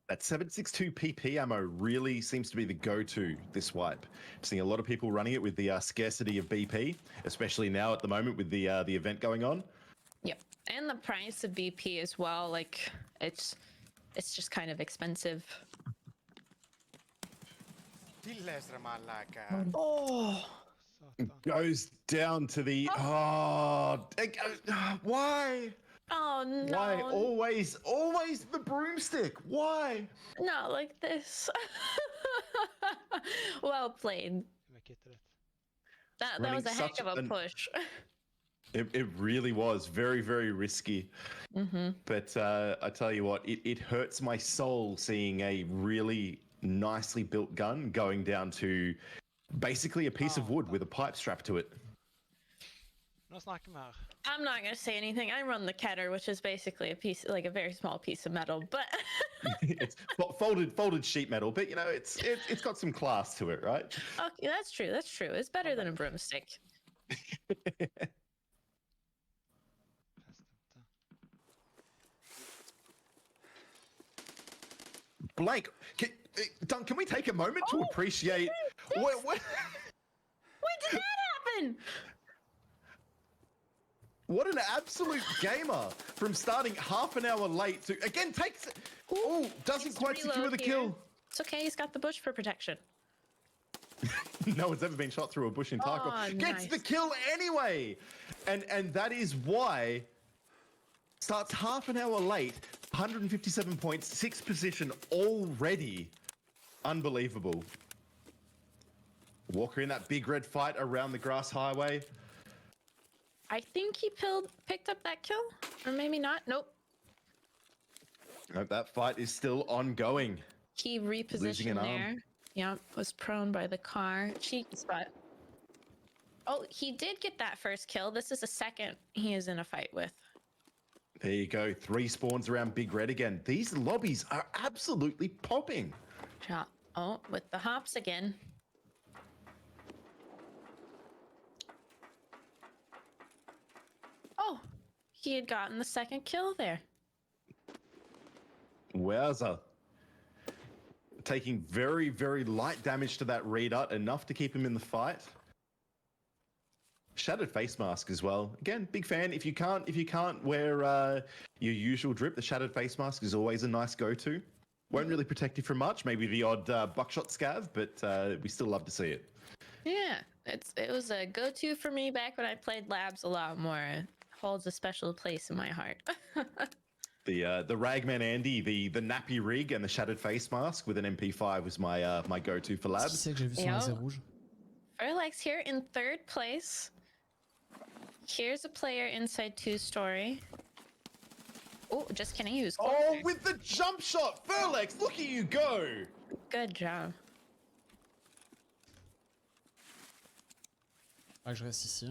That 7.62 PP ammo really seems to be the go-to this wipe. I'm seeing a lot of people running it with the scarcity of BP, especially now at the moment with the event going on. Yep. And the price of BP as well. Like, it's just kind of expensive. Oh. Goes down to the why? Oh no. Why always the broomstick? Why? Not like this. Well played. That was a heck of a push. It really was very, very risky. But I tell you what, it hurts my soul seeing a really nicely built gun going down to basically a piece of wood with a pipe strapped to it. I'm not gonna say anything. I run the Keter, which is basically a piece, like a very small piece of metal, but It's folded sheet metal, but it's got some class to it, right? okay, that's true. That's true. It's better than a broomstick. Blake, Dunk, can we take a moment to appreciate what? When did that happen? What an absolute gamer from starting half an hour late to again takes. Doesn't quite secure the kill. It's okay. He's got the bush for protection. No one's ever been shot through a bush in Tarkov. Oh, Gets nice. the kill anyway, and that is why starts half an hour late. 157 points, 6th position already. Unbelievable. Walker in that big red fight around the grass highway. I think he picked up that kill, or maybe not. Nope. Nope, that fight is still ongoing. He Losing repositioned an arm. there. Yep, was prone by the car. Cheeky spot. Oh, he did get that first kill. This is the second he is in a fight with. There you go. 3 spawns around Big Red again. These lobbies are absolutely popping. Yeah. Oh, with the hops again. Oh, he had gotten the second kill there. Wowza. Taking very, very light damage to that redut, enough to keep him in the fight. Shattered face mask as well. Again, big fan. If you can't wear your usual drip, the shattered face mask is always a nice go-to. Won't really protect you from much. Maybe the odd buckshot scav, but we still love to see it. Yeah, it was a go-to for me back when I played labs a lot more. It holds a special place in my heart. The Ragman Andy, the nappy rig, and the shattered face mask with an MP5 was my my go-to for labs. Qui c'est que j'ai vu son laser rouge? Furlex here in 3rd place. Here's a player inside 2-story. Oh, just kidding. He was closer. Oh, with the jump shot, Furlex, look at you go! Good job. Ah, je reste ici.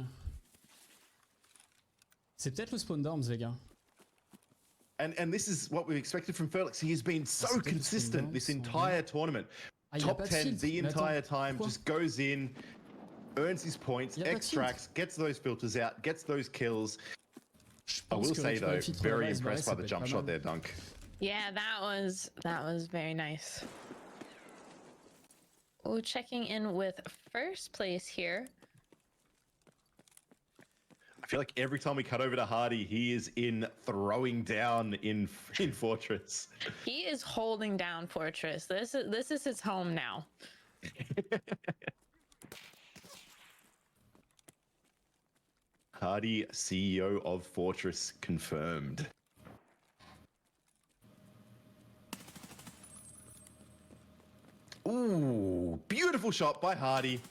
C'est peut-être le spawn d'arms, les gars. And this is what we expected from Furlex. He has been so consistent this entire tournament. Ah, y a Top pas de 10 shield. the Mais entire attends, time, pourquoi? just goes in, earns his points, Y a pas de extracts, gets those filters out, gets those kills. Je I pense will que say though, récupérer le filtre very là-bas, impressed ça by the peut être jump pas shot mal. there, Dunk. Yeah, that was very nice. Oh, checking in with 1st place here. I feel like every time we cut over to Hardy, he is in throwing down in Fortress. He is holding down Fortress. This is his home now. Hardy, CEO of Fortress, confirmed. Ooh, beautiful shot by Hardy.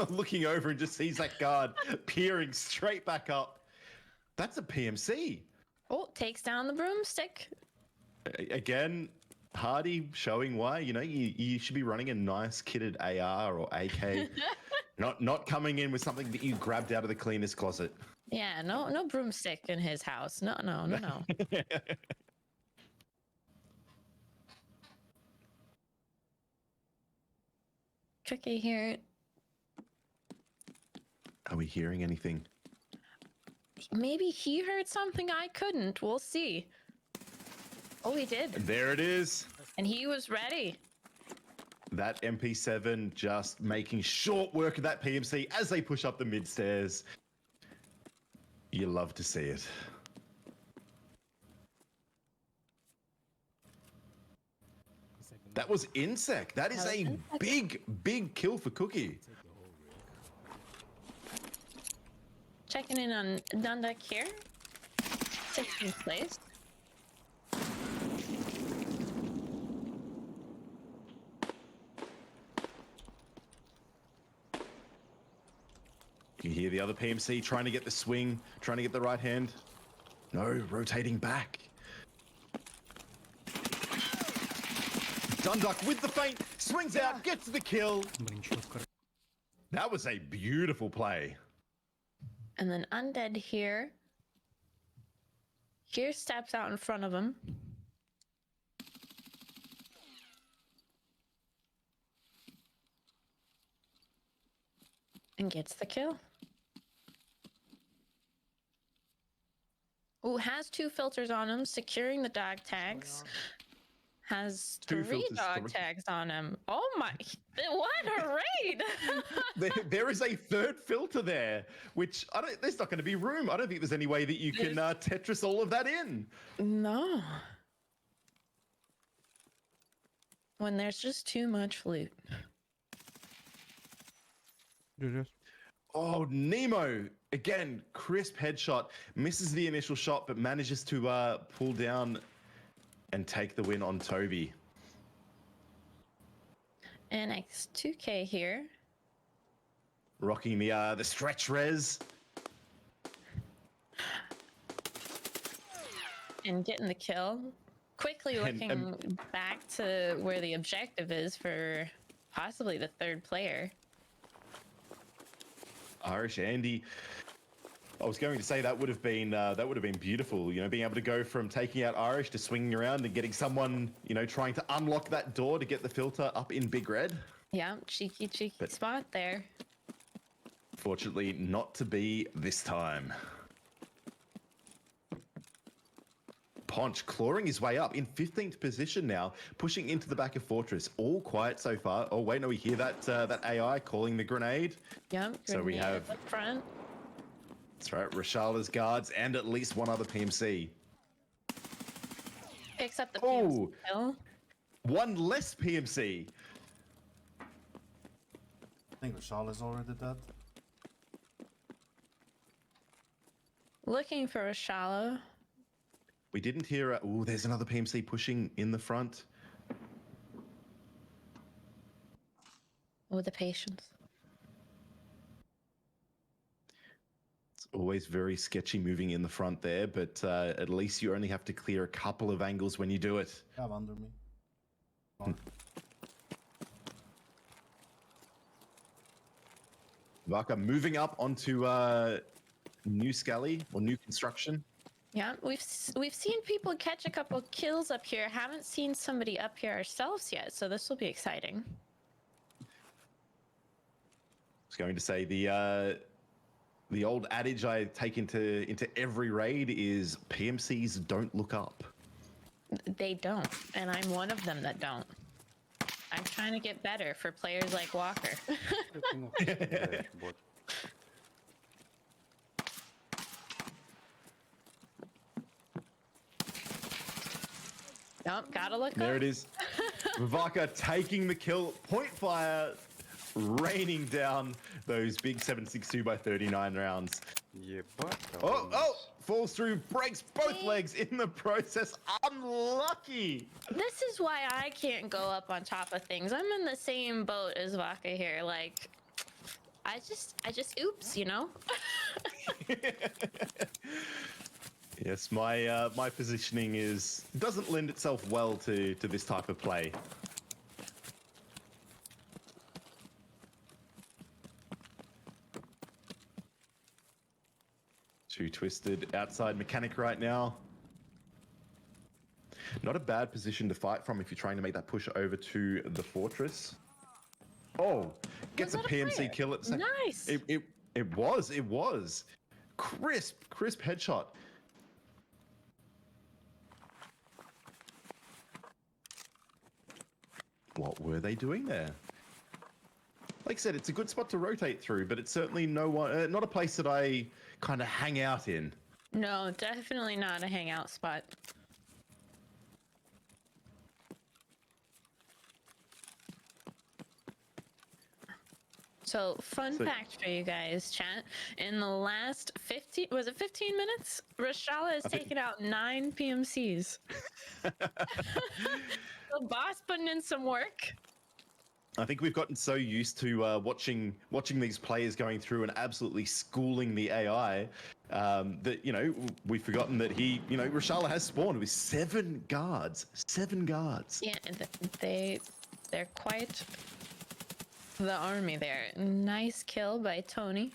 Looking over and just sees that guard peering straight back up. That's a PMC. Oh, takes down the broomstick. Again, Hardy showing why, you should be running a nice kitted AR or AK. not coming in with something that you grabbed out of the cleaner's closet. Yeah, no broomstick in his house. No. Tricky here. Are we hearing anything? Maybe he heard something I couldn't. We'll see. Oh, he did. And there it is. And he was ready. That MP7 just making short work of that PMC as they push up the mid stairs. You love to see it. That was Insect. That is a big kill for Cookie. Checking in on Dunduk here. 16th place. You hear the other PMC trying to get the swing, trying to get the right hand. No, rotating back. Dunduk with the feint, swings out, gets the kill. That was a beautiful play. And then Undead here. Here steps out in front of him. And gets the kill. Ooh, has 2 filters on him, securing the dog tags. Has 3 dog tags on him. Oh my, what a raid! There is a third filter there, which there's not going to be room. I don't think there's any way that you can Tetris all of that in. No. When there's just too much loot. Oh, Nemo. Again, crisp headshot. Misses the initial shot, but manages to pull down and take the win on Toby. And X2K here. Rocking the stretch res. And getting the kill. Quickly looking back to where the objective is for possibly the 3rd player. Irish Andy. I was going to say that would have been beautiful, being able to go from taking out Irish to swinging around and getting someone, trying to unlock that door to get the filter up in Big Red. Yeah, cheeky spot there. Fortunately, not to be this time. Ponch clawing his way up in 15th position now, pushing into the back of Fortress. All quiet so far. Oh wait, no, we hear that AI calling the grenade. Yep. So we have up front. That's right, Rashala's guards and at least one other PMC. Picks up the PMC kill. One less PMC. I think Rashala's already dead. Looking for Rashala. We didn't hear. Oh, there's another PMC pushing in the front. With the patience. It's always very sketchy moving in the front there, but at least you only have to clear a couple of angles when you do it. Have under me. Vaka moving up onto New Scally or New Construction. Yeah, we've seen people catch a couple kills up here. Haven't seen somebody up here ourselves yet, so this will be exciting. I was going to say the old adage I take into every raid is PMCs don't look up. They don't, and I'm one of them that don't. I'm trying to get better for players like Walker. Nope, gotta look There up. it is. Vivaka taking the kill. Point fire, raining down those big 7.62x39 rounds. Yeah, but Oh, falls through, breaks both legs in the process. Unlucky. This is why I can't go up on top of things. I'm in the same boat as Vaka here. Like, I just oops, you know? Yes, my positioning doesn't lend itself well to this type of play. Too twisted outside mechanic right now. Not a bad position to fight from if you're trying to make that push over to the fortress. Oh, gets a PMC kill at the second. Nice. It was. Crisp headshot. What were they doing there? Like I said, it's a good spot to rotate through, but it's certainly not a place that I kind of hang out in. No, definitely not a hangout spot. So, fun fact for you guys, chat. In the last 15 minutes? Rashala has taken out 9 PMCs. The boss putting in some work. I think we've gotten so used to watching these players going through and absolutely schooling the AI that we've forgotten that Rashala has spawned with 7 guards. 7 guards. Yeah, they're quite the army there. Nice kill by Tony.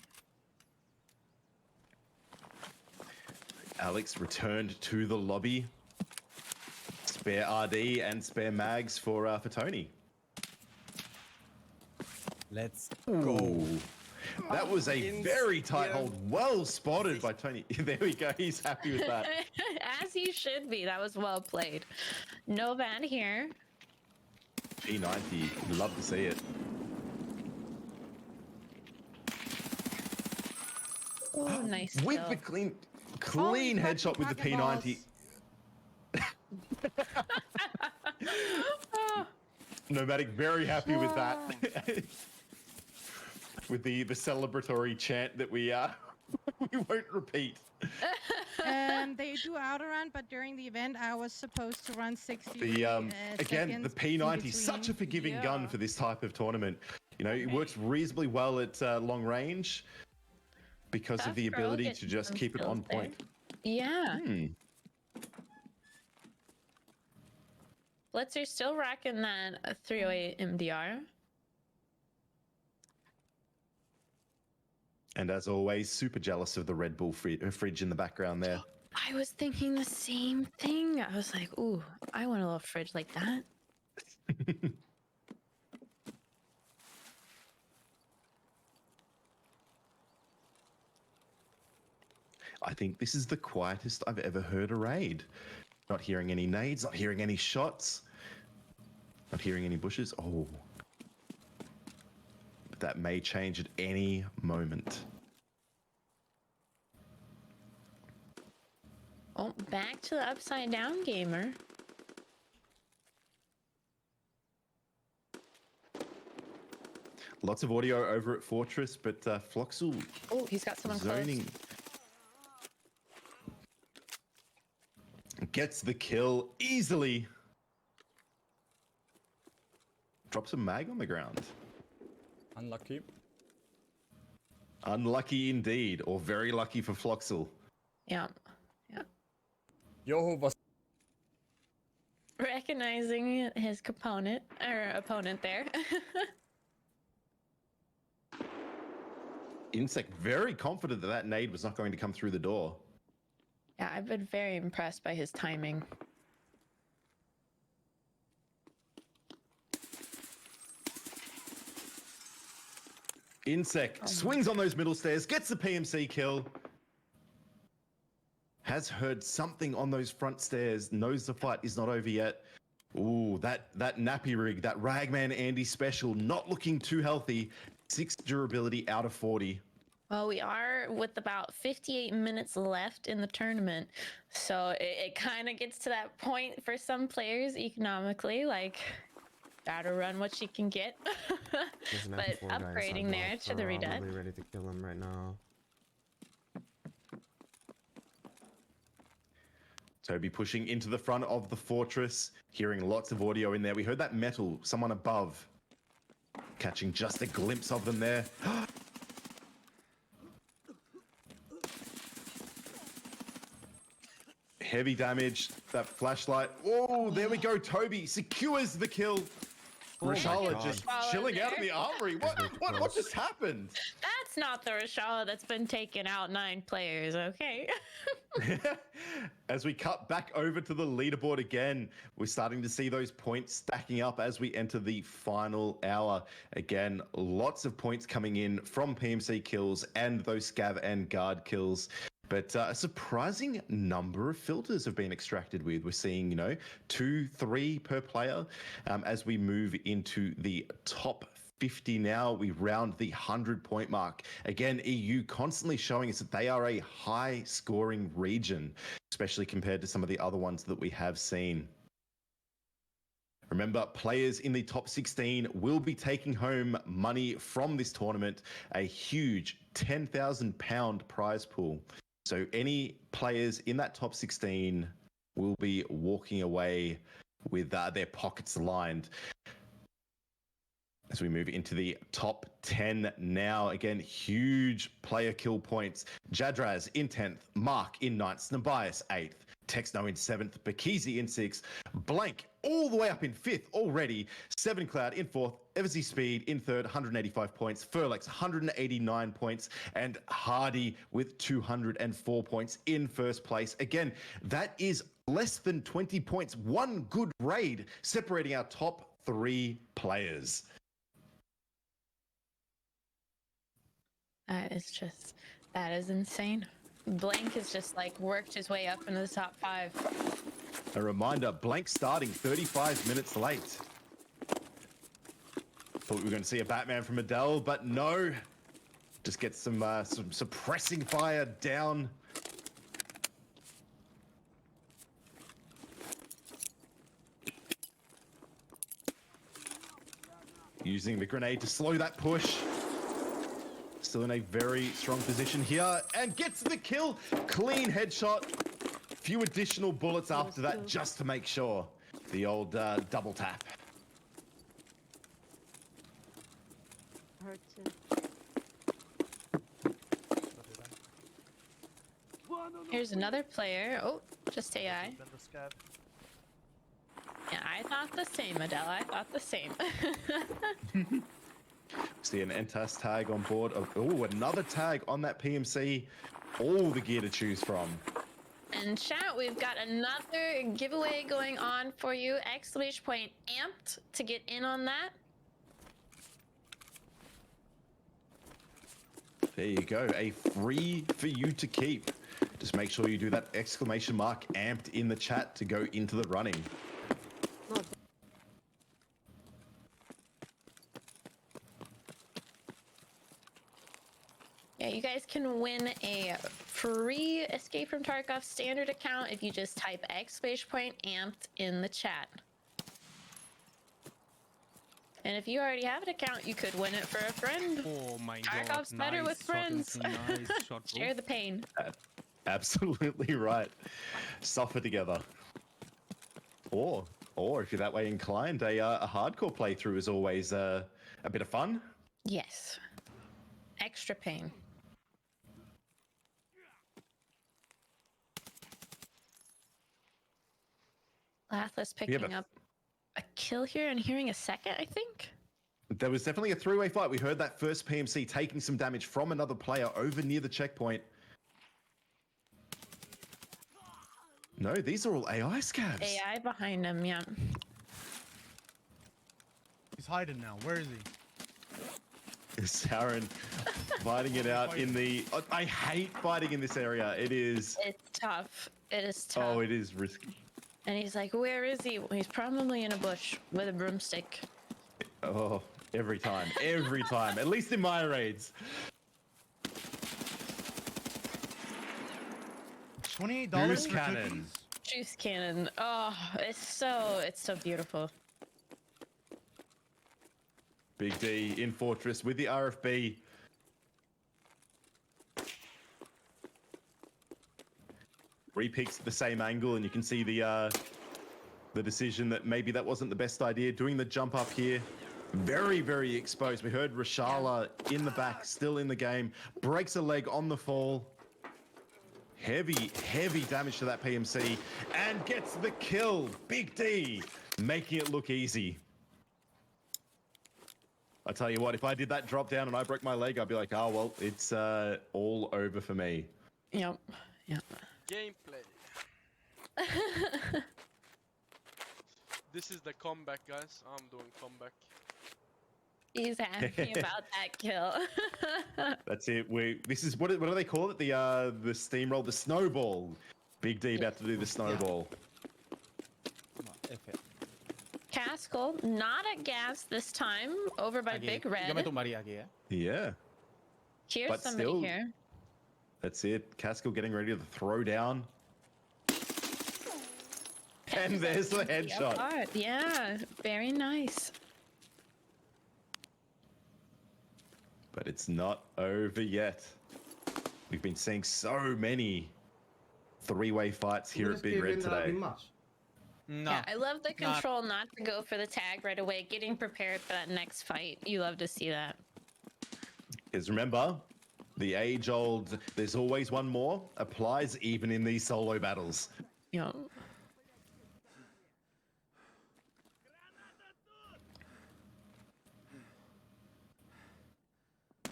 Alex returned to the lobby. Spare RD and spare mags for Tony. Let's go. That was a very tight hold. Well spotted by Tony. There we go. He's happy with that. As he should be. That was well played. No ban here. P90. Love to see it. Oh, nice With kill. the clean headshot with the P90. Nomadic very happy with that. With the celebratory chant that we won't repeat. They do outer run, but during the event I was supposed to run 60 again, the P90, such a forgiving gun for this type of tournament. It works reasonably well at long range because of the ability to just keep it on point. Yeah. Blitzer still racking that 308 MDR. And as always, super jealous of the Red Bull fridge in the background there. I was thinking the same thing. I was like, ooh, I want a little fridge like that. I think this is the quietest I've ever heard a raid. Not hearing any nades, not hearing any shots, not hearing any bushes. Oh. But that may change at any moment. Oh, back to the upside down gamer. Lots of audio over at Fortress, but Floxel Oh, he's got someone zoning. close. Gets the kill easily. Drops a mag on the ground. Unlucky. Unlucky indeed, or very lucky for Floxel. Yeah. Yo, was Recognizing his opponent there. Insect very confident that that nade was not going to come through the door. Yeah, I've been very impressed by his timing. Insect swings on those middle stairs, gets the PMC kill. Has heard something on those front stairs, knows the fight is not over yet. Ooh, that nappy rig, that Ragman Andy special, not looking too healthy. 6 durability out of 40. Well, we are with about 58 minutes left in the tournament. So it kind of gets to that point for some players economically, like, gotta run what she can get. There's an But F4 guy inside upgrading there box, to the redut. probably ready to kill him right now. Toby pushing into the front of the fortress, hearing lots of audio in there. We heard that metal, someone above. Catching just a glimpse of them there. Heavy damage, that flashlight. Oh, there we go. Toby secures the kill. Rashala just chilling out in the armory. What just happened? That's not the Rashala that's been taking out 9 players, okay? As we cut back over to the leaderboard again, we're starting to see those points stacking up as we enter the final hour. Again, lots of points coming in from PMC kills and those scav and guard kills. But a surprising number of filters have been extracted with. We're seeing, 2, 3 per player. As we move into the top 50 now, we round the 100-point mark. Again, EU constantly showing us that they are a high-scoring region, especially compared to some of the other ones that we have seen. Remember, players in the top 16 will be taking home money from this tournament, a huge £10,000 prize pool. So any players in that top 16 will be walking away with their pockets lined. As we move into the top 10 now, again, huge player kill points. Jadraz in 10th, Mark in 9th, Snabias 8th, Texno in 7th, Bakizi in 6th, Blank all the way up in 5th already, 7 Cloud in 4th, Eversy Speed in 3rd, 185 points, Furlex 189 points, and Hardy with 204 points in 1st place. Again, that is less than 20 points, one good raid separating our top 3 players. That is insane. Blank has just like worked his way up into the top 5. A reminder, Blank starting 35 minutes late. Thought we were going to see a Batman from Adele, but no. Just get some suppressing fire down. Using the grenade to slow that push. Still in a very strong position here and gets the kill. Clean headshot. Few additional bullets after that just to make sure. The old double tap. Here's another player. Oh, just AI. Yeah, I thought the same, Adele. I thought the same. See an NTAS tag on board. Oh, another tag on that PMC. All the gear to choose from. And chat, we've got another giveaway going on for you. Exclamation point amped to get in on that. There you go. A free for you to keep. Just make sure you do that exclamation mark amped in the chat to go into the running. Yeah, you guys can win a free Escape from Tarkov standard account if you just type exclamation point amped in the chat. And if you already have an account, you could win it for a friend. Oh my Tarkov's god. better with friends. Nice shot, bro. Share the pain. Absolutely right. Suffer together. Or if you're that way inclined, a hardcore playthrough is always a bit of fun. Yes. Extra pain. Lathless picking up a kill here and hearing a second, I think. There was definitely a three-way fight. We heard that first PMC taking some damage from another player over near the checkpoint. No, these are all AI scavs. AI behind him, yeah. He's hiding now. Where is he? Saren fighting it out in the... I hate fighting in this area. It is... It's tough. It is tough. Oh, it is risky. And he's like, where is he? Well, he's probably in a bush with a broomstick. Oh, every time. Every time. At least in my raids. $28 Goose for cannon. cookies? Juice cannon. Oh, it's so beautiful. Big D in Fortress with the RFB. Repicks the same angle, and you can see the decision that maybe that wasn't the best idea. Doing the jump up here, very, very exposed. We heard Rashala in the back, still in the game. Breaks a leg on the fall. Heavy, heavy damage to that PMC, and gets the kill. Big D making it look easy. I tell you what, if I did that drop down and I broke my leg, I'd be like, oh, well, it's all over for me. Yep. Yep. Gameplay. This is the comeback, guys. I'm doing comeback. He's happy about that kill. That's it. This is, what do they call it? The steamroll, the snowball. Big D about to do the snowball. Castle, not at gas this time, over by Big Red. Yo me tumbaría aquí, eh. Yeah. Here's But somebody still, here. That's it. Caskill getting ready to throw down. And there's the headshot. Yeah, very nice. But it's not over yet. We've been seeing so many three-way fights here at Big Red today. No. Yeah, I love the control not to go for the tag right away, getting prepared for that next fight. You love to see that. Because remember, the age-old, there's always one more, applies even in these solo battles. Yeah.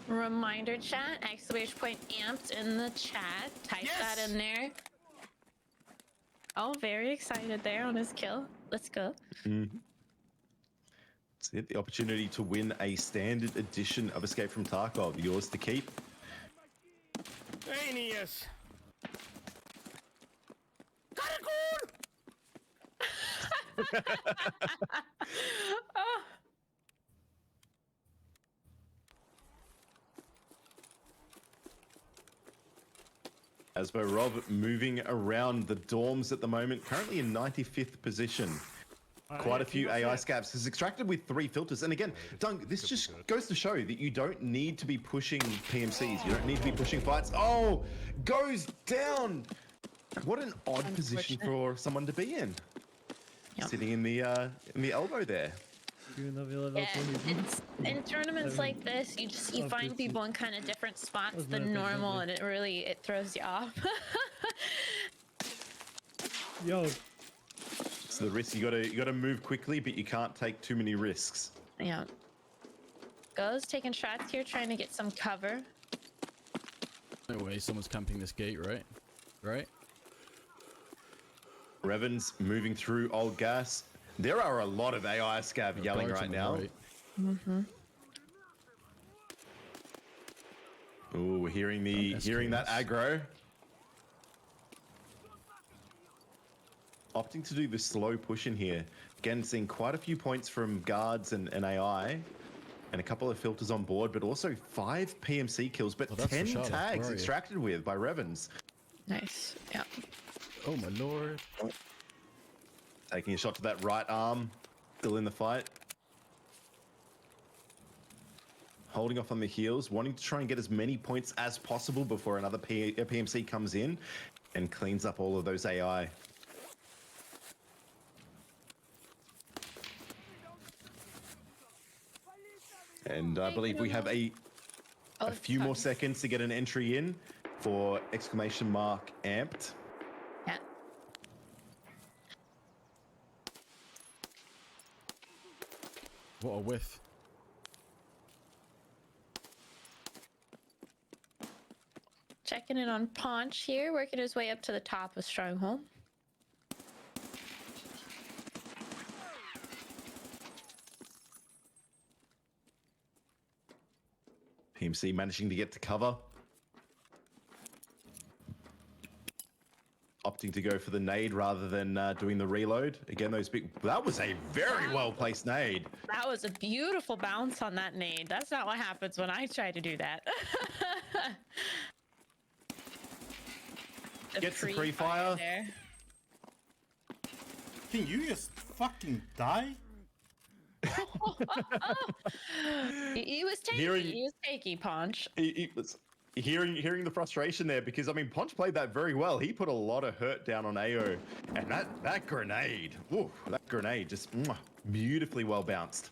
Reminder chat, exclamation point amped in the chat. Type that in there. Oh, very excited there on his kill. Let's go. That's it. The opportunity to win a standard edition of Escape from Tarkov. Yours to keep. Genius. Oh. As for Rob moving around the dorms at the moment, currently in 95th position. Quite a few AI scabs. He's extracted with 3 filters. And again, Dunk, this just goes to show that you don't need to be pushing PMCs. You don't need to be pushing fights. Oh, goes down. What an odd position for someone to be in. Yep. Sitting in the elbow there. Yeah, it's in tournaments like this, you find people in kind of different spots than normal, and it throws you off. Yo. It's the risk. You gotta move quickly, but you can't take too many risks. Yeah. Goes taking shots here, trying to get some cover. No way, someone's camping this gate, right? Right? Revan's moving through old gas. There are a lot of AI scab yelling right now. Mm-hmm. Ooh, we're hearing that aggro. Opting to do the slow push in here. Again, seeing quite a few points from guards and AI, and a couple of filters on board, but also 5 PMC kills, but 10 tags extracted with by Revans. Nice. Yeah. Oh my lord. Taking a shot to that right arm. Still in the fight. Holding off on the heels, wanting to try and get as many points as possible before another PMC comes in and cleans up all of those AI. And I believe we have a few more seconds to get an entry in for exclamation mark amped. Yeah. What a whiff. Checking in on Paunch here, working his way up to the top of Stronghold. PMC managing to get to cover. Opting to go for the nade rather than doing the reload. Again, those big... That was a very well-placed nade. That was a beautiful bounce on that nade. That's not what happens when I try to do that. Gets the pre-fire. there. Can you just fucking die? He was takey. Hearing- He was takey, Ponch. He was hearing the frustration there, because I mean, Ponch played that very well. He put a lot of hurt down on AO, and that grenade, ooh, that grenade just beautifully well bounced.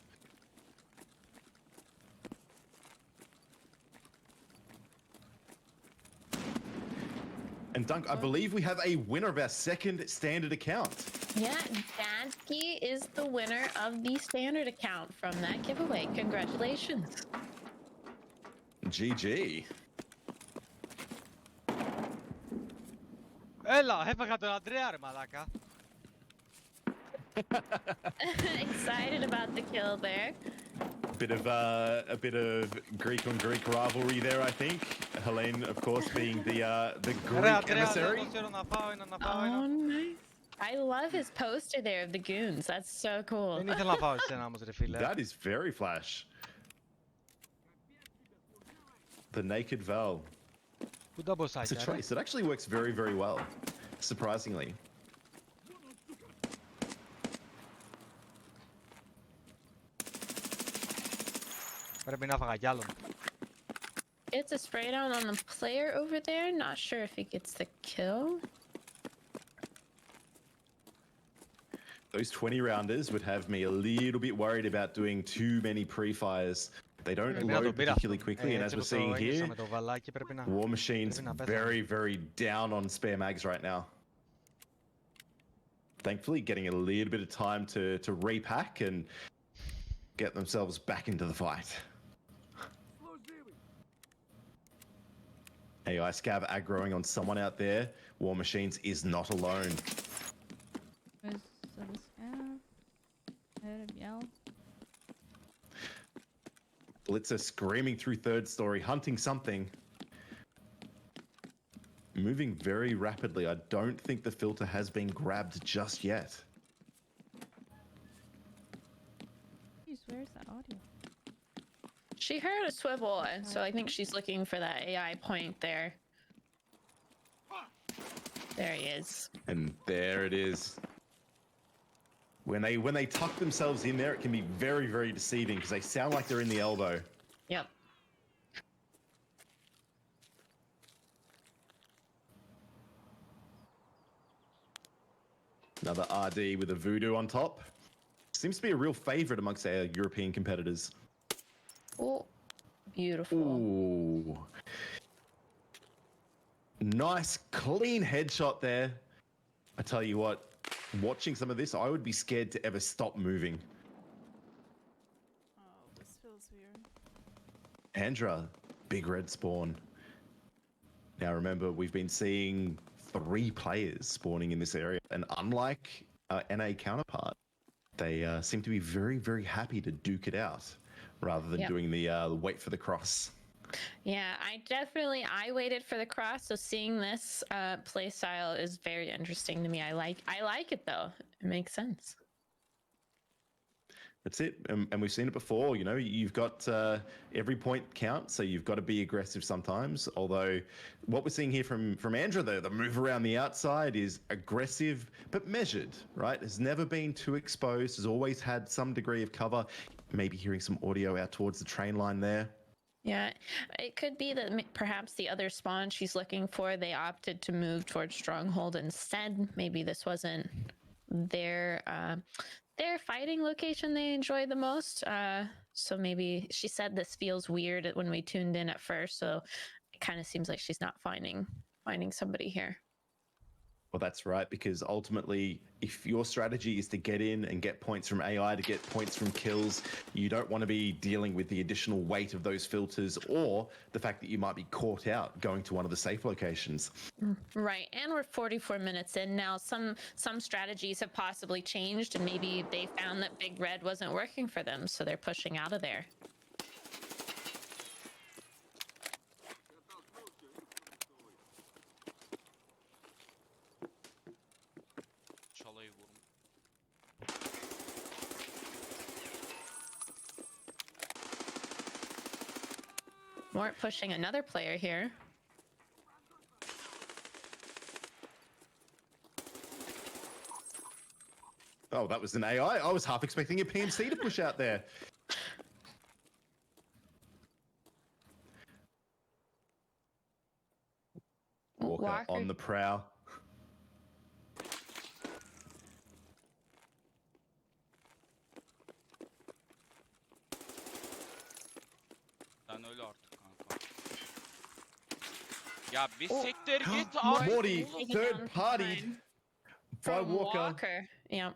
And Dunk, I believe we have a winner of our second standard account. Yeah, Dansky is the winner of the standard account from that giveaway. Congratulations. GG. Ella, hai pagato la drear, malaka. Excited about the kill there. A bit of Greek on Greek rivalry there, I think. Helene, of course, being the Greek emissary. Oh, nice. I love his poster there of the goons. That's so cool. That is very flash. The naked Val. It's a trace. It actually works very, very well, surprisingly. It's a spray down on the player over there. Not sure if he gets the kill. Those 20 rounders would have me a little bit worried about doing too many pre-fires. They don't load particularly quickly, and as we're seeing here, War Machine's very, very down on spare mags right now. Thankfully, getting a little bit of time to repack and get themselves back into the fight. AI Scav aggroing on someone out there. War Machines is not alone. Blitzer screaming through third story, hunting something. Moving very rapidly. I don't think the filter has been grabbed just yet. Jeez, where's that audio? She heard a swivel, and so I think she's looking for that AI point there. There he is. And there it is. When they tuck themselves in there, it can be very, very deceiving because they sound like they're in the elbow. Yep. Another RD with a voodoo on top. Seems to be a real favorite amongst our European competitors. Oh, beautiful. Ooh. Nice, clean headshot there. I tell you what, watching some of this, I would be scared to ever stop moving. Oh, this feels weird. Andra, big red spawn. Now remember, we've been seeing 3 players spawning in this area, and unlike NA counterpart, they seem to be very, very happy to duke it out rather than doing the wait for the cross. Yeah, I waited for the cross, so seeing this play style is very interesting to me. I like it though. It makes sense. That's it, and we've seen it before. You know, you've got every point counts, so you've got to be aggressive sometimes. Although, what we're seeing here from Andra, though, the move around the outside is aggressive but measured. Right, has never been too exposed. Has always had some degree of cover. Maybe hearing some audio out towards the train line there. Yeah, it could be that perhaps the other spawn she's looking for, they opted to move towards Stronghold instead. Maybe this wasn't their fighting location they enjoy the most. So maybe she said this feels weird when we tuned in at first. So it kind of seems like she's not finding somebody here. Well, that's right, because ultimately, if your strategy is to get in and get points from AI, to get points from kills, you don't want to be dealing with the additional weight of those filters or the fact that you might be caught out going to one of the safe locations. Right, and we're 44 minutes in now. Some strategies have possibly changed, and maybe they found that Big Red wasn't working for them, so they're pushing out of there. Mort pushing another player here. Oh, that was an AI. I was half expecting a PMC to push out there. Walker on the prowl. Sen öyle artık kanka. Ya bir siktir git abi. Morty, Taking third down partied time by from Walker. Yep.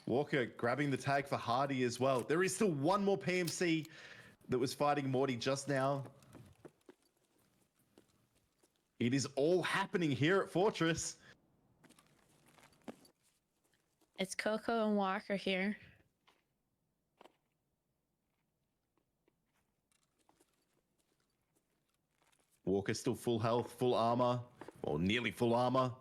Walker grabbing the tag for Hardy as well. There is still one more PMC that was fighting Morty just now. It is all happening here at Fortress. It's Coco and Walker here. Walker still full health, full armor, or nearly full armor.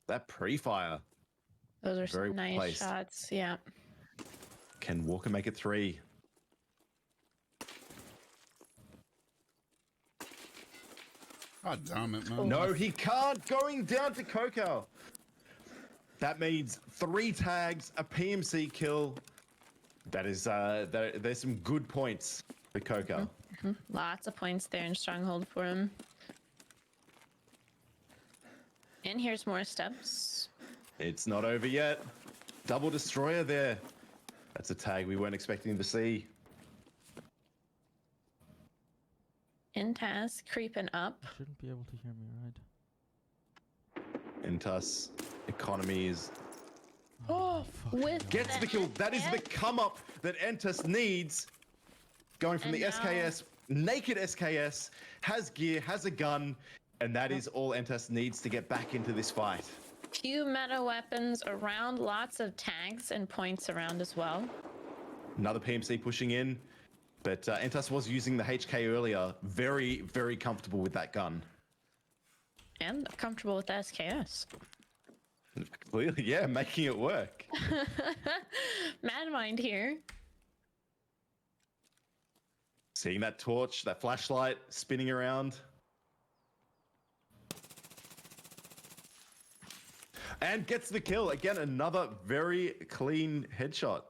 That pre-fire. Those are Very some nice placed. shots. Yeah. Can Walker make it 3? God damn it, man. No, he can't. Going down to Coco. That means 3 tags, a PMC kill. That is, there's some good points for Coco. Lots of points there in Stronghold for him. And here's more steps. It's not over yet. Double destroyer there. That's a tag we weren't expecting to see. Intas creeping up. You shouldn't be able to hear me, right? Intas economy is Oh, with gets the kill. That is the come up that Entus needs. Going from And the now- SKS, naked SKS, has gear, has a gun, and that is all Entus needs to get back into this fight. few meta weapons around, lots of tags and points around as well. Another PMC pushing in, but Entus was using the HK earlier. Very, very comfortable with that gun. And comfortable with the SKS. Clearly, yeah, making it work. Mad Mind here. Seeing that torch, that flashlight spinning around. And gets the kill. Again, another very clean headshot.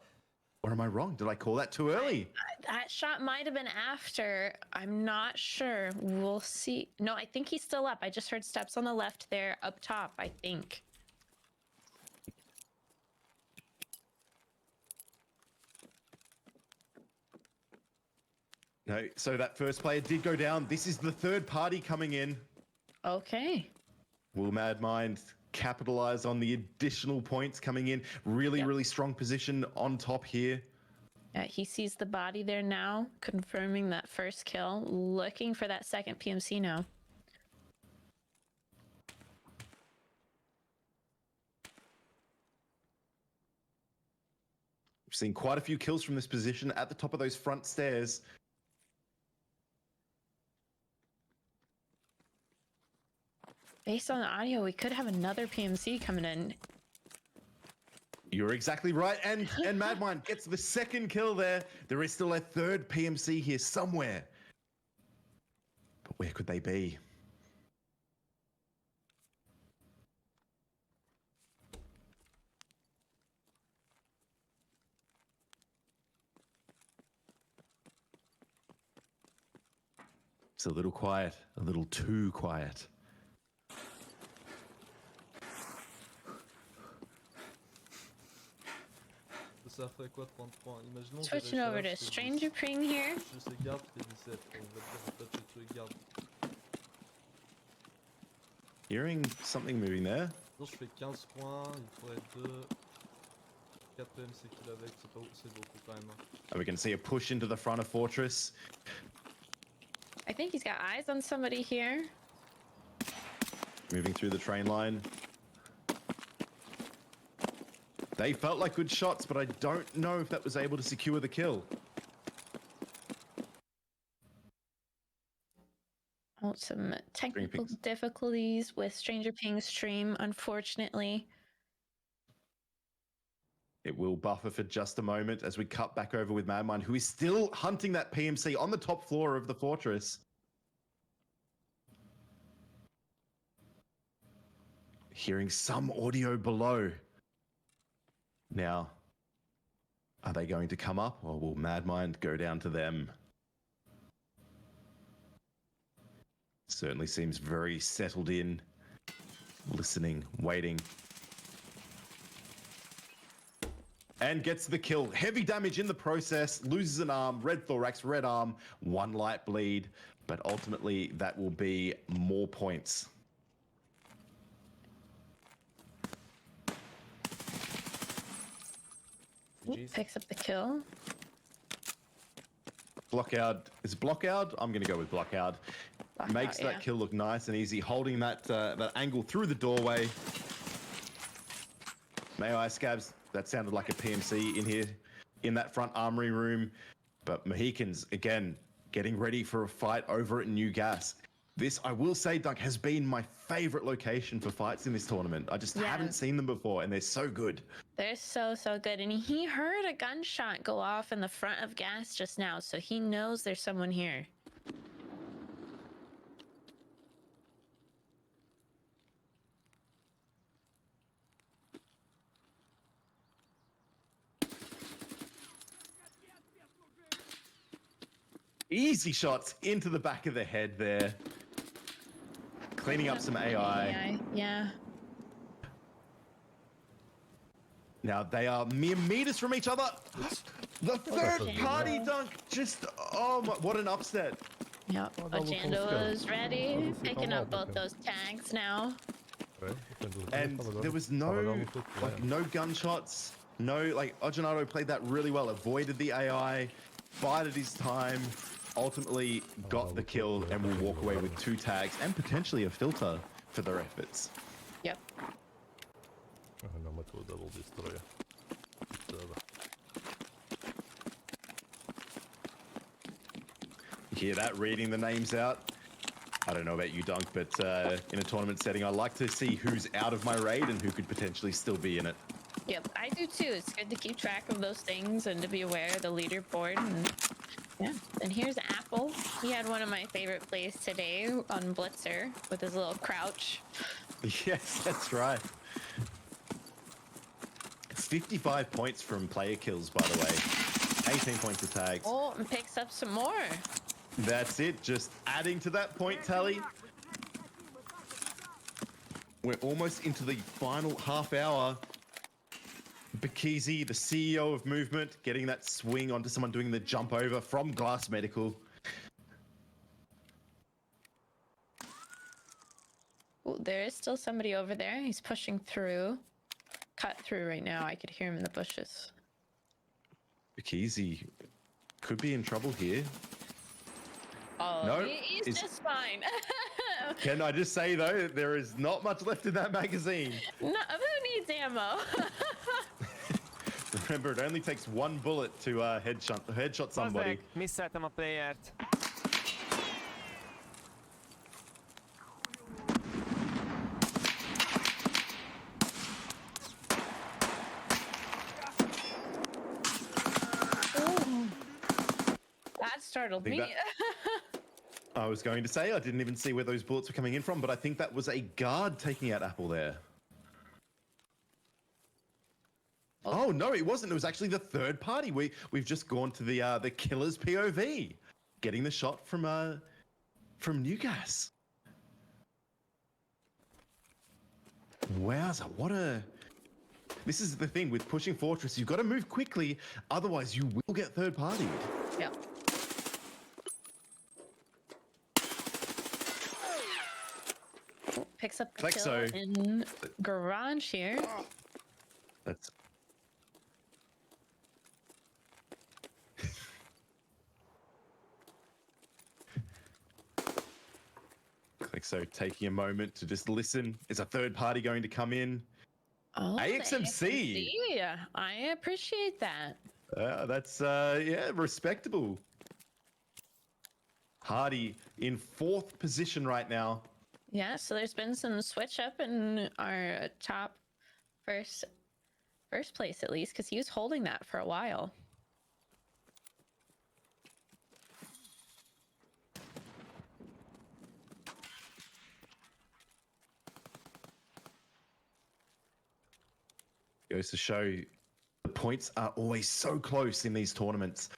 Or am I wrong? Did I call that too early? That shot might have been after. I'm not sure. We'll see. No, I think he's still up. I just heard steps on the left there, up top, I think. No, so that first player did go down. This is the third party coming in. Okay. Will Mad Mind capitalize on the additional points coming in? Really, Yep. really strong position on top here. Yeah, he sees the body there now, confirming that first kill, looking for that second PMC now. We've seen quite a few kills from this position at the top of those front stairs. Based on the audio, we could have another PMC coming in. You're exactly right. And Mad Mind gets the second kill there. There is still a third PMC here somewhere. But where could they be? It's a little quiet, a little too quiet. Ça ferait quoi 33? Imaginons Switching over to Stranger Ping here. Je sais garde qui fait 17. On va dire peut-être que tu les gardes. Hearing something moving there. Non, je fais 15 points, il faudrait 2... 4 PMC kill avec, c'est beaucoup quand même. And we can see a push into the front of Fortress. I think he's got eyes on somebody here. Moving through the train line. They felt like good shots, but I don't know if that was able to secure the kill. Oh, some technical difficulties with Stranger Ping's stream, unfortunately. It will buffer for just a moment as we cut back over with Mad Mind, who is still hunting that PMC on the top floor of the Fortress. hearing some audio below. Now, are they going to come up, or will Madmind go down to them? Certainly seems very settled in, listening, waiting. And gets the kill. Heavy damage in the process, loses an arm, red thorax, red arm, 1 light bleed, but ultimately that will be more points. Picks up the kill. Blockout. Is it Blockout? I'm going to go with Blockout. Makes that kill look nice and easy, holding that that angle through the doorway. May I, Scabs? That sounded like a PMC in here, in that front armory room. But Mohicans, again, getting ready for a fight over at New Gas. This, I will say, Dunk, has been my favorite location for fights in this tournament. I just haven't seen them before, and they're so good. They're so good. And he heard a gunshot go off in the front of Gas just now, so he knows there's someone here. Easy shots into the back of the head there. Cleaning up some AI. Yeah. Now they are mere meters from each other. The third party, Dunk, just, oh my, what an upset. Yep, Ojando is ready, picking up both those tags now. And there was no, no gunshots, no, Ojanato played that really well, avoided the AI, bided his time, ultimately got the kill, and will walk away with 2 tags and potentially a filter for their efforts. Yep. You hear that, reading the names out? I don't know about you, Dunk, but in a tournament setting, I like to see who's out of my raid and who could potentially still be in it. Yep, I do too. It's good to keep track of those things and to be aware of the leaderboard. And yeah, and here's Apple. He had one of my favorite plays today on Blitzer with his little crouch. Yes, that's right. 55 points from player kills, by the way. 18 points of tags. Oh, and picks up some more. That's it, just adding to that point tally. We're almost into the final half hour. Bakizi, the CEO of Movement, getting that swing onto someone doing the jump over from Glass Medical. Ooh, there is still somebody over there. He's pushing through. Cut through right now. I could hear him in the bushes. Bakizi could be in trouble here. Oh, no, he's just fine. Can I just say, though, there is not much left in that magazine. No, who needs ammo? Remember, it only takes 1 bullet to headshot somebody. Misszeltem a playert. That startled me. I was going to say, I didn't even see where those bullets were coming in from, but I think that was a guard taking out Apple there. Oh no, it wasn't. It was actually the third party. We've just gone to the killer's POV, getting the shot from New Gas. Wowza, what a... This is the thing with pushing Fortress. You've got to move quickly, otherwise you will get third partied. Yeah. Picks up the kill in garage here. That's... Clixo taking a moment to just listen. Is a third party going to come in? Oh, AXMC. Yeah, I appreciate that. That's yeah, respectable. Hardy in 4th position right now. Yeah, so there's been some switch up in our top first place, at least, because he was holding that for a while. Goes to show the points are always so close in these tournaments.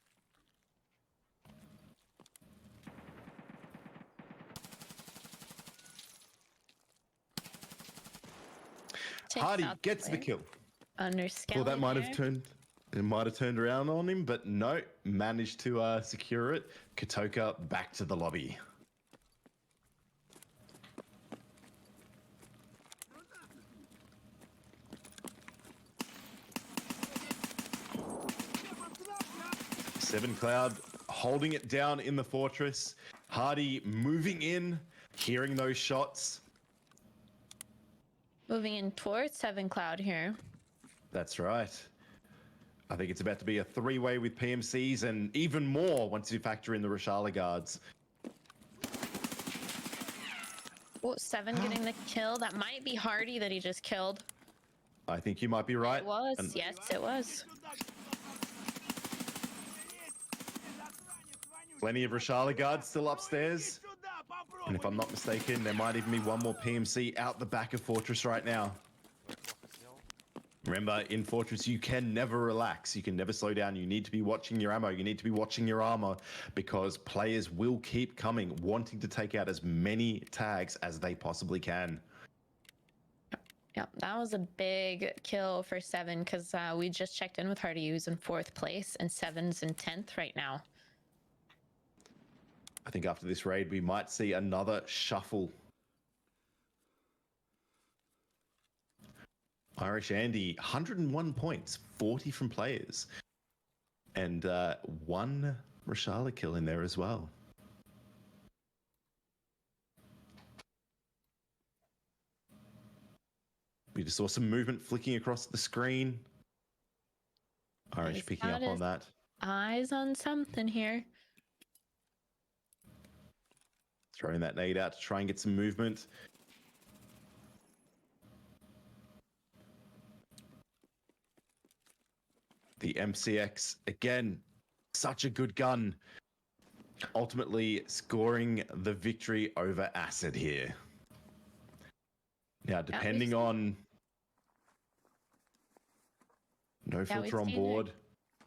Hardy gets the kill. Under Well, that might have turned around on him, but no, managed to secure it. Katoka back to the lobby. Seven Cloud holding it down in the fortress. Hardy moving in, hearing those shots. Moving in towards Seven Cloud here. That's right. I think it's about to be a three-way with PMCs and even more once you factor in the Rashala guards. Oh, Seven getting the kill. That might be Hardy that he just killed. I think you might be right. It was. Yes, it was. Plenty of Rashala guards still upstairs. And if I'm not mistaken, there might even be one more PMC out the back of Fortress right now. Remember, in Fortress, you can never relax. You can never slow down. You need to be watching your ammo. You need to be watching your armor because players will keep coming, wanting to take out as many tags as they possibly can. Yep, that was a big kill for Seven because we just checked in with Hardy, who's in 4th place, and Seven's in 10th right now. I think after this raid, we might see another shuffle. Irish Andy, 101 points, 40 from players, and one Rashala kill in there as well. We just saw some movement flicking across the screen. Irish He's picking got up on his that. Eyes on something here. Throwing that nade out to try and get some movement. The MCX, again, such a good gun. Ultimately scoring the victory over Acid here. Now, depending on... No filter on board.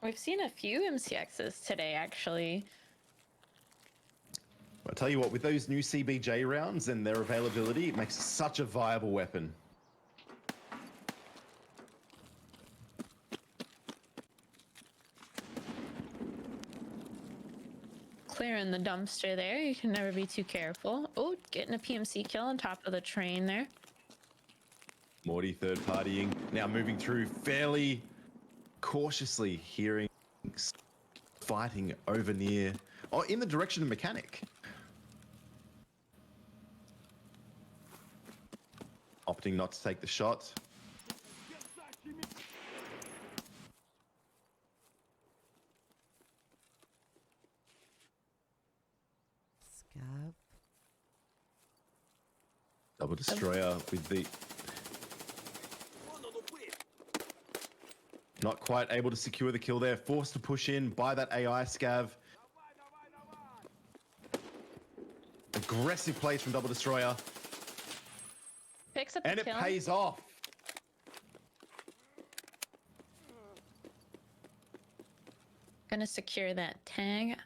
We've seen a few MCXs today, actually. I'll tell you what, with those new CBJ rounds and their availability, it makes it such a viable weapon. Clearing the dumpster there. You can never be too careful. Oh, getting a PMC kill on top of the train there. Morty third partying. Now moving through fairly cautiously, hearing fighting over near, or in the direction of Mechanic. Opting not to take the shot. Scav. Double destroyer with the... Not quite able to secure the kill there. Forced to push in by that AI scav. Aggressive plays from Double Destroyer. Picks up and the kill. It pays off. Gonna secure that tag.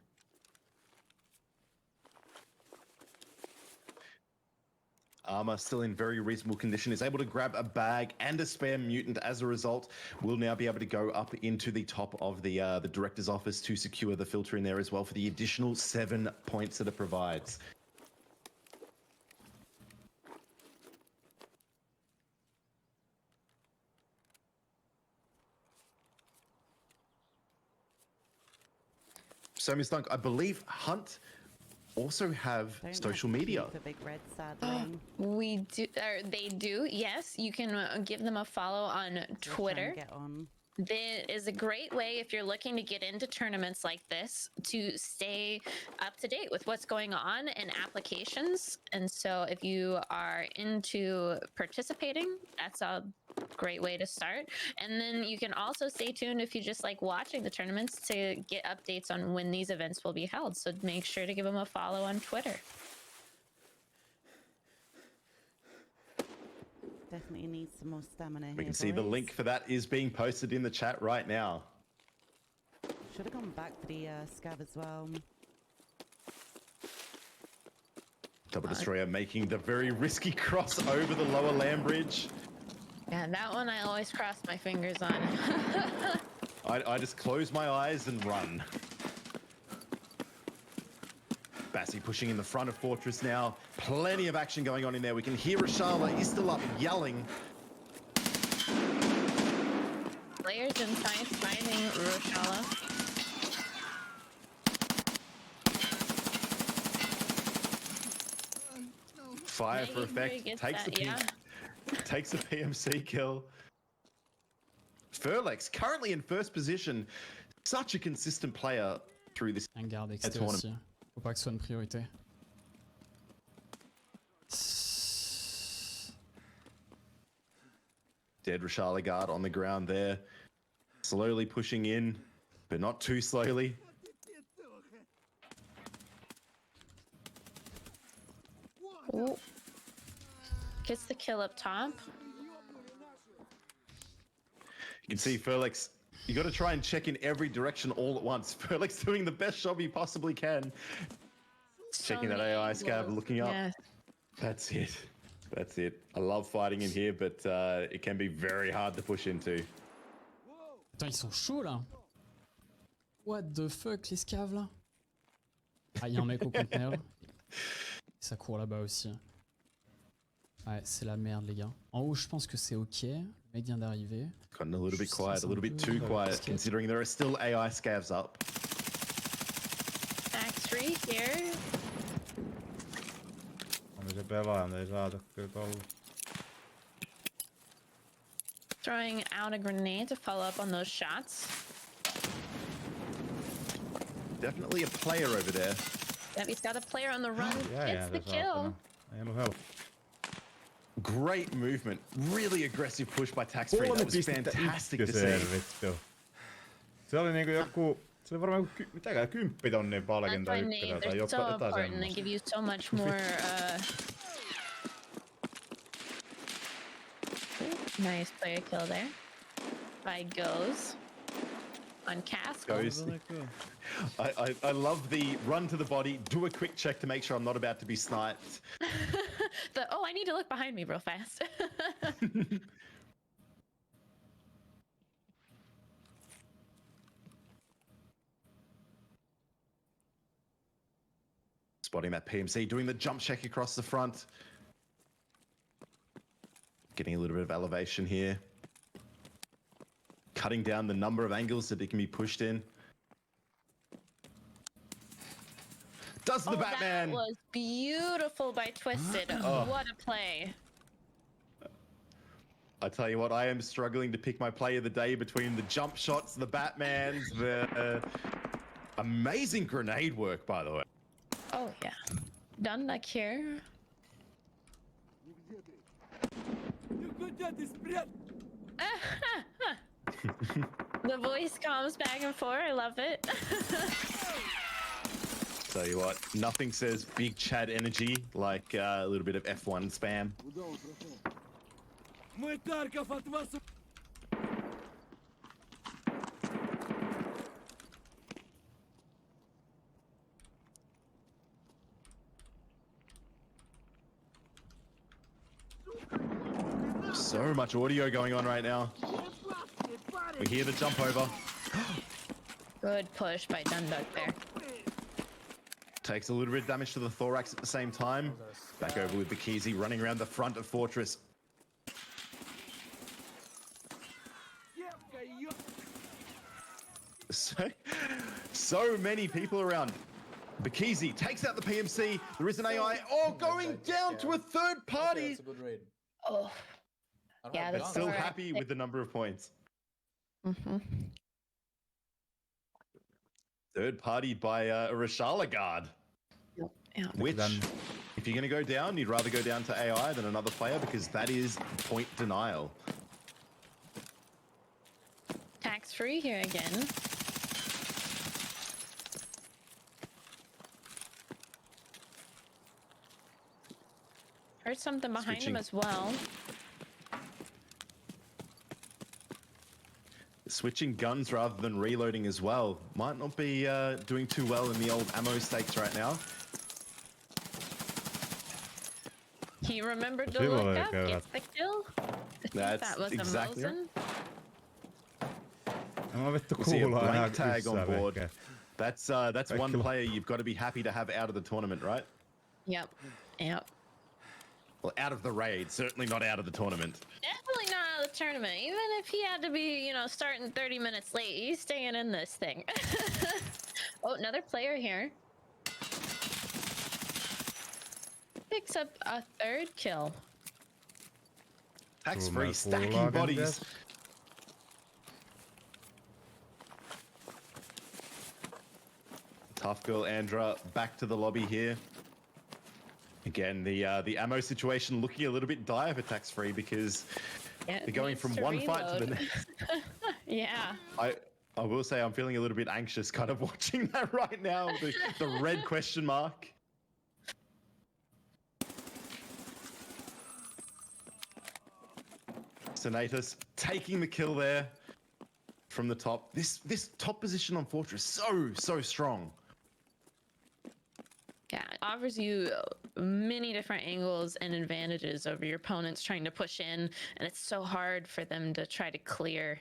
Armor still in very reasonable condition, is able to grab a bag and a spare mutant. As a result, will now be able to go up into the top of the director's office to secure the filter in there as well for the additional 7 points that it provides. So, Ms. Dunk, I believe Hunt also have social media. The big red sadly. We do. They do. Yes, you can give them a follow on Twitter. Get on. That is a great way if you're looking to get into tournaments like this to stay up to date with what's going on in applications. And so if you are into participating, that's a great way to start. And then you can also stay tuned if you just like watching the tournaments to get updates on when these events will be held. So make sure to give them a follow on Twitter. Definitely need some more stamina We here, can see the boys. link for that is being posted in the chat right now. Should have gone back for the scav as well. Double Destroyer making the very risky cross over the lower land bridge. Yeah, that one I always cross my fingers on. I just close my eyes and run. Bassi pushing in the front of Fortress now. Plenty of action going on in there. We can hear Rashala is still up yelling. Players inside fighting Roshala. Fire for effect. Takes takes a PMC kill. Furlex currently in first position. Such a consistent player through this Un garde XT tournament. aussi. Faut pas que ce soit une priorité. Dead Rashala guard on the ground there. Slowly pushing in, but not too slowly. Ooh. Gets the kill up top. You can see Furlex, you got to try and check in every direction all at once. Furlex doing the best job he possibly can. Checking that AI scav, looking up. Yes. That's it. That's it. I love fighting in here, but it can be very hard to push into. Attends, ils sont chauds là. What the fuck, les scaves là? Ah, il y a un mec au conteneur. Ça court là-bas aussi. Ouais, c'est la merde, les gars. En haut, je pense que c'est ok. Le mec vient d'arriver. Gotten a little bit quiet, a little bit too quiet, considering there are still AI scavs up. Max 3 here. Se pelaajan ei saata kyllä tolla. Throwing out a grenade to follow up on those shots. Definitely a player over there. Yep, he's got a player on the run. Gets the kill. Ei ollut helppo. Great movement. Really aggressive push by Tax Free. That was fantastic to see. Vittu. Se oli niinku joku... Se oli varmaan mitäkään 10 tonnin palkinto That's why ykkönen names tai are jopa so jotain important. They semmoista. give you so much more. Nice player kill there. By Goes. On Castle. Goes. I love the run to the body, do a quick check to make sure I'm not about to be sniped. Oh, I need to look behind me real fast. Spotting that PMC, doing the jump check across the front. Getting a little bit of elevation here. Cutting down the number of angles that it can be pushed in. Does the Batman! That was beautiful by Twisted. What a play. I tell you what, I am struggling to pick my play of the day between the jump shots, the Batmans, the amazing grenade work, by the way. Oh, yeah. Done back here. The voice comes back and forth. I love it. Tell you what, nothing says big Chad energy like a little bit of F1 spam. So much audio going on right now. We hear the jump over. Good push by Dunduk there. Takes a little bit of damage to the thorax at the same time. Back over with Bikizi running around the front of Fortress. So many people around. Bikizi takes out the PMC. There is an AI. Oh, going down to a third party. That's a good raid. Oh. Yeah, But that's still alright. happy with the number of points. Third party by Rashala guard. Yeah. Which, if you're going to go down, you'd rather go down to AI than another player because that is point denial. Tax free here again. Heard something behind him as well. switching guns rather than reloading as well. Might not be doing too well in the old ammo stakes right now. He remembered to People look are up, good. gets the kill. I think That's that was exactly a Mosin. No vittu We see a kuulaa enää blank tag on yssää board. vehkeä. That's one player you've got to be happy to have out of the tournament, right? Yep. Yep. Well, out of the raid, certainly not out of the tournament. Definitely not out of the tournament. Even if he had to be, starting 30 minutes late, he's staying in this thing. Oh, another player here. Picks up a 3rd kill. Tax-free stacking bodies. Tough girl Andra back to the lobby here. Again, the ammo situation looking a little bit dire for tax-free because they're going from one fight to the next. Yeah. I will say I'm feeling a little bit anxious kind of watching that right now. The red question mark. Senatus taking the kill there from the top. This top position on Fortress so strong. Yeah, it offers you many different angles and advantages over your opponents trying to push in, and it's so hard for them to try to clear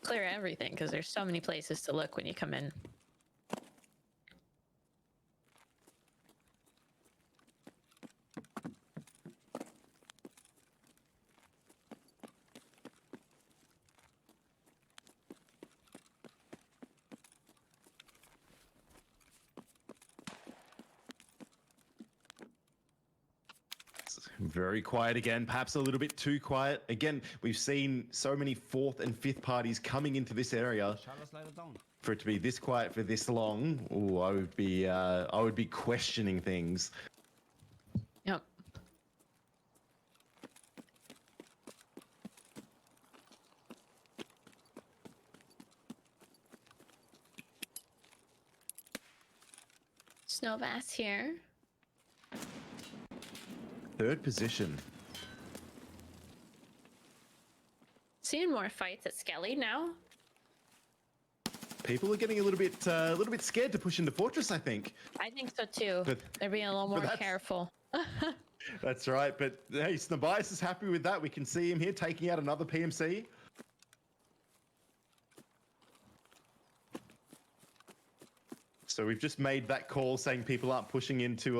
everything because there's so many places to look when you come in. Very quiet again, perhaps a little bit too quiet. Again, we've seen so many 4th and 5th parties coming into this area. For it to be this quiet for this long, ooh, I would be questioning things. Yep. Snowbass here. 3rd position. Seeing more fights at Skelly now. People are getting a little bit scared to push into Fortress, I think. I think so too. But- They're being a little more that's- careful. That's right, but hey, Snabias is happy with that. We can see him here taking out another PMC. So we've just made that call saying people aren't pushing into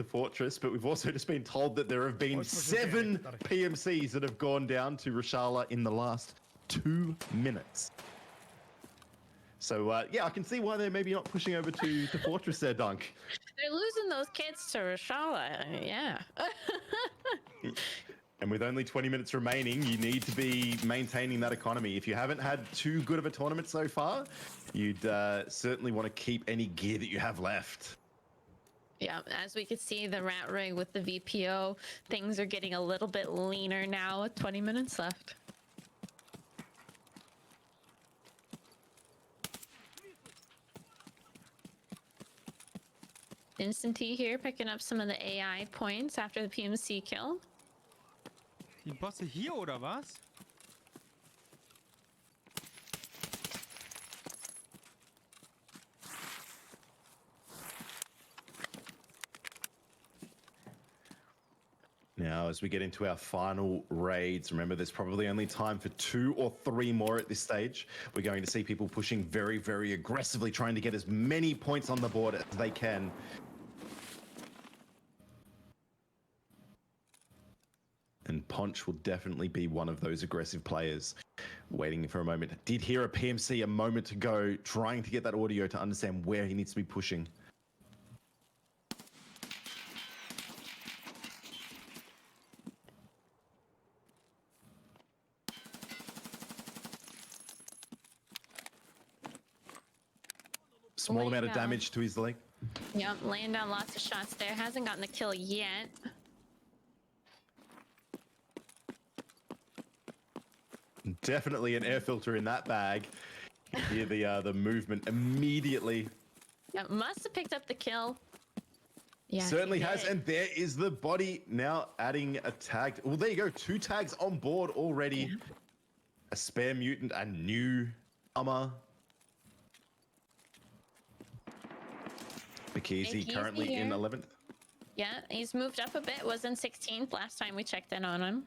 Fortress, but we've also just been told that there have been 7 PMCs that have gone down to Rashala in the last 2 minutes. So yeah, I can see why they're maybe not pushing over to Fortress there, Dunk. They're losing those kids to Rashala. Yeah. And with only 20 minutes remaining, you need to be maintaining that economy. If you haven't had too good of a tournament so far, you'd certainly want to keep any gear that you have left. Yeah, as we can see, the rat rig with the VPO, things are getting a little bit leaner now with 20 minutes left. Instant T here picking up some of the AI points after the PMC kill. Die Bosse hier oder was? Now, as we get into our final raids, remember there's probably only time for 2 or 3 more at this stage. We're going to see people pushing very, very aggressively, trying to get as many points on the board as they can. And Ponch will definitely be one of those aggressive players. Waiting for a moment. Did hear a PMC a moment ago, trying to get that audio to understand where he needs to be pushing. Small amount of damage to his leg. Yep, laying down lots of shots there. Hasn't gotten the kill yet. Definitely an air filter in that bag. You hear the movement immediately. Yep, must have picked up the kill. Yeah, Certainly he has, did. and there is the body now adding a tag. Well, there you go, 2 tags on board already. a spare mutant, a new armor. Mikisi currently in 11th. Yeah, he's moved up a bit. Was in 16th last time we checked in on him.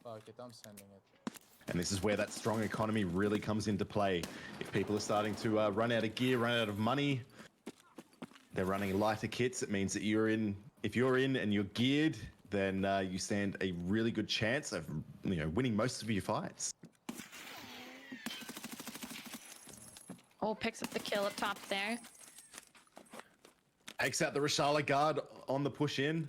Fuck it, I'm sending it. And this is where that strong economy really comes into play. If people are starting to run out of gear, run out of money, they're running lighter kits. It means that if you're in and you're geared, then you stand a really good chance of winning most of your fights. Oh, picks up the kill up top there. Takes out the Rashala guard on the push in.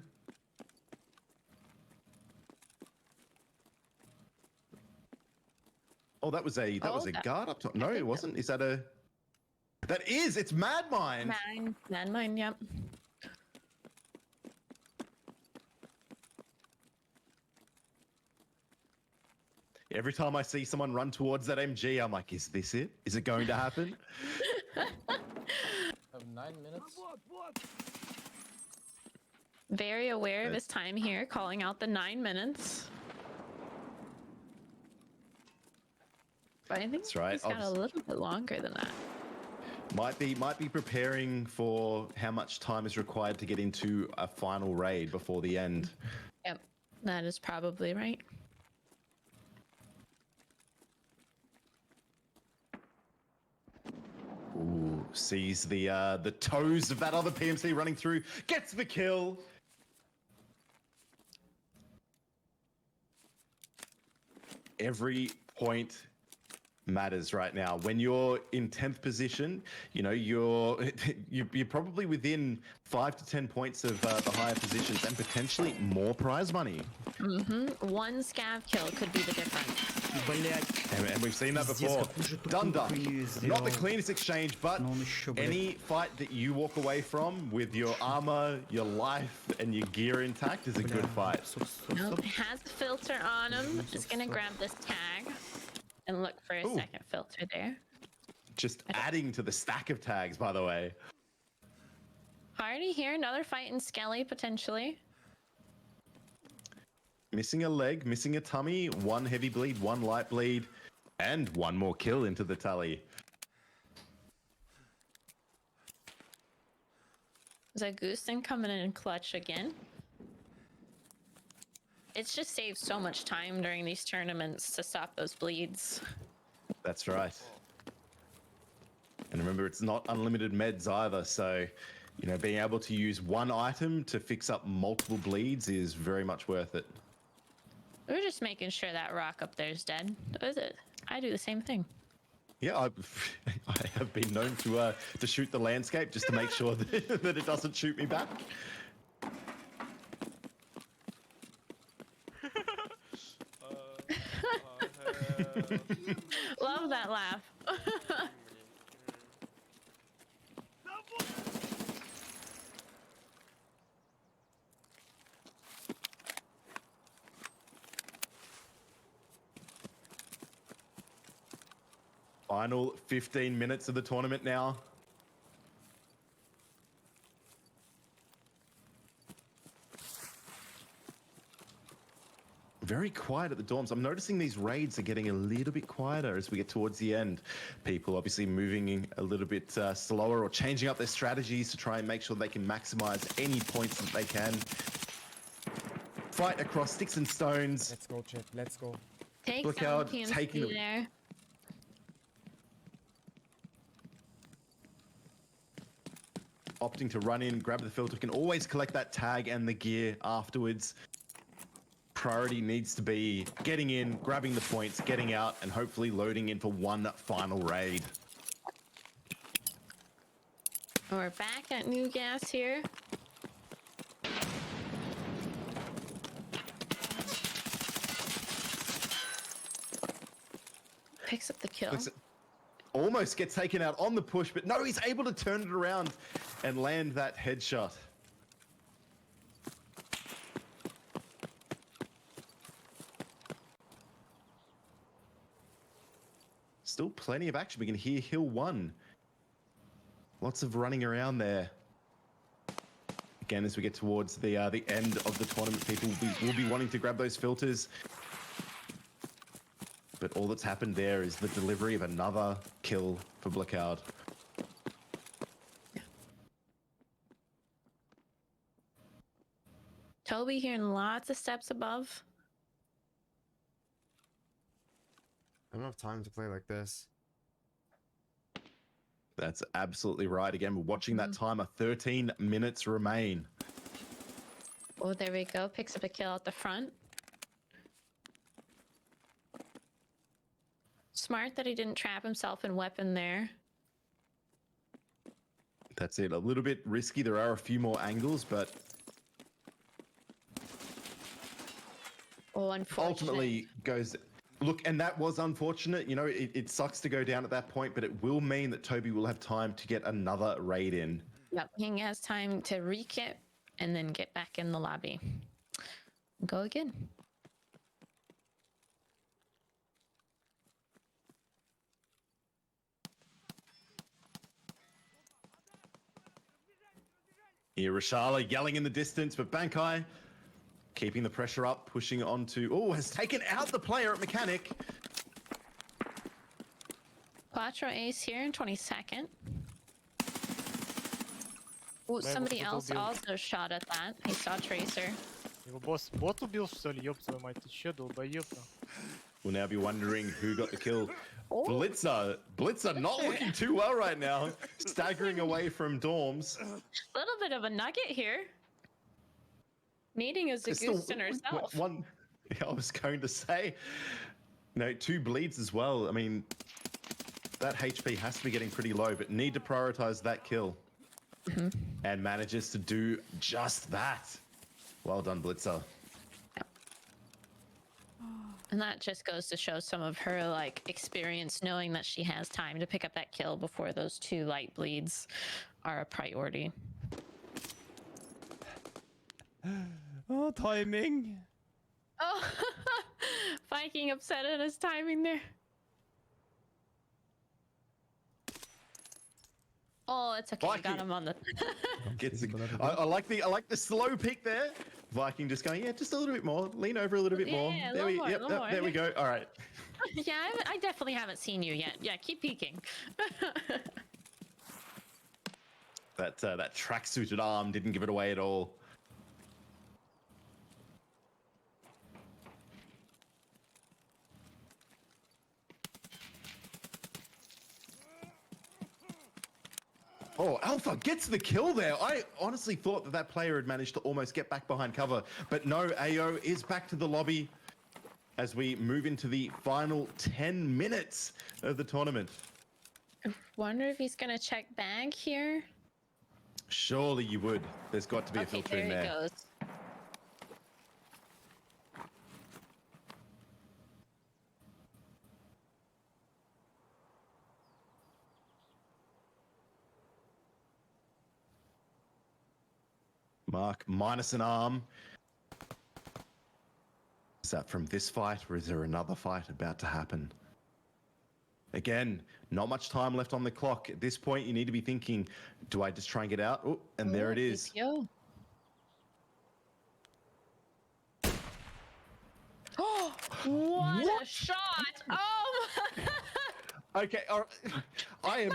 Oh, that was a guard up top. No, it wasn't. Is that a? That is. It's Mad Mind. Mad Mind. Yep. Every time I see someone run towards that MG, I'm like, is this it? Is it going to happen? Have 9 minutes. Very aware of his time here, calling out the 9 minutes. But I think That's right. he's got a little bit longer than that. Might be preparing for how much time is required to get into a final raid before the end. Yep, that is probably right. Ooh, sees the toes of that other PMC running through, gets the kill. Every point matters right now. When you're in 10th position, you're probably within 5 to 10 points of the higher positions and potentially more prize money. One scav kill could be the difference. And we've seen that before. Duck. Not the cleanest exchange, but any fight that you walk away from with your armor, your life, and your gear intact is a good fight. Has a filter on him. Just gonna grab this tag and look for a second filter there. Just adding to the stack of tags, by the way. Hardy here, another fight in Skelly potentially. Missing a leg, missing a tummy, 1 heavy bleed, 1 light bleed, and 1 more kill into the tally. Zagustin coming in clutch again. It's just saved so much time during these tournaments to stop those bleeds. That's right. And remember, it's not unlimited meds either, so being able to use 1 item to fix up multiple bleeds is very much worth it. We're just making sure that rock up there is dead. Is it? I do the same thing. Yeah, I have been known to shoot the landscape just to make sure that it doesn't shoot me back. Love that laugh. Final 15 minutes of the tournament now. Very quiet at the dorms. I'm noticing these raids are getting a little bit quieter as we get towards the end. People obviously moving a little bit slower or changing up their strategies to try and make sure they can maximize any points that they can. Fight across sticks and stones. Let's go, Chip. Let's go. Take Look down out, PMC taking there. Opting to run in, grab the filter, can always collect that tag and the gear afterwards. Priority needs to be getting in, grabbing the points, getting out, and hopefully loading in for 1 final raid. We're back at New Gas here. Picks up the kill. Almost gets taken out on the push, but no, he's able to turn it around and land that headshot. Still plenty of action. We can hear Hill 1. Lots of running around there. Again, as we get towards the end of the tournament, people will be wanting to grab those filters. But all that's happened there is the delivery of another kill for Blackout. Toby hearing lots of steps above. I don't have time to play like this. That's absolutely right. Again, we're watching that timer. 13 minutes remain. Oh, there we go. Picks up a kill out the front. Smart that he didn't trap himself in weapon there. That's it. A little bit risky. There are a few more angles, but oh, unfortunate. Ultimately goes. Look, and that was unfortunate. You know, it sucks to go down at that point, but it will mean that Toby will have time to get another raid in. Yep, he has time to rekit and then get back in the lobby. Go again. Here, Rashala yelling in the distance, but Bankai keeping the pressure up, pushing on to... Oh, has taken out the player at Mechanic. Quattro ace here in 22nd. Oh, somebody else also shot at that. He saw Tracer. Его бот убил, что ли? Ёб твою мать, ты чё, долбоёб? We'll now be wondering who got the kill. Blitzer not looking too well right now. Staggering away from dorms. A little bit of a nugget here. Needing a Zagustin herself. One, I was going to say, no, 2 bleeds as well. I mean, that HP has to be getting pretty low, but need to prioritize that kill. And manages to do just that. Well done, Blitzer. And that just goes to show some of her like experience, knowing that she has time to pick up that kill before those 2 light bleeds are a priority. Oh, timing. Oh, Viking upset at his timing there. Oh, it's okay. Viking. Got him on the. I like the slow peek there. Viking just going, yeah, just a little bit more. Lean over a little bit more. Yeah, There we go. All right. Yeah, I definitely haven't seen you yet. Yeah, keep peeking. That tracksuited arm didn't give it away at all. Oh, Alpha gets the kill there. I honestly thought that player had managed to almost get back behind cover, but no, AO is back to the lobby as we move into the final 10 minutes of the tournament. Wonder if he's gonna check bag here. Surely you would. There's got to be a filter in there. There he goes. Mark minus an arm. Is that from this fight, or is there another fight about to happen? Again, not much time left on the clock. At this point, you need to be thinking, do I just try and get out? Oh, and there it is. BPO. Oh, what a shot! Oh my! Okay, I am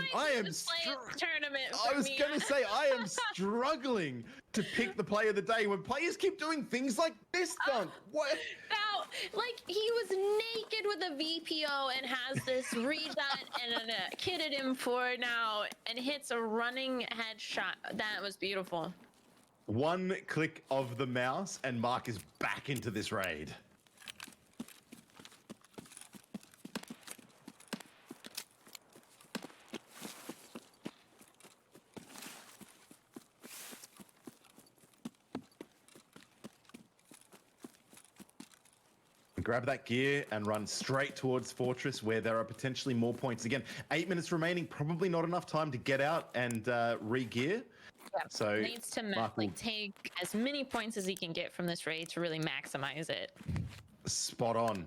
tournament. I was going to say, I am struggling to pick the play of the day when players keep doing things like this dunk. What? Now, like, he was naked with a VPO and has this redot and a kitted him for now and hits a running headshot. That was beautiful. One click of the mouse and Mark is back into this raid. Grab that gear and run straight towards Fortress, where there are potentially more points. Again, 8 minutes remaining, probably not enough time to get out and re-gear. Yeah, so needs to Mark will take as many points as he can get from this raid to really maximize it. spot on.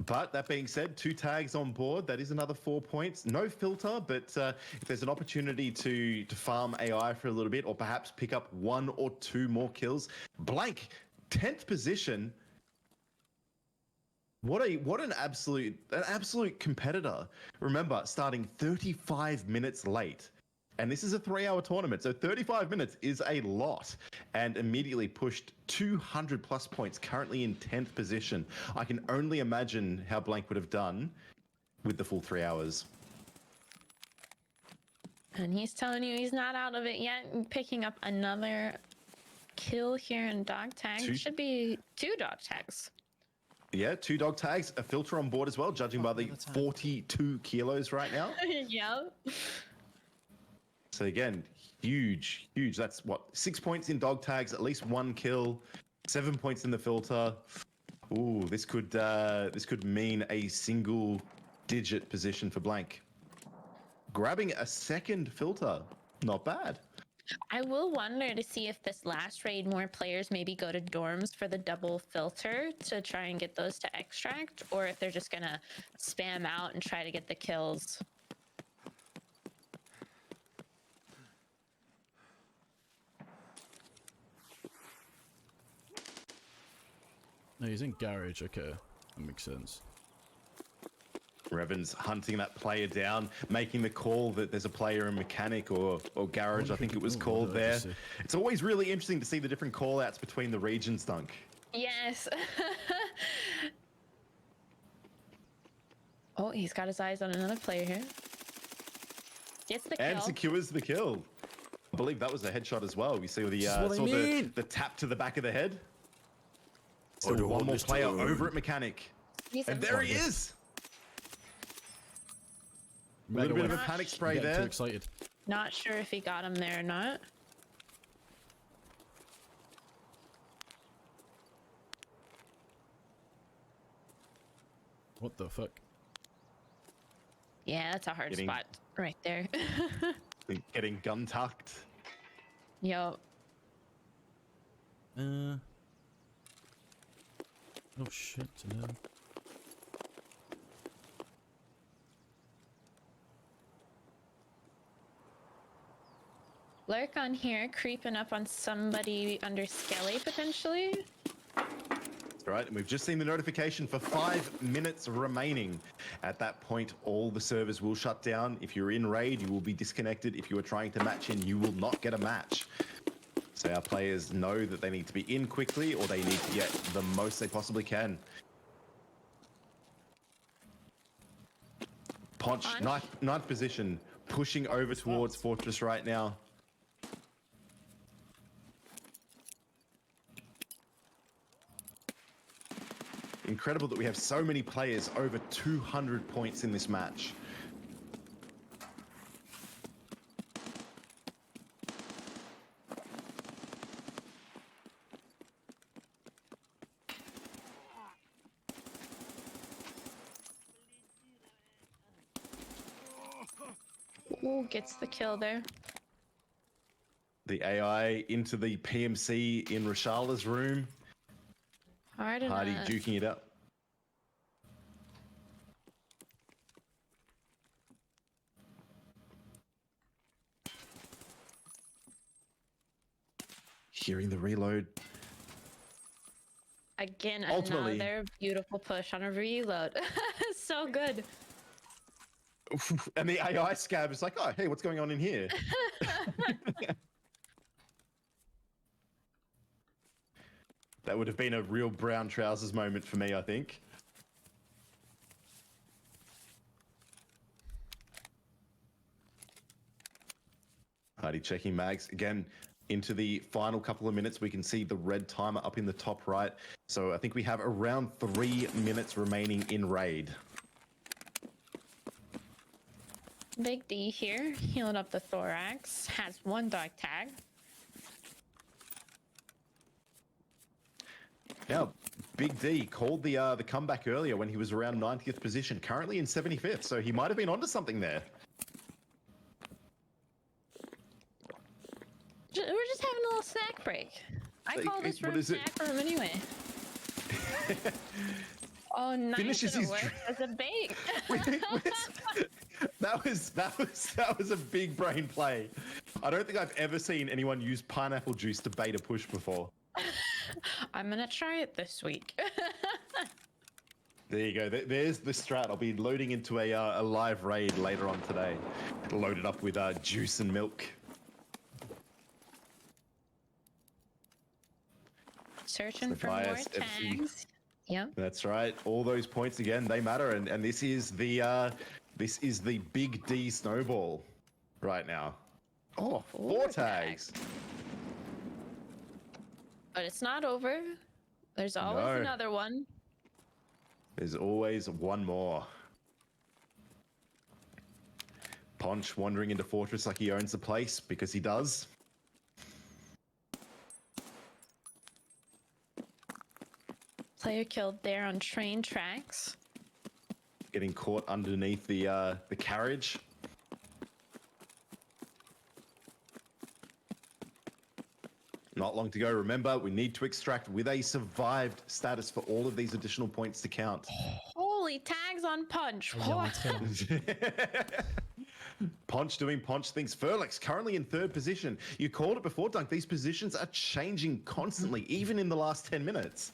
But that being said, 2 tags on board. That is another 4 points. No filter, but if there's an opportunity to farm AI for a little bit, or perhaps pick up 1 or 2 more kills. Blank, 10th position. What an absolute competitor. Remember, starting 35 minutes late. And this is a 3-hour tournament, so 35 minutes is a lot. And immediately pushed 200 plus points, currently in 10th position. I can only imagine how Blank would have done with the full 3 hours. And he's telling you he's not out of it yet, and picking up another kill here in dog tag. Should be 2 dog tags. Yeah, 2 dog tags, a filter on board as well, judging by the 42 kilos right now. Yep. So again, huge. That's what, 6 points in dog tags, at least 1 kill, 7 points in the filter. Ooh, this could mean a single-digit position for Blank. Grabbing a second filter, not bad. I will wonder to see if this last raid more players maybe go to dorms for the double filter to try and get those to extract, or if they're just gonna spam out and try to get the kills. No, he's in garage. Okay, that makes sense. Revan's hunting that player down, making the call that there's a player in mechanic or garage, I think it was called there. It's always really interesting to see the different call outs between the regions, Dunk. Yes. Oh, he's got his eyes on another player here. Gets the kill. And secures the kill. I believe that was a headshot as well. We see the the tap to the back of the head. So one more player over at mechanic. And there he is. A little bit of a panic spray there. Too excited. Not sure if he got him there or not. What the fuck? Yeah, that's a hard spot right there. Getting gun tucked. Yup. Oh shit, no. Lurk on here, creeping up on somebody under Skelly potentially. That's right, and we've just seen the notification for 5 minutes remaining. At that point, all the servers will shut down. If you're in raid, you will be disconnected. If you are trying to match in, you will not get a match. So our players know that they need to be in quickly, or they need to get the most they possibly can. Ponch, ninth position, pushing over towards Fortress right now. Incredible that we have so many players over 200 points in this match. Ooh, gets the kill there. The AI into the PMC in Rashala's room. Hard Hardy enough. duking it up. Hearing the reload. Again, Ultimately- another beautiful push on a reload. So good. And the AI scab is like, oh, hey, what's going on in here? That would have been a real brown trousers moment for me, I think. Hardy checking mags. Again, into the final couple of minutes, we can see the red timer up in the top right. So I think we have around 3 minutes remaining in raid. Big D here, healing up the thorax. Has 1 dog tag. Yeah, Big D called the comeback earlier when he was around 90th position, currently in 75th, so he might have been onto something there. We're just having a little snack break. I Like, call this what room is it? snack room anyway. Oh, nice. Finishes It his works as a bait. That was a big brain play. I don't think I've ever seen anyone use pineapple juice to bait a push before. I'm gonna try it this week. There you go. There's the strat. I'll be loading into a live raid later on today. Loaded up with juice and milk. Searching for more highest FC. tags. Yep. That's right. All those points again, they matter, and this is the big D snowball right now. Oh, four tags. But it's not over. There's always No. another one. There's always one more. Ponch wandering into Fortress like he owns the place, because he does. Player killed there on train tracks. Getting caught underneath the carriage. Not long to go. Remember, we need to extract with a survived status for all of these additional points to count. Holy tags on Punch. Ponch doing Ponch things. Furlex currently in third position. You called it before, Dunk. These positions are changing constantly, even in the last 10 minutes.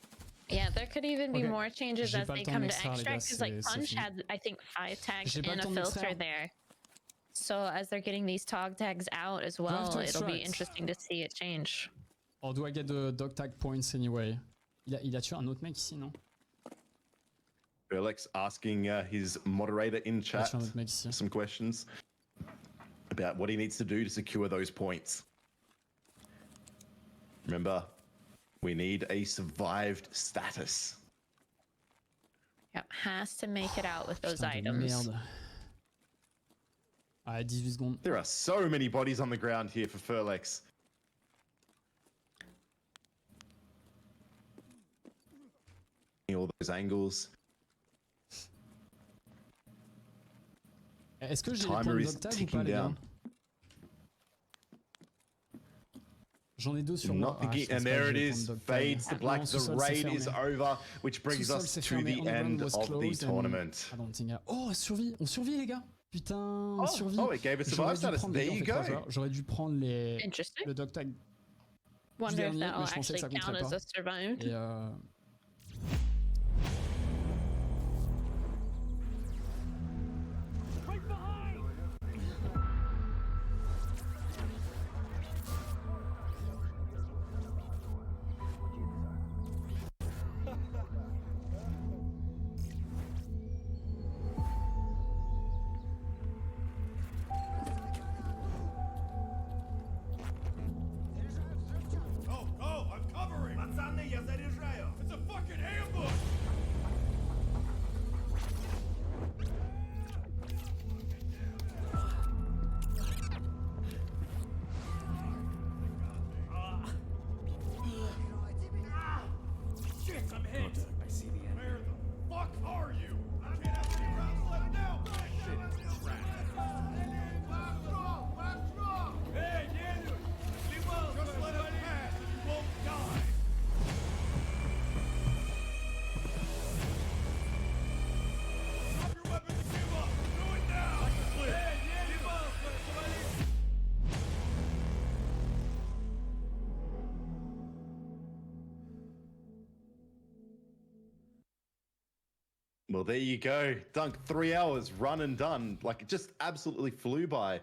Yeah, there could even be more changes J'ai as pas they le temps come to d'extra, les extract, gars, because like c'est Punch fini. had, I think, 5 tags J'ai pas and le a temps filter d'extraire. there. So as they're getting these tog tags out as well, to it'll be extract. interesting to see it change. Or do I get the dog tag points anyway? Il a tué un autre mec ici, non? Furlex asking his moderator in chat un autre mec ici. some questions about what he needs to do to secure those points. Remember, we need a survived status. Yep, has to make it out with those Putain de items. merde. Ah, 18 secondes. There are so many bodies on the ground here for Furlex. All those angles. Est-ce que j'ai les points Timer de is dog tag ou ticking pas, les gars? down. J'en ai 2 sur moi. Not the Ah, ge- je pense and pas there que it j'ai les is, points de dog tag. fades to black. Non, The sous-sol, c'est raid fermé. is over, which brings Sous-sol, us c'est to fermé. the Underground end was of the closed and tournament. I don't think Oh, on survit, les gars. Putain, on survit. Oh, it gave us J'aurais survive dû status. prendre, There les gars, on you fait 3 go. joueurs. J'aurais dû prendre Interesting. le dog tag. Wonder if dernier, that'll mais je pensais que ça actually count compterait as pas. a survived. Et Go! I'm covering! Пацаны, я заряжаю! It's a fucking ambush! Shit, I'm hit! I see the end. Where the fuck are you? I can't have any rounds left now! Shit, trash. Hey, Daniel! Just let it pass and you won't die! Drop your weapons and give up! Do it now! Hey, give up! Well, there you go. Dunk, 3 hours, run and done. Like, it just absolutely flew by.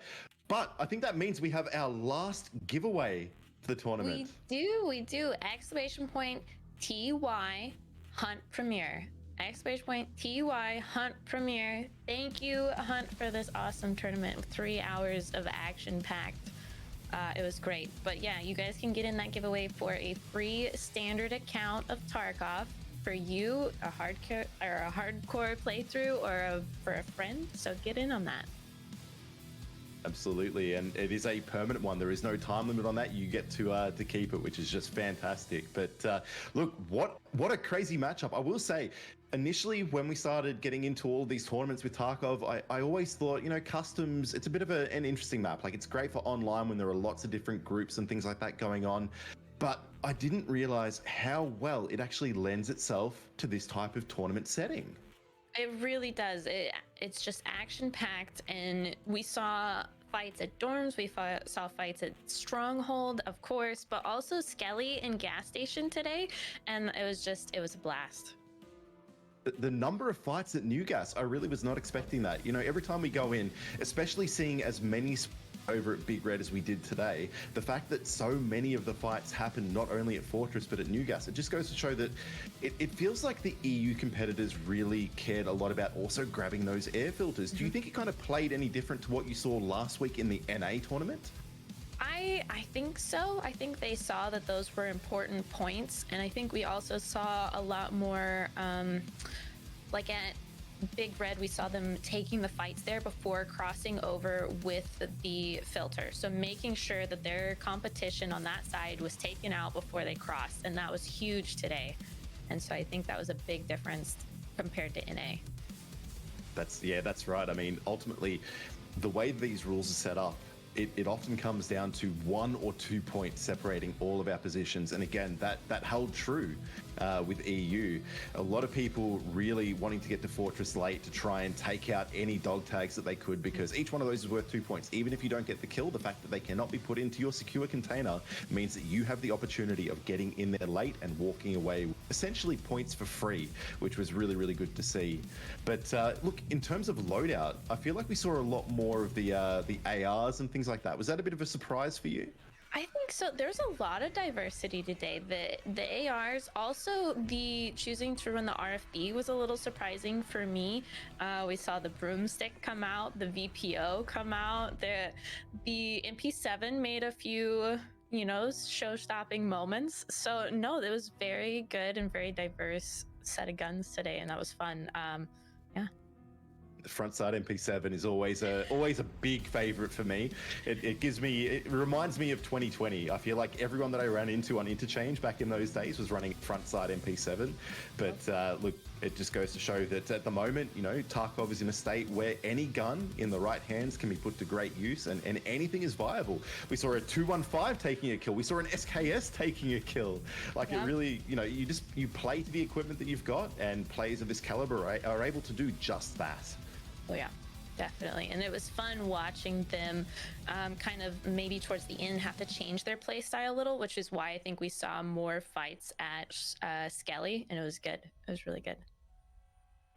But I think that means we have our last giveaway for the tournament. We do. Exclamation point TY Hunt Premiere. Exclamation point TY Hunt Premiere. Thank you, Hunt, for this awesome tournament with 3 hours of action packed. It was great. But yeah, you guys can get in that giveaway for a free standard account of Tarkov for you, a hardcore playthrough, or for a friend. So get in on that. Absolutely, and it is a permanent one. There is no time limit on that. You get to keep it, which is just fantastic. But look, what a crazy matchup. I will say, initially when we started getting into all these tournaments with Tarkov, I always thought, you know, customs, it's a bit of an interesting map. Like, it's great for online when there are lots of different groups and things like that going on. But I didn't realize how well it actually lends itself to this type of tournament setting. It really does. It's just action packed, and we saw fights at dorms. We saw fights at Stronghold, of course, but also Skelly and Gas Station today, and it was a blast. the number of fights at New Gas, I really was not expecting that. You know, every time we go in, especially seeing as many over at Big Red as we did today, the fact that so many of the fights happen not only at Fortress but at New Gas, it just goes to show that it feels like the EU competitors really cared a lot about also grabbing those air filters. Do you think it kind of played any different to what you saw last week in the NA tournament? I think so. I think they saw that those were important points, and I think we also saw a lot more, like at Big Red, we saw them taking the fights there before crossing over with the filter. So making sure that their competition on that side was taken out before they crossed, and that was huge today. And so I think that was a big difference compared to NA. That's right. I mean, ultimately, the way these rules are set up, it often comes down to 1 or 2 points separating all of our positions. And again, that held true with EU. A lot of people really wanting to get to Fortress late to try and take out any dog tags that they could, because each one of those is worth 2 points. Even if you don't get the kill, the fact that they cannot be put into your secure container means that you have the opportunity of getting in there late and walking away with essentially points for free, which was really, really good to see. But look, in terms of loadout, I feel like we saw a lot more of the ARs and things like that. Was that a bit of a surprise for you? I think so. There's a lot of diversity today. The ARs, also the choosing to run the RFB was a little surprising for me. We saw the broomstick come out, the VPO come out, the MP7 made a few, you know, show-stopping moments. So no, it was very good and very diverse set of guns today, and that was fun. Yeah. The frontside MP7 is always a big favorite for me. It reminds me of 2020. I feel like everyone that I ran into on Interchange back in those days was running frontside MP7. But look, it just goes to show that at the moment, you know, Tarkov is in a state where any gun in the right hands can be put to great use, and anything is viable. We saw a 215 taking a kill. We saw an SKS taking a kill. Like, it really, you know, you play to the equipment that you've got, and players of this caliber are able to do just that. Oh yeah, definitely. And it was fun watching them kind of maybe towards the end have to change their play style a little, which is why I think we saw more fights at Skelly, and it was good. It was really good.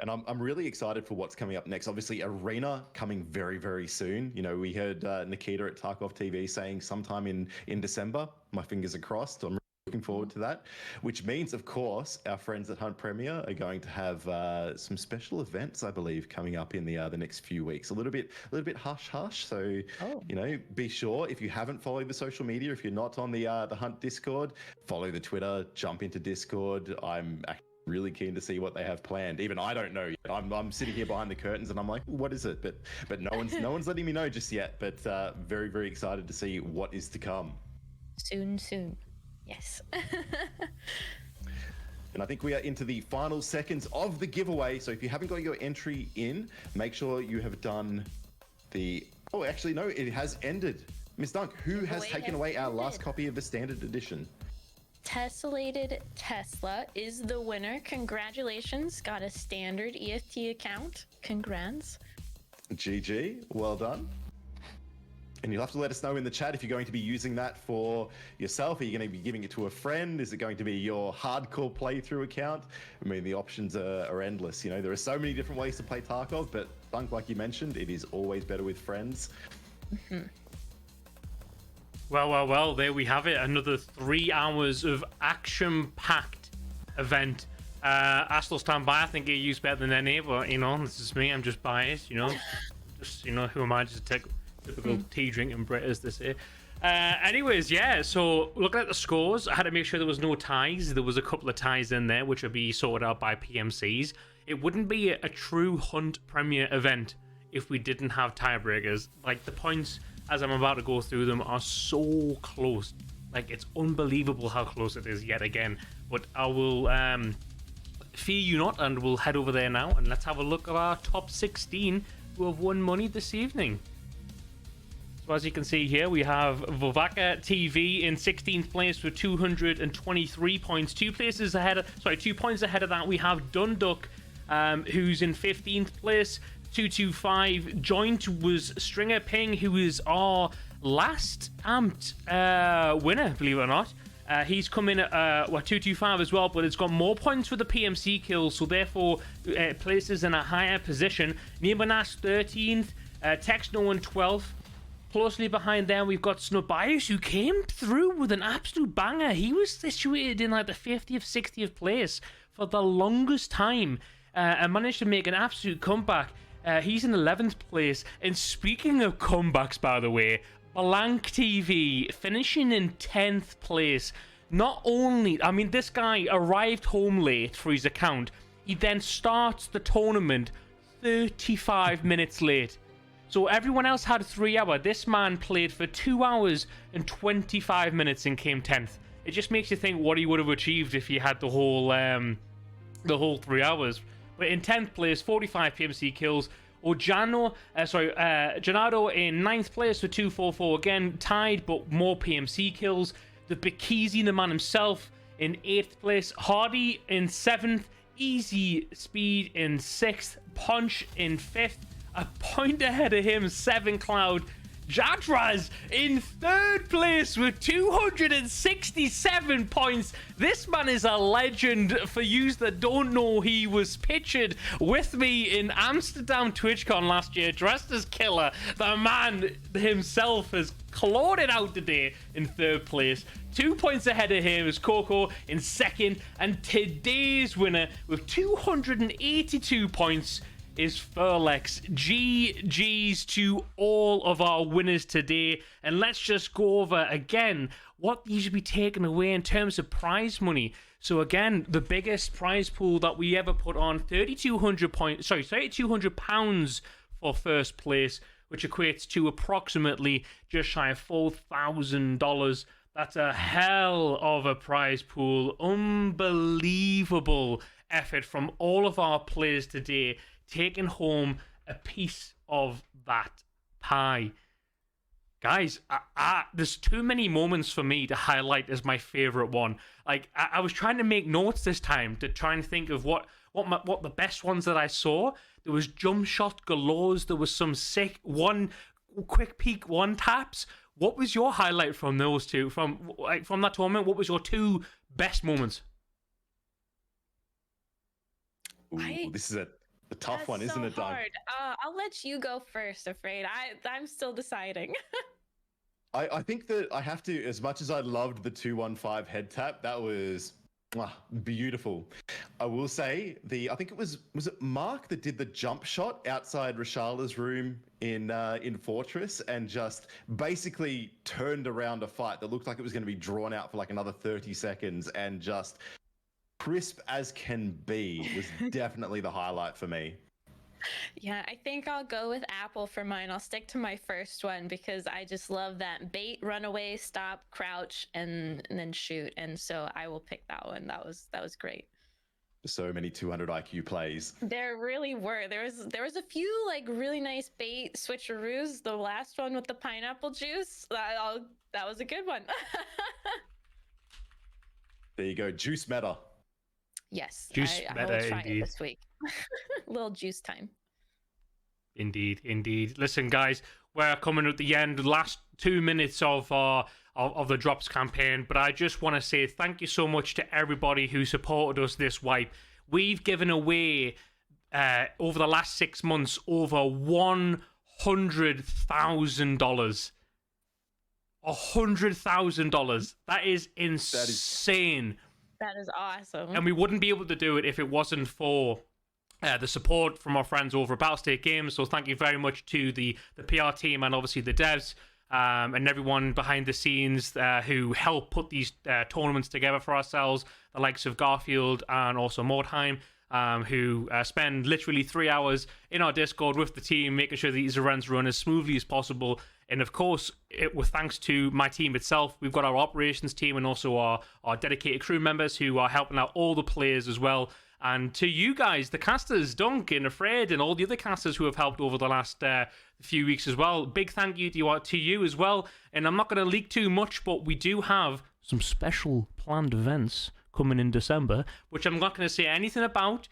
And I'm really excited for what's coming up next. Obviously, Arena coming very, very soon. You know, we heard Nikita at Tarkov TV saying sometime in December. My fingers are crossed. I'm looking forward to that, which means, of course, our friends at Hunt Premier are going to have some special events, I believe, coming up in the next few weeks. A little bit hush hush. So, you know, be sure, if you haven't followed the social media, if you're not on the Hunt Discord, follow the Twitter, jump into Discord. I'm actually really keen to see what they have planned. Even I don't know. I'm sitting here behind the curtains and I'm like, what is it? But no one's letting me know just yet. But very, very excited to see what is to come. Soon. Yes. And I think we are into the final seconds of the giveaway. So if you haven't got your entry in, make sure you have done the... Oh, actually, no, it has ended. Ms. Dunk, who has taken away our last copy of the standard edition? Tessellated Tesla is the winner. Congratulations. Got a standard EFT account. Congrats. GG. Well done. And you'll have to let us know in the chat if you're going to be using that for yourself. Are you going to be giving it to a friend? Is it going to be your hardcore playthrough account? I mean, the options are endless. You know, there are so many different ways to play Tarkov, but Bunk, like you mentioned, it is always better with friends. Well, there we have it. Another 3 hours of action-packed event. Astral stand by. I think you used better than any, but, you know, this is me. I'm just biased, you know. Just, you know, who am I? Just a typical tea drinking Brit, as they say. Anyways, yeah, so looking at the scores, I had to make sure there was no ties. There was a couple of ties in there, which would be sorted out by PMCs. It wouldn't be a true Hunt Premier event if we didn't have tiebreakers. Like, the points, as I'm about to go through them, are so close. Like, it's unbelievable how close it is yet again. But I will fear you not, and we'll head over there now, and let's have a look at our top 16 who have won money this evening. So as you can see here, we have Vovaka TV in 16th place with 223 points. 2 points ahead of that, we have Dunduk, who's in 15th place, 225. Joint was Stringer Ping, who is our last amped winner, believe it or not. He's come in at 225 as well, but it's got more points for the PMC kills, so therefore it places in a higher position. Niemanas 13th, Texno 12th. Closely behind them, we've got Snobias, who came through with an absolute banger. He was situated in like the 50th, 60th place for the longest time and managed to make an absolute comeback. He's in 11th place. And speaking of comebacks, by the way, Blank TV finishing in 10th place. Not only, I mean, this guy arrived home late for his account. He then starts the tournament 35 minutes late. So everyone else had 3 hours. This man played for 2 hours and 25 minutes and came 10th. It just makes you think what he would have achieved if he had the whole 3 hours. But in 10th place, 45 PMC kills. Janado in 9th place for 244. Again, tied, but more PMC kills. The Bikizi, the man himself, in 8th place. Hardy in 7th. Easy Speed in 6th. Punch in 5th. A point ahead of him, 7 Cloud. Jadraz in 3rd place with 267 points. This man is a legend. For yous that don't know, he was pictured with me in Amsterdam TwitchCon last year, dressed as Killer. The man himself has clawed it out today in 3rd place. 2 points ahead of him is Coco in 2nd. And today's winner with 282 points is Furlex. GG's to all of our winners today. And let's just go over again what these should be taken away in terms of prize money. So again, the biggest prize pool that we ever put on, £3,200 for first place, which equates to approximately just shy of $4,000. That's a hell of a prize pool. Unbelievable effort from all of our players today, taking home a piece of that pie. Guys, there's too many moments for me to highlight as my favorite one. Like, I was trying to make notes this time to try and think of what the best ones that I saw. There was jump shot galores. There was some sick quick peek one taps. What was your highlight from those two? From that tournament, what was your 2 best moments? Ooh, this is a tough one, isn't it, Doug? Hard. I'll let you go first, Afraid. I'm still deciding. I think that I have to, as much as I loved the 215 head tap, that was beautiful. I will say I think it was it Mark that did the jump shot outside Rashala's room in Fortress and just basically turned around a fight that looked like it was going to be drawn out for like another 30 seconds and just crisp as can be was definitely the highlight for me. Yeah, I think I'll go with Apple for mine. I'll stick to my first one because I just love that bait, run away, stop, crouch, and then shoot. And so I will pick that one. That was great. So many 200 IQ plays. There really were. There was a few like really nice bait switcheroos. The last one with the pineapple juice, that was a good one. There you go, juice meta. Yes, Juice I meta, will try indeed. it this week. Little juice time. Indeed. Listen, guys, we're coming at the end, last 2 minutes of the drops campaign, but I just want to say thank you so much to everybody who supported us this wipe. We've given away over the last 6 months over $100,000. $100,000. That is insane. That is awesome. And we wouldn't be able to do it if it wasn't for the support from our friends over at Battlestate Games. So thank you very much to the PR team and obviously the devs and everyone behind the scenes who help put these tournaments together for ourselves. The likes of Garfield and also Mordheim, who spend literally 3 hours in our Discord with the team, making sure these events run as smoothly as possible. And of course, with thanks to my team itself, we've got our operations team and also our dedicated crew members who are helping out all the players as well. And to you guys, the casters, Dunk and Afraid, and all the other casters who have helped over the last few weeks as well. Big thank you to you as well. And I'm not going to leak too much, but we do have some special planned events coming in December, which I'm not going to say anything about.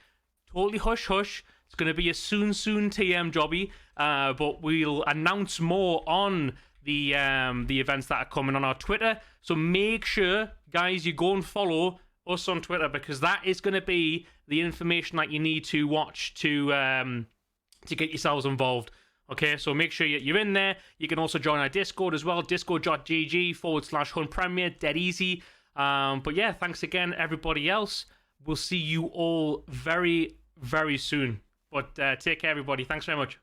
Totally hush-hush. It's going to be a soon TM jobby, but we'll announce more on the events that are coming on our Twitter. So make sure guys, you go and follow us on Twitter, because that is going to be the information that you need to watch to get yourselves involved. Okay, so make sure you're in there. You can also join our Discord as well, discord.gg/Hunt Premier, dead easy. But yeah, thanks again, everybody else. We'll see you all very, very soon. But take care, everybody. Thanks very much.